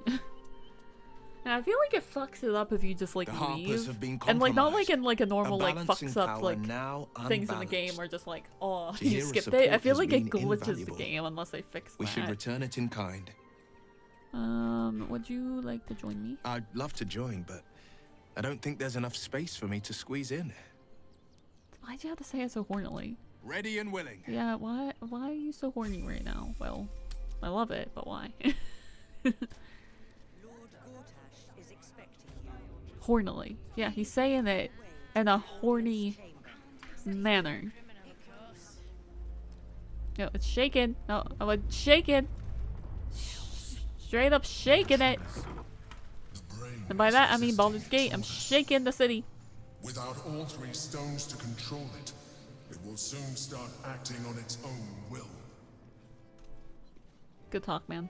And I feel like it fucks it up if you just like The Harpers leave, have been and like not compromised. like in like a normal A like balancing fucks up power like now things in the game unbalanced. or just like oh To you hear a skipped support it. I feel has like it been glitches the invaluable. game unless they fix We that. should return it in kind. Would you like to join me? I'd love to join, but I don't think there's enough space for me to squeeze in. Why'd you have to say it so hornily? Ready and willing. Yeah, why are you so horny right now? Well, I love it, but why? Is expecting you. Hornily. Yeah, he's saying it in a horny manner. No, it's shaking. No, I was shaking. Straight up shaking it. And by that I mean Baldur's Gate. I'm shaking the city. Without all 3 stones to control it, it will soon start acting on its own will. Good talk, man.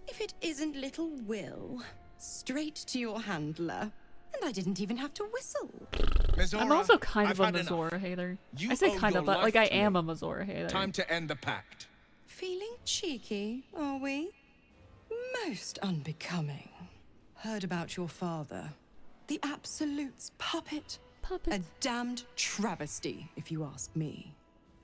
If it isn't little Will, straight to your handler. And I didn't even have to whistle. I'm also kind of a Mazora hater. I say kind of, but like I am a Mazora hater. Time to end the pact. Feeling cheeky, are we? Most unbecoming. Heard about your father. The Absolute's puppet. A damned travesty, if you ask me.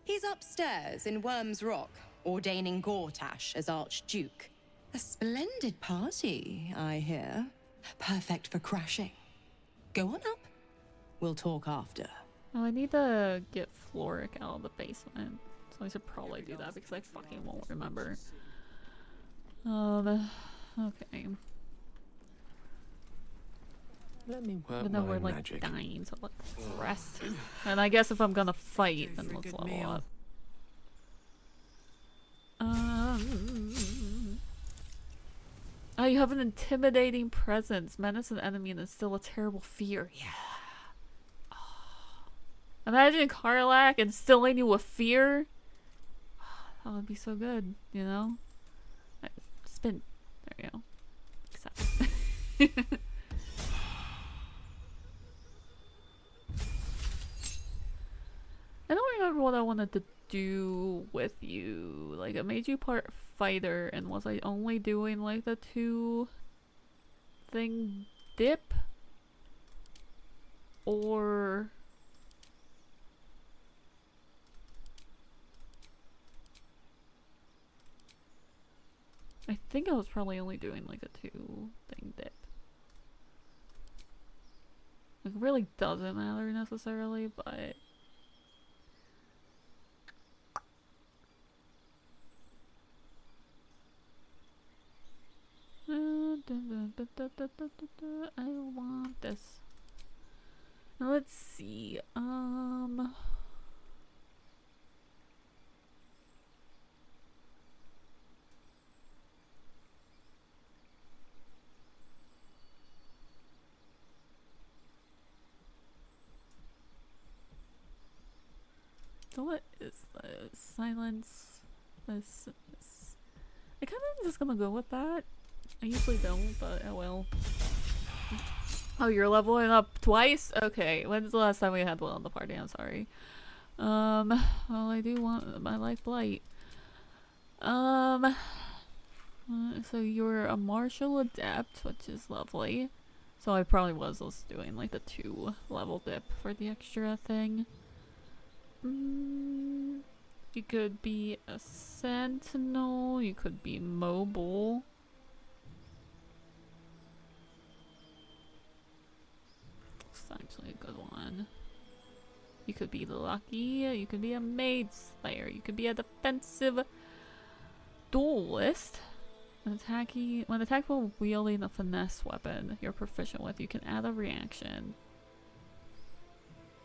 He's upstairs in Worm's Rock, ordaining Gortash as Archduke. A splendid party, I hear. Perfect for crashing. Go on up. We'll talk after. Oh, I need to get Floric out of the basement. So I should probably do that because I fucking won't remember. Okay. Let me work Even though my we're like magic. dying, so let's rest. And I guess if I'm gonna fight, then let's level up. Oh, you have an intimidating presence. Menace an enemy and instill a terrible fear. Yeah. Oh. Imagine Karlach instilling you with fear. That would be so good, you know? Spin. There you go. Accept. I don't remember what I wanted to do with you. Like, it made you part fighter, and was I only doing like the 2 thing dip? Or I think I was probably only doing like a 2 thing dip. It really doesn't matter necessarily, but I want this. Now let's see. So what is the silence? This. I kind of just gonna go with that. I usually don't, but oh well. Oh, you're leveling up twice? Okay, when's the last time we had one on the party? I'm sorry. Well, I do want my life blight. So you're a martial adept, which is lovely. So I probably was just doing like the 2 level dip for the extra thing. You could be a sentinel, you could be mobile. It's actually a good one. You could be lucky, you could be a maid slayer, you could be a defensive duelist. When attacked while wielding a finesse weapon you're proficient with, you can add a reaction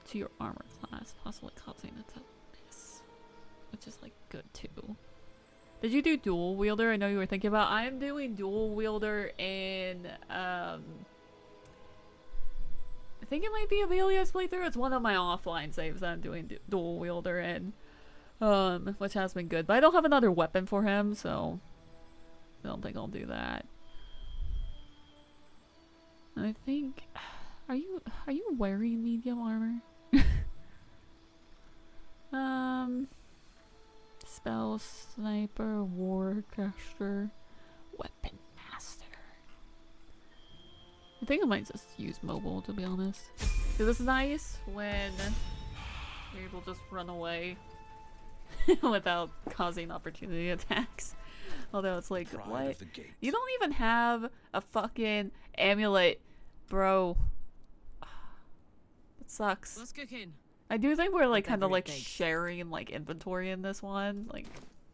to your armor class, possibly causing it to miss. Which is like good too. Did you do dual wielder? I know you were thinking about. I'm doing dual wielder in I think it might be Amelia's playthrough. It's one of my offline saves that I'm doing dual wielder in. Which has been good. But I don't have another weapon for him, so I don't think I'll do that. I think are you wearing medium armor? Spell sniper, warcaster, weapon master. I think I might just use mobile, to be honest. It was nice when you're able to just run away without causing opportunity attacks. Although it's like, what? You don't even have a fucking amulet, bro. It sucks. What's cooking? I do think we're like kind of like sharing like inventory in this one. Like,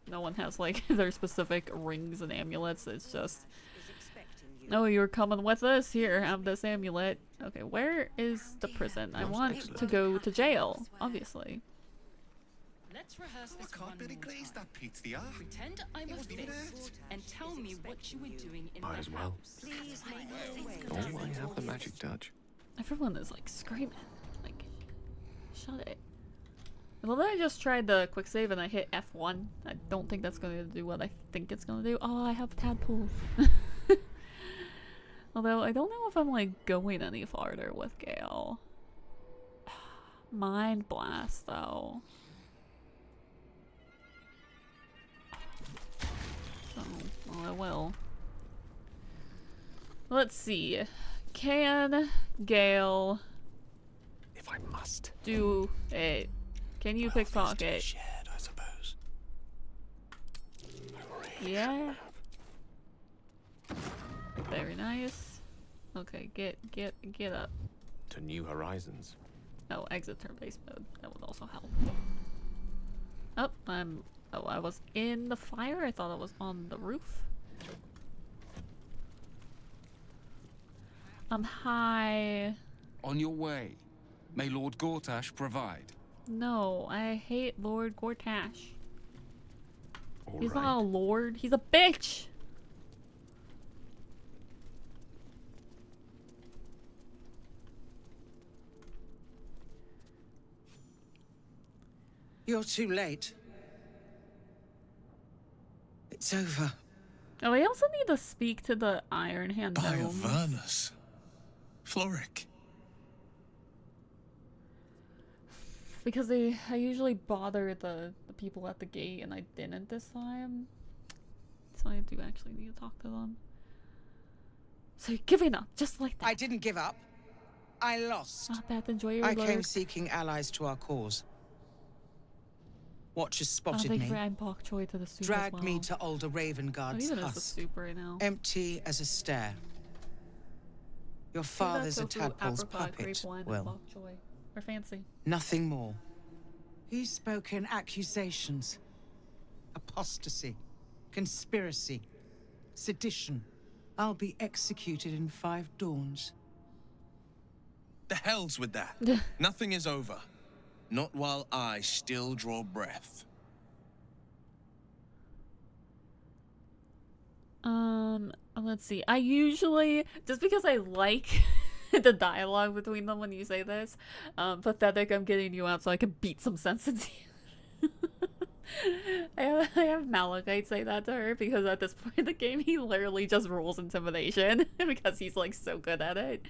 no one has like their specific rings and amulets. It's just, oh, you're coming with us? Here, have this amulet. Okay, where is the prison? I want to go to jail, obviously. Let's rehearse this one Really more glazed time. that pizza, yeah? Pretend I'm a fist and tell me what you were doing in Might the as well. house. Please make your way. Oh, I have the magic touch. Everyone is like screaming. Like, shut it. Well, then I just tried the quick save and I hit F1. I don't think that's going to do what I think it's going to do. Oh, I have tadpoles. Although, I don't know if I'm like going any farther with Gale. Mind Blast, though. So, well, I will. Let's see. Can Gale... If I must. Do it. Can you pickpocket? Shared, I suppose. Yeah. Very nice. Okay, get up. To new horizons. Oh, exit turn-based mode. That would also help. Oh, oh, I was in the fire? I thought I was on the roof. I'm high. On your way. May Lord Gortash provide. No, I hate Lord Gortash. All He's right. not a lord. He's a bitch. You're too late. It's over. Oh, I also need to speak to the Iron Hand By gnomes. Avernus. Floric. Because I usually bother the people at the gate, and I didn't this time. So I do actually need to talk to them. So you're giving up, just like that. I didn't give up. I lost. Not bad, enjoy your I work. came seeking allies to our cause. Watchers spotted thank me, you for adding bok choy to the soup dragged as well. me to Alder Ravengard's Even as the husk, soup right now. empty as a stair. Your Say that father's a tofu, tadpole's apricot, grape puppet. wine, and Well, bok choy. Or fancy. nothing more. He spoke in accusations. Apostasy. Conspiracy. Sedition. I'll be executed in 5 dawns. The hell's with that. Nothing is over. Not while I still draw breath. Let's see. I usually, just because I like the dialogue between them when you say this, pathetic, I'm getting you out so I can beat some sense into you. I have Malachite say that to her because at this point in the game he literally just rolls intimidation because he's like so good at it.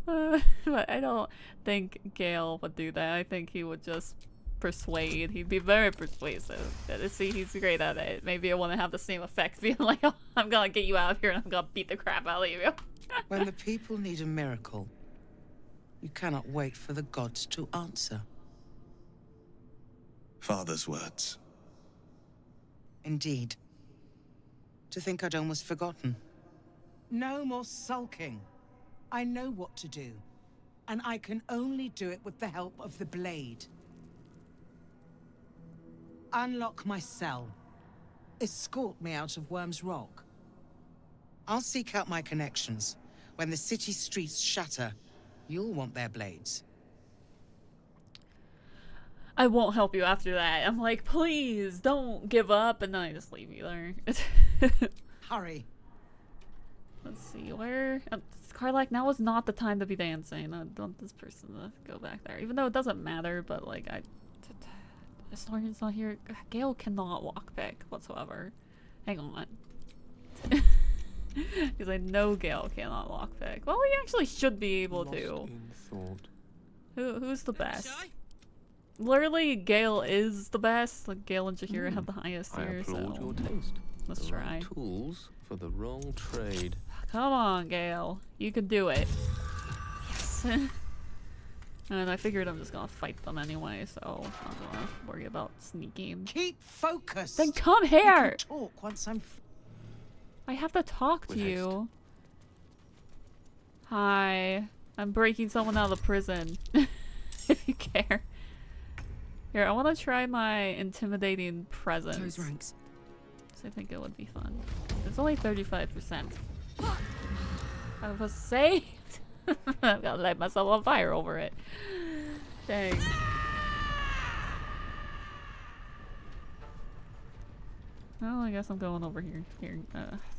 But I don't think Gale would do that. I think he would just persuade. He'd be very persuasive. See, he's great at it. Maybe I want to have the same effect, being like, oh, I'm gonna get you out of here and I'm gonna beat the crap out of you. When the people need a miracle, you cannot wait for the gods to answer. Father's words. Indeed. To think I'd almost forgotten. No more sulking. I know what to do. And I can only do it with the help of the blade. Unlock my cell. Escort me out of Worm's Rock. I'll seek out my connections. When the city streets shatter, you'll want their blades. I won't help you after that. I'm like, please don't give up, and then I just leave you there. Hurry. Let's see, where... Karlak, now is not the time to be dancing. I don't want this person to go back there. Even though it doesn't matter, but like, Historian's not here. Gale cannot lockpick whatsoever. Hang on. Because I know Gale cannot lockpick. Well, he actually should be able to. Who's the best? Literally, Gale is the best. Like, Gale and Jaheira have the highest I here, applaud so your taste. let's The try. right tools for the wrong trade. Come on, Gale. You can do it. Yes. And I figured I'm just gonna fight them anyway, so I'm gonna worry about sneaking. Keep focused. Then come here! You can talk once I'm... I have to talk to you. Hi. I'm breaking someone out of prison. If you care. Here, I want to try my intimidating presence. Close ranks. So I think it would be fun. It's only 35%. I was saved. I'm gonna light myself on fire over it. Dang. Well, I guess I'm going over here.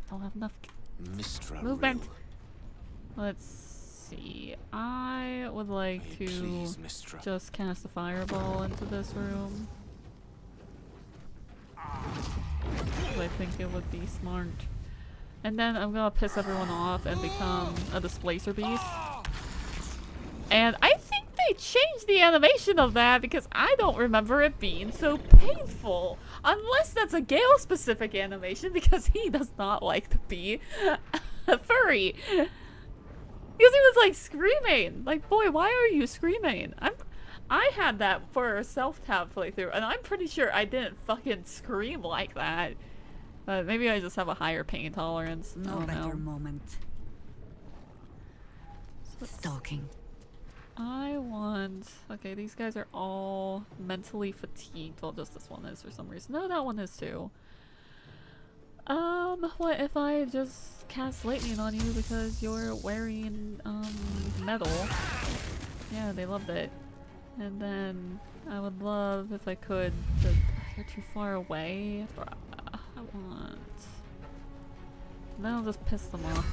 Don't have enough Mistra movement. Rue. Let's see. I would like to please, Mistra. just cast a fireball into this room. I think it would be smart. And then I'm gonna piss everyone off and become a displacer beast. And I think they changed the animation of that because I don't remember it being so painful. Unless that's a Gale specific animation because he does not like to be a furry. Because he was like screaming. Like, boy, why are you screaming? I had that for a self-tab playthrough and I'm pretty sure I didn't fucking scream like that. But maybe I just have a higher pain tolerance. I No don't better know. moment. Stalking. I want... Okay, these guys are all mentally fatigued. Well, just this one is for some reason. No, that one is too. What if I just cast lightning on you because you're wearing, metal? Yeah, they loved it. And then I would love if I could... You're too far away. I want... Then I'll just piss them off.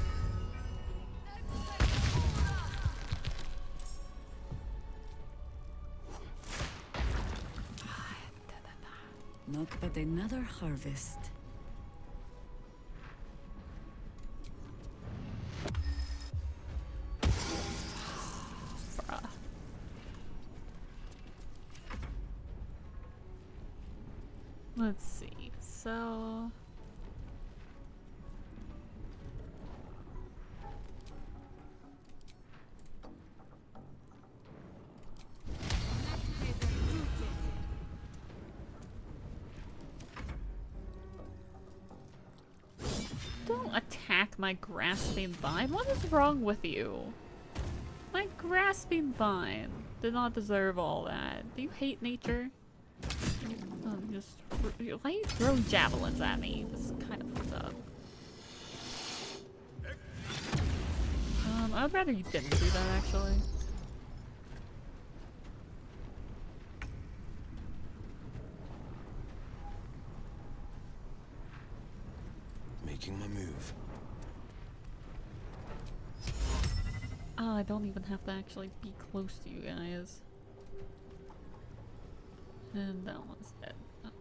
Not but another harvest. Bruh. Let's see. So... Don't attack my grasping vine. What is wrong with you? My grasping vine did not deserve all that. Do you hate nature? Why are you throwing javelins at me? This is kind of fucked up. I'd rather you didn't do that actually. Making my move. Oh, I don't even have to actually be close to you guys. And that one's dead. Okay.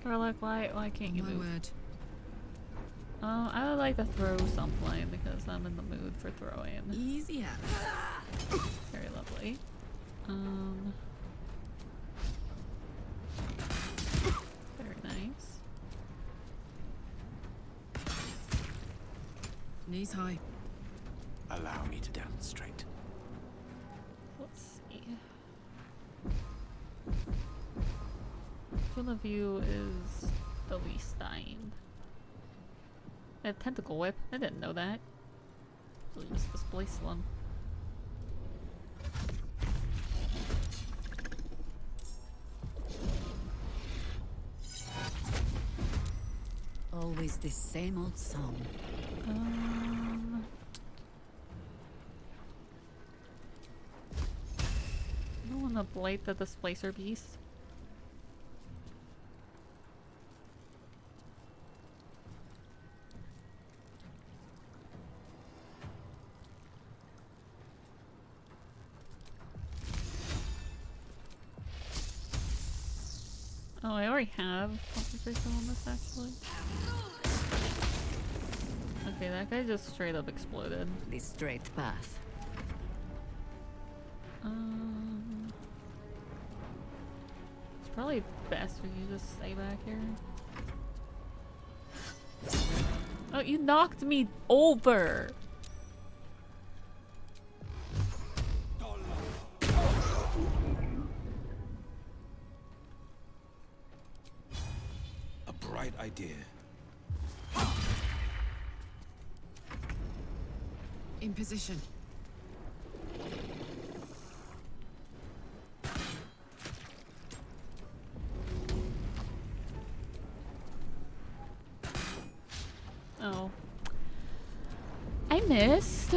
Or like, why can't you move? I would like to throw something because I'm in the mood for throwing. Easy out. Very lovely. Very nice. Knees high. Allow me to demonstrate. Let's see. Which one of you is the least dying? I have tentacle whip. I didn't know that. So just displace one. Always the same old song. I don't want to blight the displacer beast. Oh, I already have concentration on this actually. Okay, that guy just straight up exploded. The straight path. It's probably best for you to stay back here. Oh, you knocked me over! A bright idea. In position. Oh. I missed.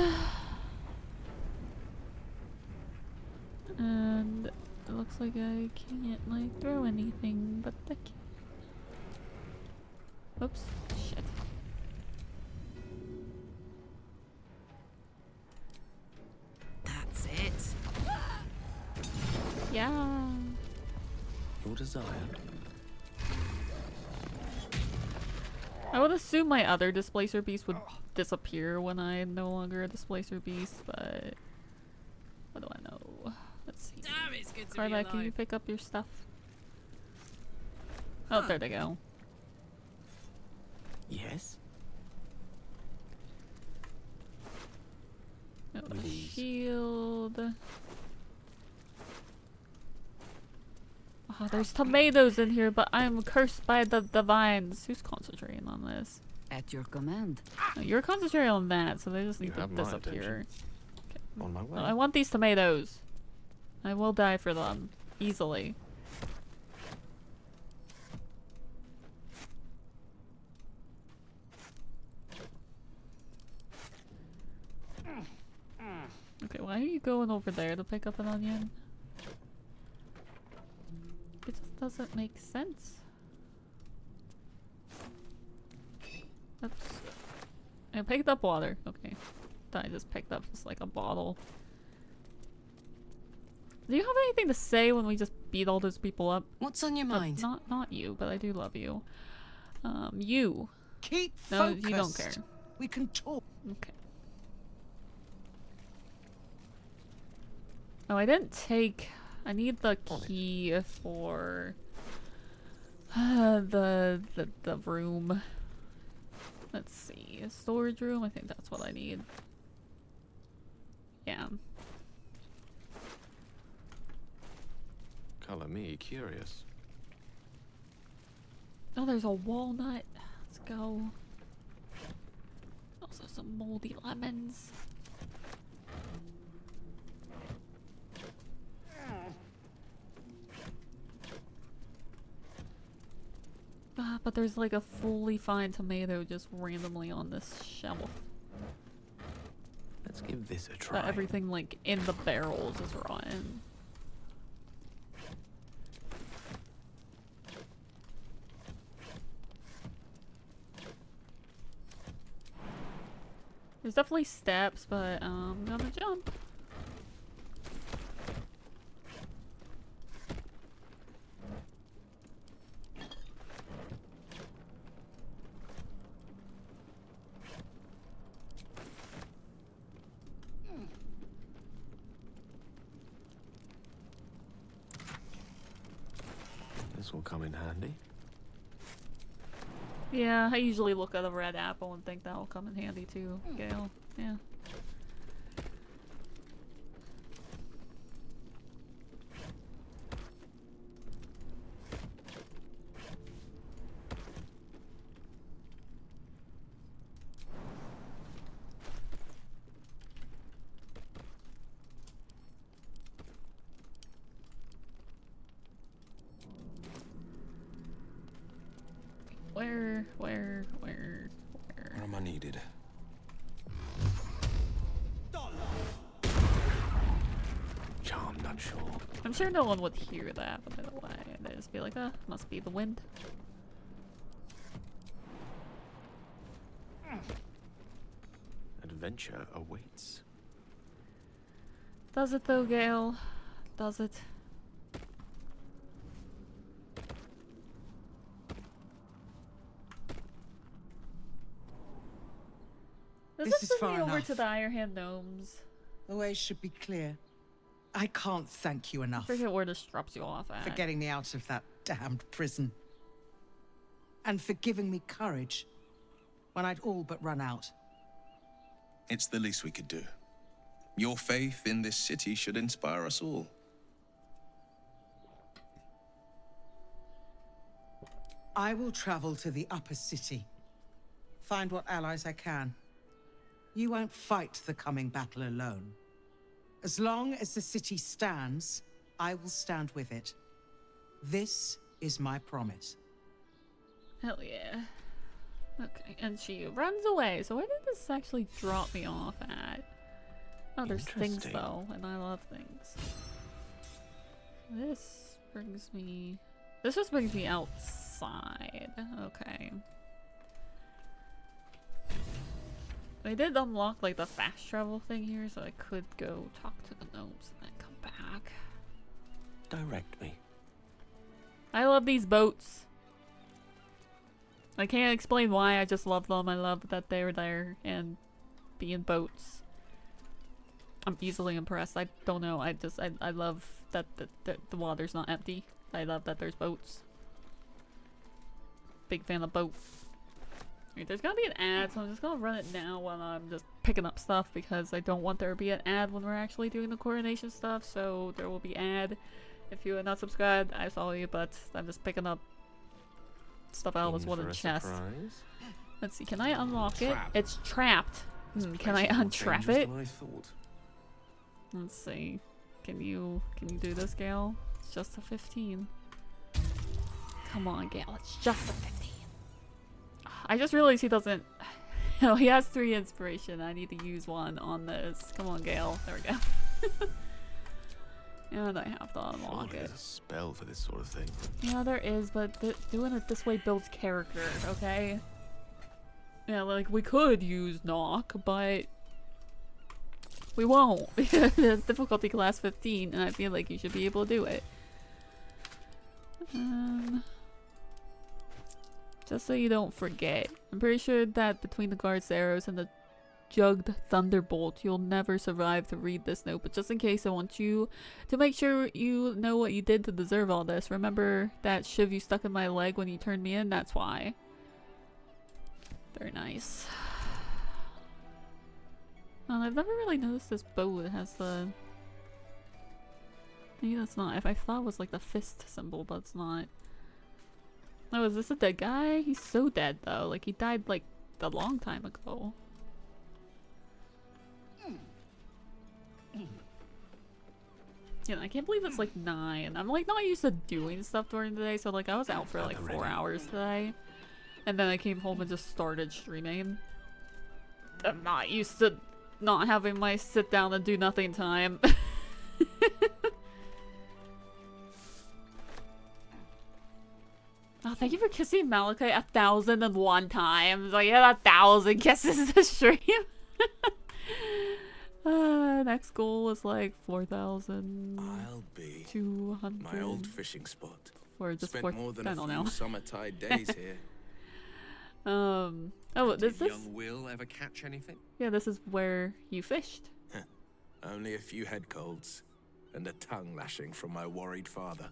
And it looks like I can't like throw anything but the key. Oops. Shit. That's it. Yeah. Your desire. I would assume my other displacer beast would disappear when I'm no longer a displacer beast, but what do I know? Let's see. Damn, it's good to be Carla, can you alive. pick up your stuff? Oh, there they go. Yes. Oh, a Please. shield. Oh, there's tomatoes in here, but I'm cursed by the vines. Who's concentrating on this? At your command. No, you're concentrating on that, so they just need to have my disappear. On my way. No, I want these tomatoes. I will die for them. Easily. Okay, why are you going over there to pick up an onion? It just doesn't make sense. Oops. I picked up water. Okay. Thought I just picked up just like a bottle. Do you have anything to say when we just beat all those people up? What's on your mind? Not you, but I do love you. You. Keep No, focused. you don't care. We can talk. Okay. Oh, I didn't take. I need the key for the room. Let's see, a storage room. I think that's what I need. Yeah. Color me curious. Oh, there's a walnut. Let's go. Also some moldy lemons. But there's like a fully fine tomato just randomly on this shelf. Let's give this a try. But everything like in the barrels is rotten. There's definitely steps, but I'm gonna jump. This will come in handy. Yeah, I usually look at a red apple and think that'll come in handy too, Gale. Yeah. Where? Where am I needed? Charmed, I'm sure. I'm sure no one would hear that, but I don't know why. They'd just be like, ah, must be the wind. Adventure awaits. Does it though, Gale? Does it? Does This this is bring me far over enough. to the Ironhand Gnomes? The way should be clear. I can't thank you I enough forget where this drops you off at. for getting me out of that damned prison. And for giving me courage when I'd all but run out. It's the least we could do. Your faith in this city should inspire us all. I will travel to the upper city. Find what allies I can. You won't fight the coming battle alone. As long as the city stands, I will stand with it. This is my promise. Hell yeah. Okay, and she runs away. So where did this actually drop me off at? Oh, there's things though, and I love things. This brings me... This just brings me outside. Okay. I did unlock like the fast travel thing here, so I could go talk to the gnomes and then come back. Direct me. I love these boats. I can't explain why, I just love them. I love that they're there and being boats. I'm easily impressed. I don't know, I love that the water's not empty. I love that there's boats. Big fan of boats. Right, there's gotta be an ad, so I'm just gonna run it now while I'm just picking up stuff because I don't want there to be an ad when we're actually doing the coronation stuff, so there will be ad. If you are not subscribed, I saw you, but I'm just picking up stuff out of this wooden chest. Let's see, can I unlock it? It's trapped. Can I untrap it? Let's see. Can you do this, Gale? It's just a 15. Come on, Gale, it's just a 15. I just realized he doesn't... Oh, he has 3 inspiration. I need to use 1 on this. Come on, Gale. There we go. And I have to unlock it. There's a spell for this sort of thing. Yeah, there is, but doing it this way builds character, okay? Yeah, like, we could use knock, but... we won't, because it's difficulty class 15, and I feel like you should be able to do it. Just so you don't forget. I'm pretty sure that between the guard's arrows and the jugged thunderbolt, you'll never survive to read this note. But just in case, I want you to make sure you know what you did to deserve all this. Remember that shiv you stuck in my leg when you turned me in? That's why. Very nice. I've never really noticed this bow that has the... Maybe that's not... If I thought it was like the fist symbol, but it's not. Oh, is this a dead guy? He's so dead though. Like he died like a long time ago. Yeah, I can't believe it's like 9. I'm like not used to doing stuff during the day, so like I was out for like 4 hours today. And then I came home and just started streaming. I'm not used to not having my sit down and do nothing time. Oh, thank you for kissing Malachi 1,001 times. Like, yeah, 1,000 kisses to stream. Next goal is like 4,000. I'll be 200. my old fishing spot. Or just spent more than I a don't few know. summertide days here. Oh, is Did this? young Will ever catch anything? Yeah, this is where you fished. Only a few head colds and a tongue lashing from my worried father.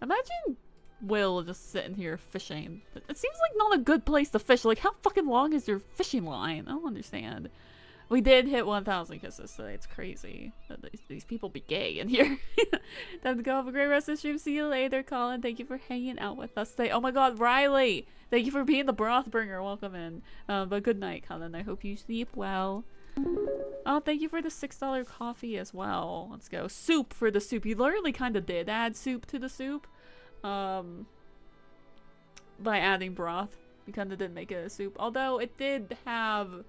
Imagine Will just sitting here fishing. It seems like not a good place to fish. Like, how fucking long is your fishing line? I don't understand. We did hit 1,000 kisses today. It's crazy. These people be gay in here. Time to go. Have a great rest of the stream. See you later, Colin. Thank you for hanging out with us today. Oh my god, Riley! Thank you for being the broth bringer. Welcome in. But good night, Colin. I hope you sleep well. Oh, thank you for the $6 coffee as well. Let's go. Soup for the soup. You literally kind of did add soup to the soup. By adding broth. You kind of did make it a soup. Although it did have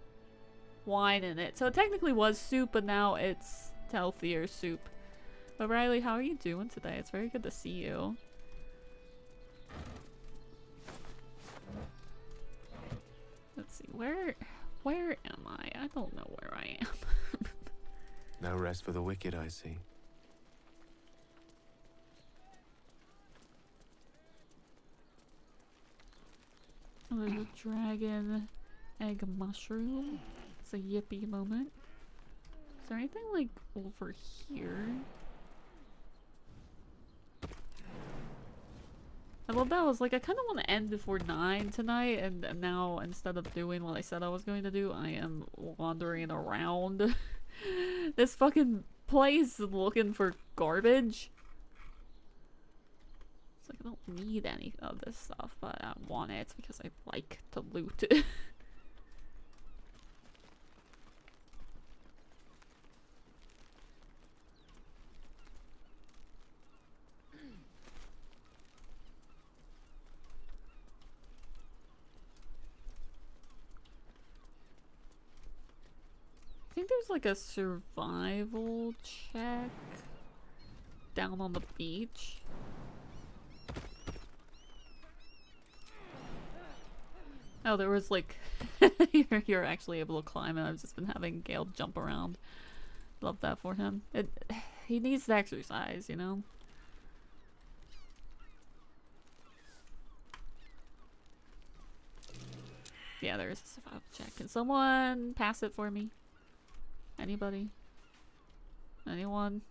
wine in it. So it technically was soup, but now it's healthier soup. But Riley, how are you doing today? It's very good to see you. Let's see, where am I? I don't know where I am. No rest for the wicked, I see. Oh, there's a dragon egg mushroom. It's a yippee moment. Is there anything like over here? I love that. I was like, I kind of want to end before 9 tonight, and now instead of doing what I said I was going to do, I am wandering around this fucking place looking for garbage. It's like I don't need any of this stuff, but I want it because I like to loot. think there's like a survival check down on the beach. Oh, there was like you're actually able to climb it. I've just been having Gale jump around. Love that for him. He needs to exercise, you know? Yeah, there is a survival check. Can someone pass it for me? Anybody? Anyone?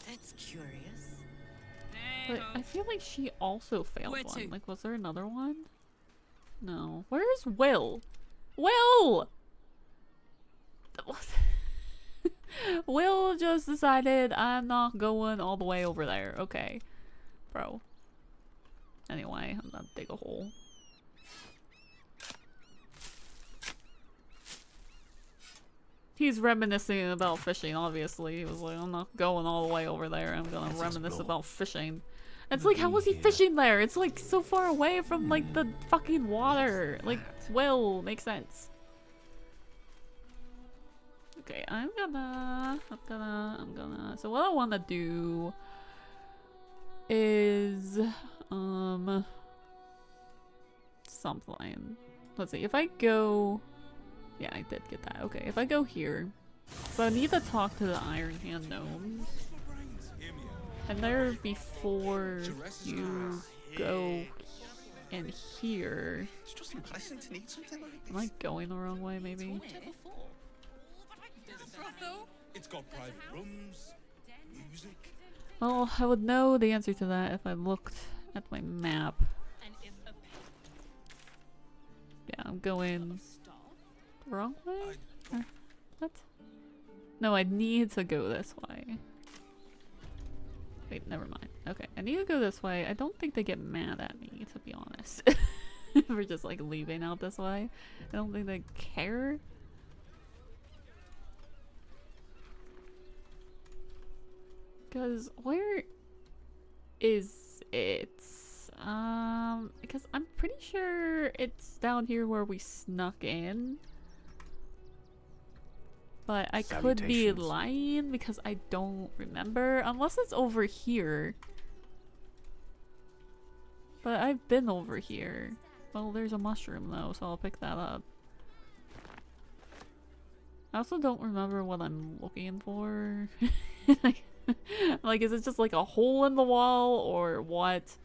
That's curious. But I feel like she also failed Where one. to? Like, was there another one? No. Where's Will? Will! Will just decided I'm not going all the way over there. Okay. Bro. Anyway, I'm gonna dig a hole. He's reminiscing about fishing, obviously. He was like, I'm not going all the way over there. I'm gonna reminisce about fishing. It's like, how was he fishing there? It's like so far away from like the fucking water. Like, Will, makes sense. Okay, I'm gonna, so what I want to do is, something. Let's see, if I go, yeah, I did get that. Okay, if I go here, so I need to talk to the Iron Hand gnomes. And there before you go in here. It's just embarrassing to need something like this. Am I going the wrong way, maybe? It's got private rooms, music. Well, I would know the answer to that if I looked at my map. Yeah, I'm going the wrong way? Or what? No, I need to go this way. Wait, never mind. Okay, I need to go this way. I don't think they get mad at me, to be honest. For just like leaving out this way. I don't think they care. Because where is it? Because I'm pretty sure it's down here where we snuck in. But I could be lying because I don't remember. Unless it's over here. But I've been over here. Well, there's a mushroom though, so I'll pick that up. I also don't remember what I'm looking for. Like, is it just like a hole in the wall or what?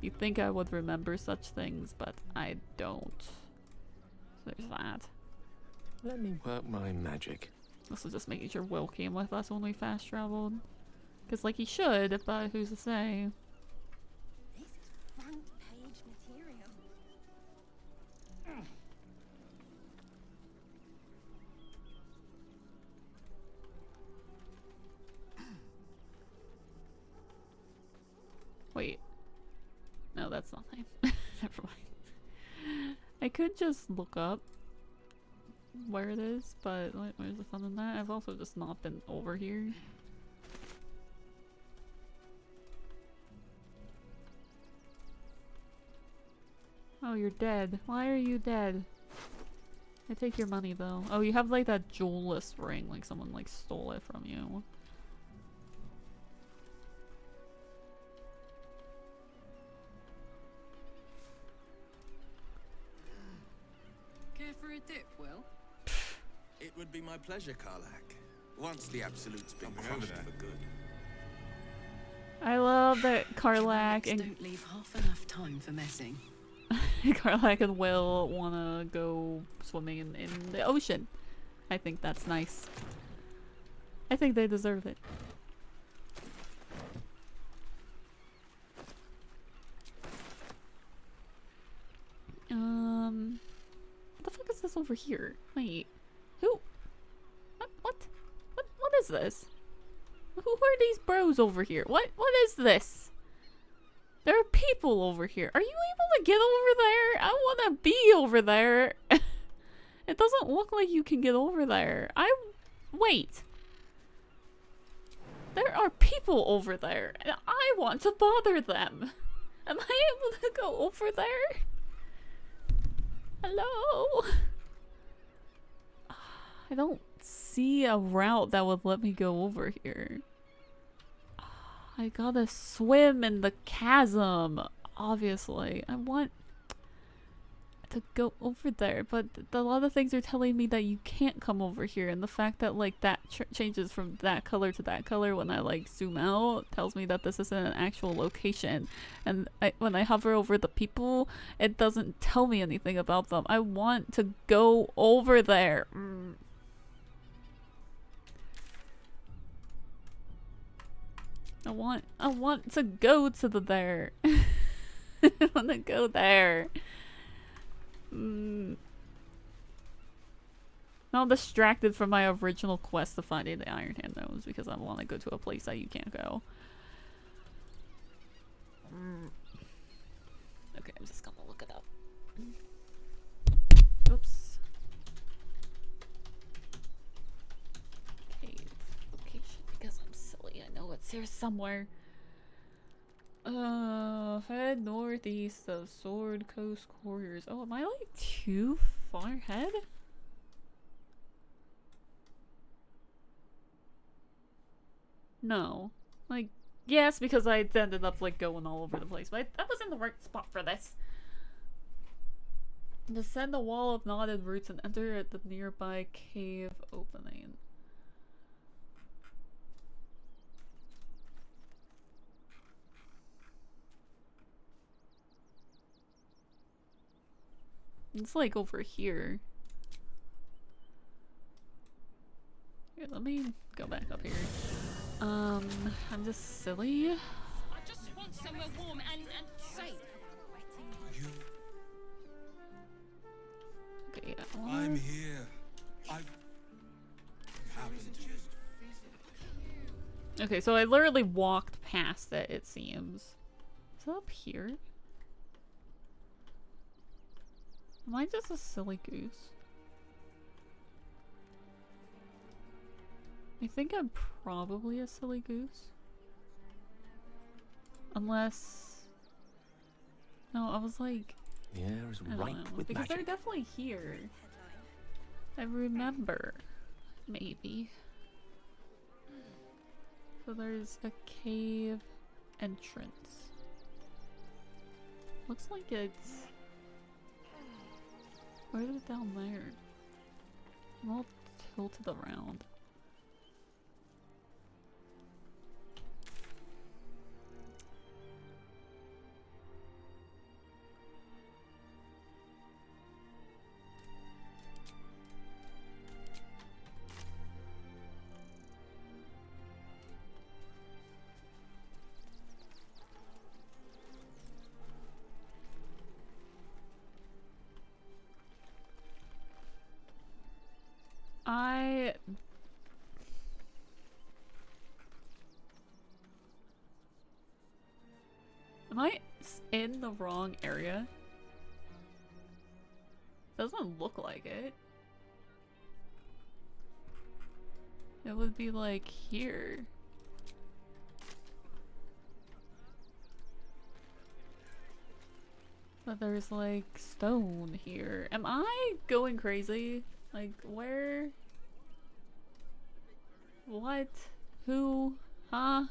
You think I would remember such things, but I don't. So there's that. Let me work my magic. Also just making sure Will came with us when we fast traveled. Because like he should, but who's to say? This is front page material. Wait. No, that's nothing. Never mind. I could just look up where it is, but like, where's the fun in that? I've also just not been over here. Oh, you're dead. Why are you dead? I take your money though. Oh, you have like that jewelless ring, like someone like stole it from you. Care for a dip, Will? It would be my pleasure, Karlak. Once the Absolute's been crushed for good. I love that Karlak and Don't leave half enough time for messing. Karlak and Will wanna go swimming in the ocean. I think that's nice. I think they deserve it. What the fuck is this over here? Wait. Who? What is this? Who are these bros over here? What is this? There are people over here. Are you able to get over there? I want to be over there. It doesn't look like you can get over there. Wait. There are people over there, and I want to bother them. Am I able to go over there? Hello? I don't see a route that would let me go over here. I gotta swim in the chasm, obviously. I want to go over there, but a lot of things are telling me that you can't come over here, and the fact that like that changes from that color to that color when I like zoom out tells me that this isn't an actual location, and when I hover over the people, it doesn't tell me anything about them. I want to go over there. I want to go to there. I want to go there. I'm distracted from my original quest of finding the Iron Hand Gnomes because I want to go to a place that you can't go. Okay, I'm just gonna look it up. Oops. Cave location, because I'm silly. I know it's here somewhere. Head northeast of Sword Coast Quarters. Oh, am I like too far ahead? No. Like, yes, because I ended up like going all over the place, but I was in the right spot for this. Descend the wall of knotted roots and enter at the nearby cave opening. It's like over here. Here, let me go back up here. I'm just silly. I just want somewhere warm and safe. Okay, I'm here. I happened to. Okay, so I literally walked past it, it seems. Is it up here? Am I just a silly goose? I think I'm probably a silly goose. Unless... No, I was like... The air is I don't ripe know, with because magic. they're definitely here. I remember. Maybe. So there's a cave entrance. Looks like it's... Where is it down there? I'm all tilted around. Am I in the wrong area? Doesn't look like it. It would be like here. But there's like stone here. Am I going crazy? Like where? What? Who? Huh?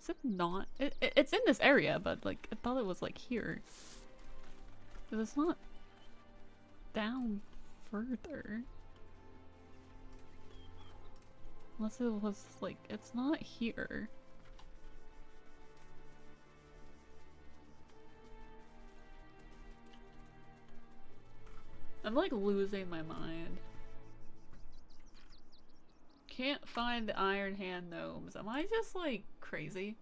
Is it not? It's in this area, but like I thought it was like here. But it's not down further. Unless it was like, it's not here. I'm like losing my mind. Can't find the Iron Hand Gnomes. Am I just like crazy?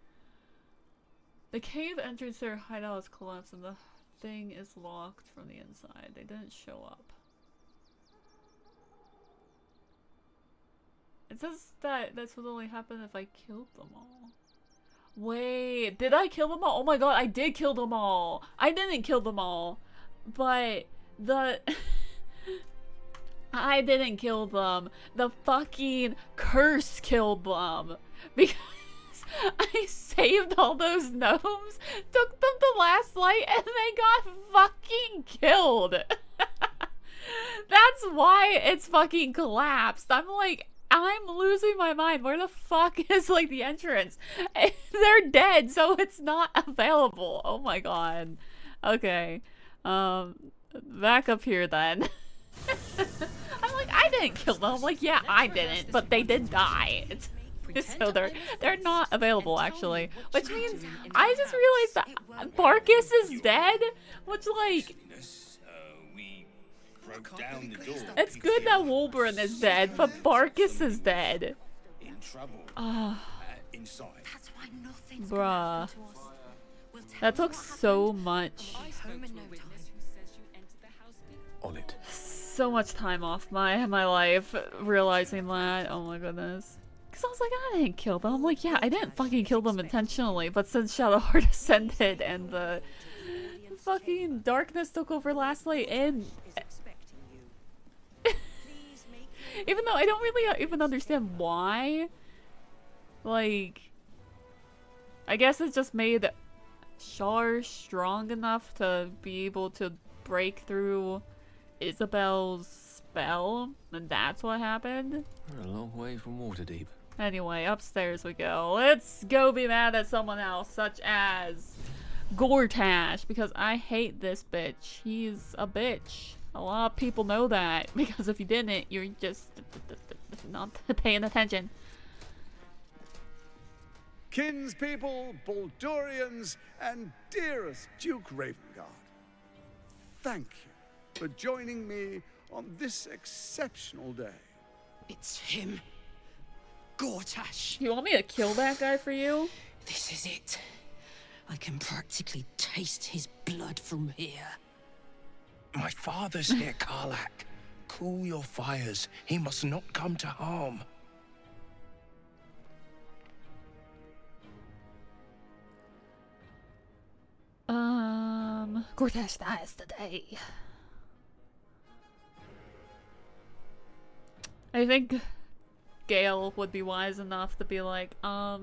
The cave entrance to their hideout is collapsed and the thing is locked from the inside. They didn't show up. It says that that's what only happened if I killed them all. Wait, did I kill them all? Oh my god, I did kill them all. I didn't kill them all. But the... I didn't kill them. The fucking curse killed them. Because I saved saved all those gnomes, took them to Last Light, and they got fucking killed. That's why it's fucking collapsed. I'm like, I'm losing my mind. Where the fuck is like the entrance? They're dead, so it's not available. Oh my god. Okay. Back up here then. I'm like, I didn't kill them. I'm like, yeah, I didn't, but they did die. So they're not available actually, which means I just realized that Barkus is dead, which like Down the door. it's good that Wolverine is dead, but Barkus is dead. In trouble. Inside. Bruh. That took so much. On it. So much time off my life realizing that. Oh my goodness. Because I was like, I didn't kill them. I'm like, yeah, I didn't fucking kill them intentionally, but since Shadowheart ascended and the fucking darkness took over Last Light and even though I don't really even understand why, like, I guess it just made Shar strong enough to be able to break through Isabel's spell, and that's what happened. We're a long way from Waterdeep. Anyway, upstairs we go. Let's go be mad at someone else, such as Gortash, because I hate this bitch. He's a bitch. A lot of people know that, because if you didn't, you're just not paying attention. Kinspeople, Baldurians, and dearest Duke Ravengard, thank you for joining me on this exceptional day. It's him. Gortash. You want me to kill that guy for you? This is it. I can practically taste his blood from here. My father's here, Karlak. Cool your fires. He must not come to harm. Gortash dies today. I think Gale would be wise enough to be like, I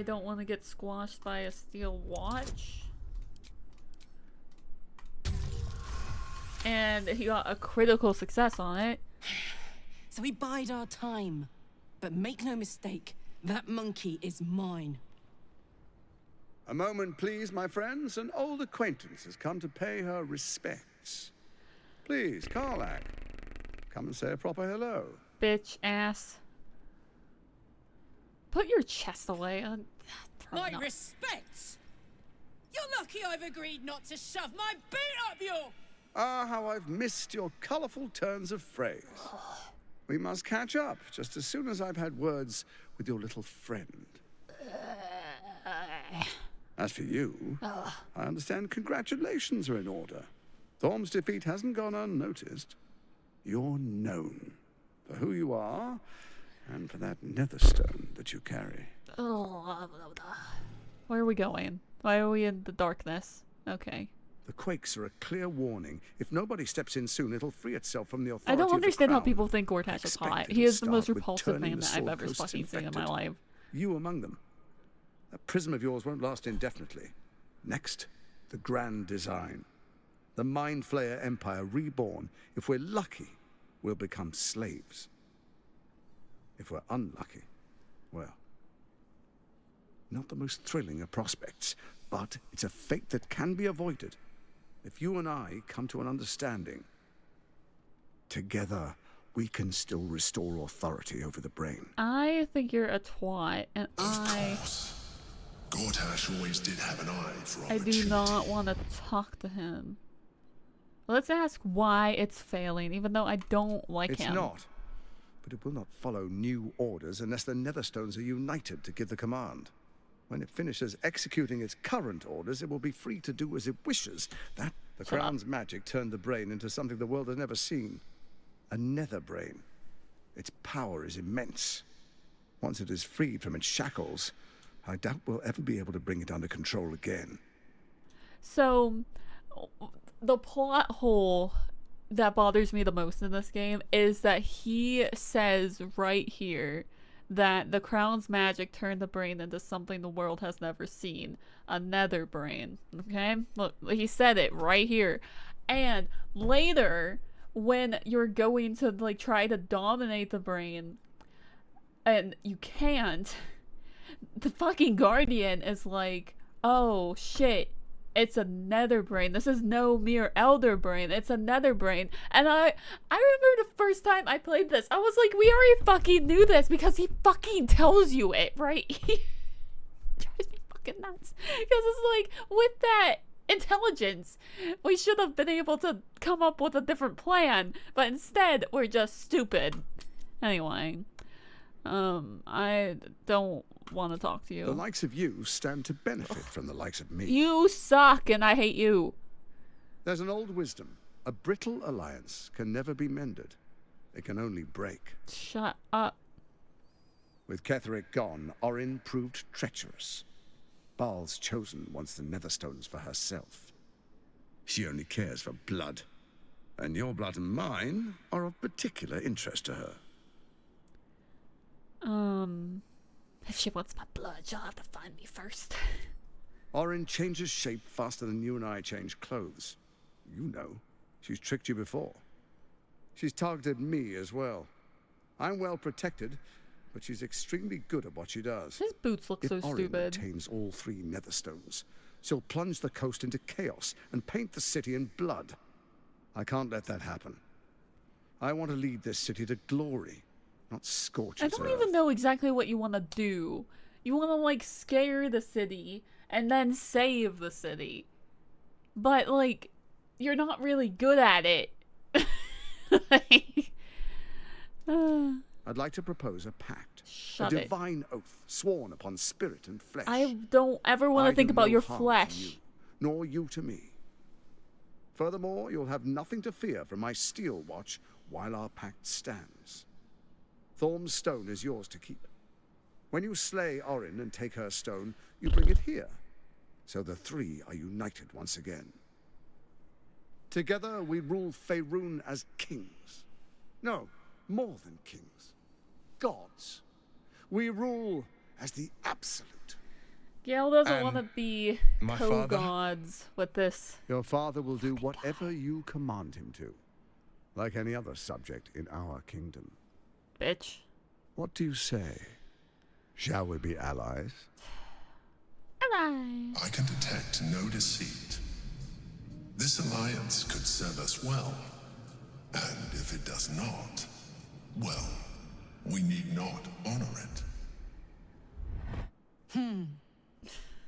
don't want to get squashed by a steel watch. And he got a critical success on it. So we bide our time. But make no mistake, that monkey is mine. A moment, please, my friends. An old acquaintance has come to pay her respects. Please, Karlak, come and say a proper hello. Bitch ass. Put your chest away. My respects? You're lucky I've agreed not to shove my boot up your... Ah, how I've missed your colourful turns of phrase. We must catch up just as soon as I've had words with your little friend. As for you, I understand congratulations are in order. Thorm's defeat hasn't gone unnoticed. You're known for who you are and for that netherstone that you carry. Where are we going? Why are we in the darkness? Okay. The quakes are a clear warning. If nobody steps in soon, it'll free itself from the authority I don't of the understand how crown. people think Gortash is hot. He is the most repulsive man that I've ever fucking seen in my life. You among them. That prism of yours won't last indefinitely. Next, the grand design. The Mind Flayer Empire reborn. If we're lucky, we'll become slaves. If we're unlucky, well, not the most thrilling of prospects, but it's a fate that can be avoided. If you and I come to an understanding, together we can still restore authority over the brain. I think you're a twat, and Gortash always did have an eye for I do not want to talk to him. Let's ask why it's failing, even though I don't like him. It's not. But it will not follow new orders unless the Netherstones are united to give the command. When it finishes executing its current orders, it will be free to do as it wishes. The Crown's magic turned the brain into something the world has never seen. A nether brain. Its power is immense. Once it is freed from its shackles, I doubt we'll ever be able to bring it under control again. So, the plot hole that bothers me the most in this game is that he says right here that the crown's magic turned the brain into something the world has never seen. A nether brain. Okay? Look, he said it right here. And later, when you're going to like try to dominate the brain, and you can't, the fucking Guardian is like, oh shit, it's a nether brain. This is no mere elder brain. It's a nether brain. And I remember the first time I played this, I was like, we already fucking knew this because he fucking tells you it, right? He drives me fucking nuts. Because it's like, with that intelligence, we should have been able to come up with a different plan. But instead, we're just stupid. Anyway, I don't want to talk to you. The likes of you stand to benefit from the likes of me. You suck and I hate you. There's an old wisdom. A brittle alliance can never be mended. It can only break. Shut up. With Ketheric gone, Orin proved treacherous. Baal's chosen wants the Netherstones for herself. She only cares for blood. And your blood and mine are of particular interest to her. If she wants my blood, she'll have to find me first. Orin changes shape faster than you and I change clothes. You know. She's tricked you before. She's targeted me as well. I'm well protected, but she's extremely good at what she does. His boots look so If Orin stupid. obtains all 3 Netherstones, she'll plunge the coast into chaos and paint the city in blood. I can't let that happen. I want to lead this city to glory, not scorch I its don't earth. even know exactly what you want to do. You want to like scare the city and then save the city. But like, you're not really good at it. I'd like to propose a pact. Shut a it. divine oath sworn upon spirit and flesh. I don't ever want I to think do about no your harm to flesh. you, nor you to me. Furthermore, you'll have nothing to fear from my steel watch while our pact stands. Thorm's stone is yours to keep. When you slay Orin and take her stone, you bring it here, so the 3 are united once again. Together we rule Faerun as kings. No, more than kings. Gods. We rule as the absolute. Gale doesn't And want to be my father? co-gods with this. Your father will do whatever you command him to, like any other subject in our kingdom. Bitch. What do you say? Shall we be allies? Allies. I can detect no deceit. This alliance could serve us well. And if it does not, well, we need not honor it.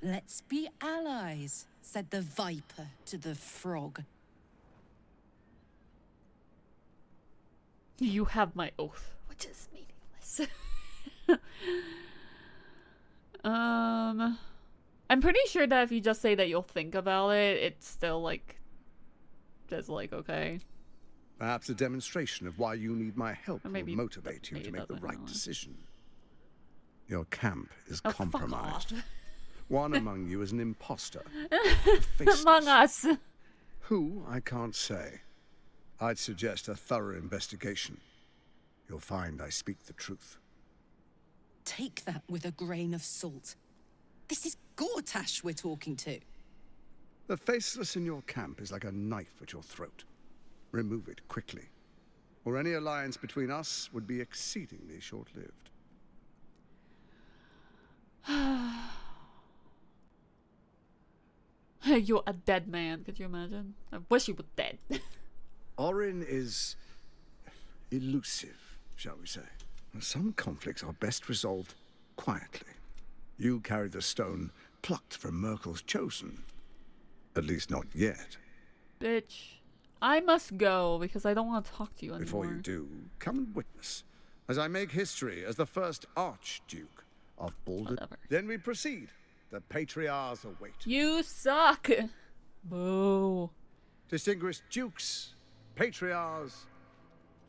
Let's be allies, said the viper to the frog. You have my oath, which is meaningless. I'm pretty sure that if you just say that you'll think about it, it's still like, just like, okay. Perhaps a demonstration of why you need my help Or maybe- will motivate you maybe to make the doesn't right really. decision. Your camp is Oh, fuck compromised. off. One among you is an imposter. Among us. Who, I can't say. I'd suggest a thorough investigation. You'll find I speak the truth. Take that with a grain of salt. This is Gortash we're talking to. The faceless in your camp is like a knife at your throat. Remove it quickly, or any alliance between us would be exceedingly short-lived. You're a dead man, could you imagine? I wish you were dead. Orin is elusive, shall we say. Some conflicts are best resolved quietly. You carry the stone plucked from Merkel's chosen. At least not yet. Bitch. I must go because I don't want to talk to you anymore. Before you do, come and witness, as I make history as the first Archduke of Baldur. Whatever. Then we proceed. The patriarchs await. You suck. Boo. Distinguished dukes, patriarchs,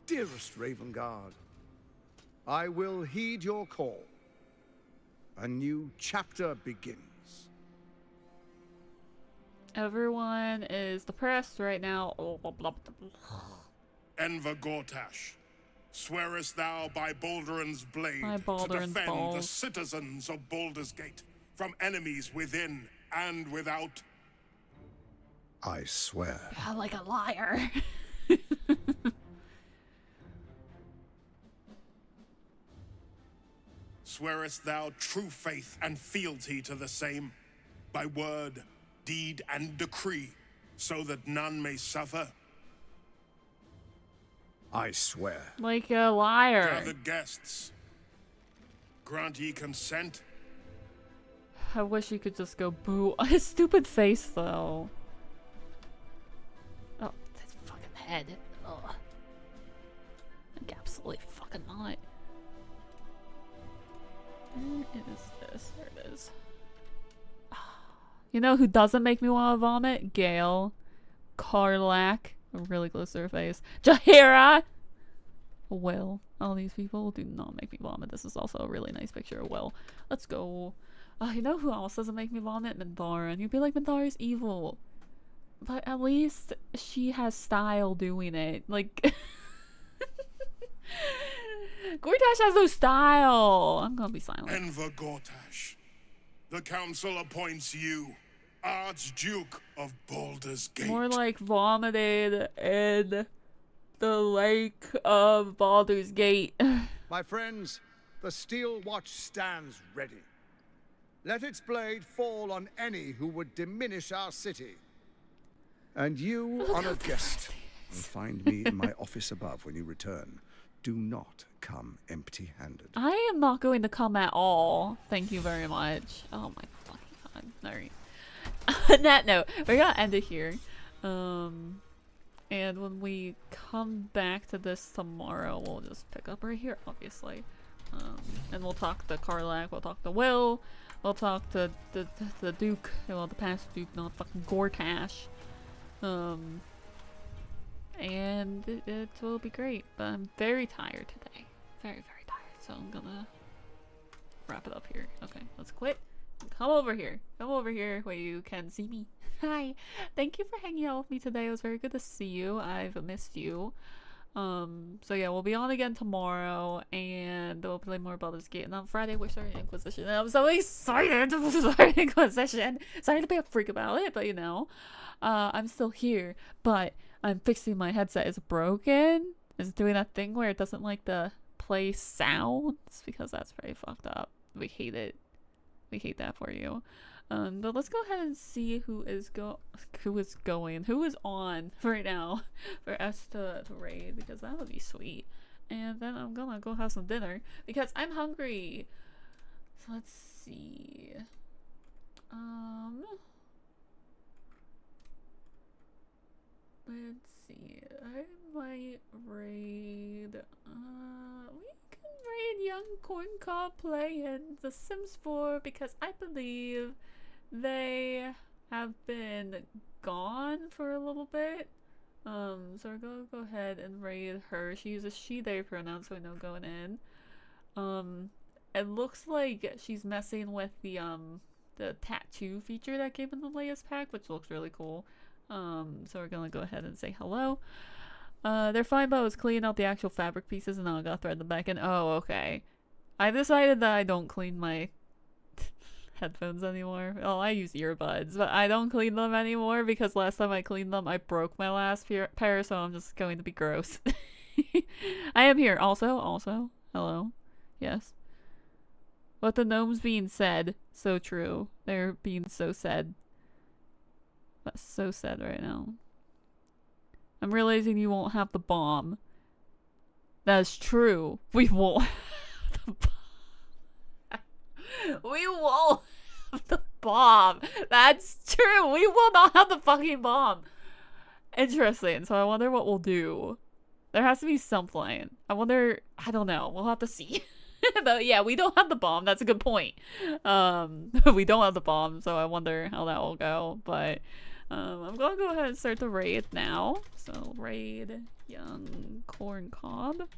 dearest Ravengard, I will heed your call. A new chapter begins. Everyone is depressed right now. Oh, blah, blah, blah. Enver Gortash, Swearest thou by Balduran's blade By to Balduran's defend the balls. citizens of Baldur's Gate from enemies within and without? I swear. Yeah, like a liar. Swearest thou true faith and fealty to the same, by word, deed, and decree, so that none may suffer? I swear. Like a liar. Gathered guests, grant ye consent? I wish you could just go boo. His stupid face, though. Oh, his fucking head. Ugh. Like, absolutely fucking not. Where is this? There it is. You know who doesn't make me want to vomit? Gale. Karlak. Really close to her face. Jaheira! Will. All these people do not make me vomit. This is also a really nice picture of Will. Let's go. You know who else doesn't make me vomit? Minthara. And you'd be like, Minthara's evil. But at least she has style doing it. Like... Gortash has no style. I'm gonna be silent. Enver Gortash, the council appoints you Archduke of Baldur's Gate. More like vomited in the lake of Baldur's Gate. My friends, the steel watch stands ready. Let its blade fall on any who would diminish our city. And you, honored guest, will find me in my office above when you return. Do not come empty-handed. I am not going to come at all. Thank you very much. Oh my fucking god. Alright. On that note, we're gonna end it here. And when we come back to this tomorrow, we'll just pick up right here, obviously. And we'll talk to Karlak, we'll talk to Will, we'll talk to the Duke, well, the past Duke, not fucking Gortash. And it will be great, but I'm very tired today. Very, very tired, so I'm gonna wrap it up here. Okay, let's quit. Come over here. Come over here where you can see me. Hi. Thank you for hanging out with me today. It was very good to see you. I've missed you. So yeah, we'll be on again tomorrow, and we'll play more Baldur's Gate. And on Friday, we're starting Inquisition. And I'm so excited to start Inquisition. Sorry to be a freak about it, but you know, I'm still here. But I'm fixing my headset. It's broken. It's doing that thing where it doesn't like to play sounds, because that's very fucked up. We hate it. We hate that for you. But let's go ahead and see who is on right now for us to raid, because that would be sweet. And then I'm gonna go have some dinner because I'm hungry. So let's see. Let's see. I might raid. We can raid Young Corncob Play in The Sims 4 because I believe they have been gone for a little bit. So we're gonna go ahead and raid her. She uses she/they pronouns, so we know going in. It looks like she's messing with the tattoo feature that came in the latest pack, which looks really cool. So we're gonna go ahead and say hello. They're fine, but I was cleaning out the actual fabric pieces and now I gotta thread them back in. Oh, okay. I decided that I don't clean my headphones anymore. Well, I use earbuds, but I don't clean them anymore because last time I cleaned them, I broke my last pair, so I'm just going to be gross. I am here. Also, hello. Yes. What the gnomes being said, so true. They're being so said. That's so sad right now. I'm realizing you won't have the bomb. That's true. We won't have the bomb. We won't have the bomb. That's true. We will not have the fucking bomb. Interesting. So I wonder what we'll do. There has to be something. I wonder. I don't know. We'll have to see. But yeah, we don't have the bomb. That's a good point. We don't have the bomb, so I wonder how that will go. But I'm gonna go ahead and start the raid now. So raid Young Corncob.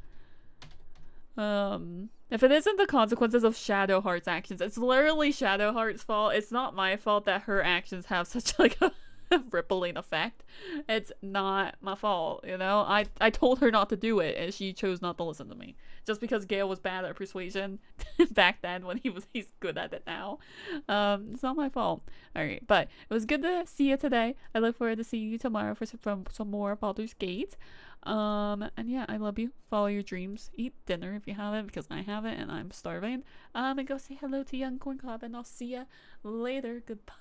If it isn't the consequences of Shadowheart's actions, it's literally Shadowheart's fault. It's not my fault that her actions have such like a rippling effect. It's not my fault, you know. I told her not to do it, and she chose not to listen to me. Just because Gale was bad at persuasion back then, when he's good at it now. It's not my fault. All right, but it was good to see you today. I look forward to seeing you tomorrow for some more Baldur's Gate. And yeah, I love you. Follow your dreams. Eat dinner if you haven't, because I haven't and I'm starving. And go say hello to young Corn Cob, and I'll see ya later. Goodbye.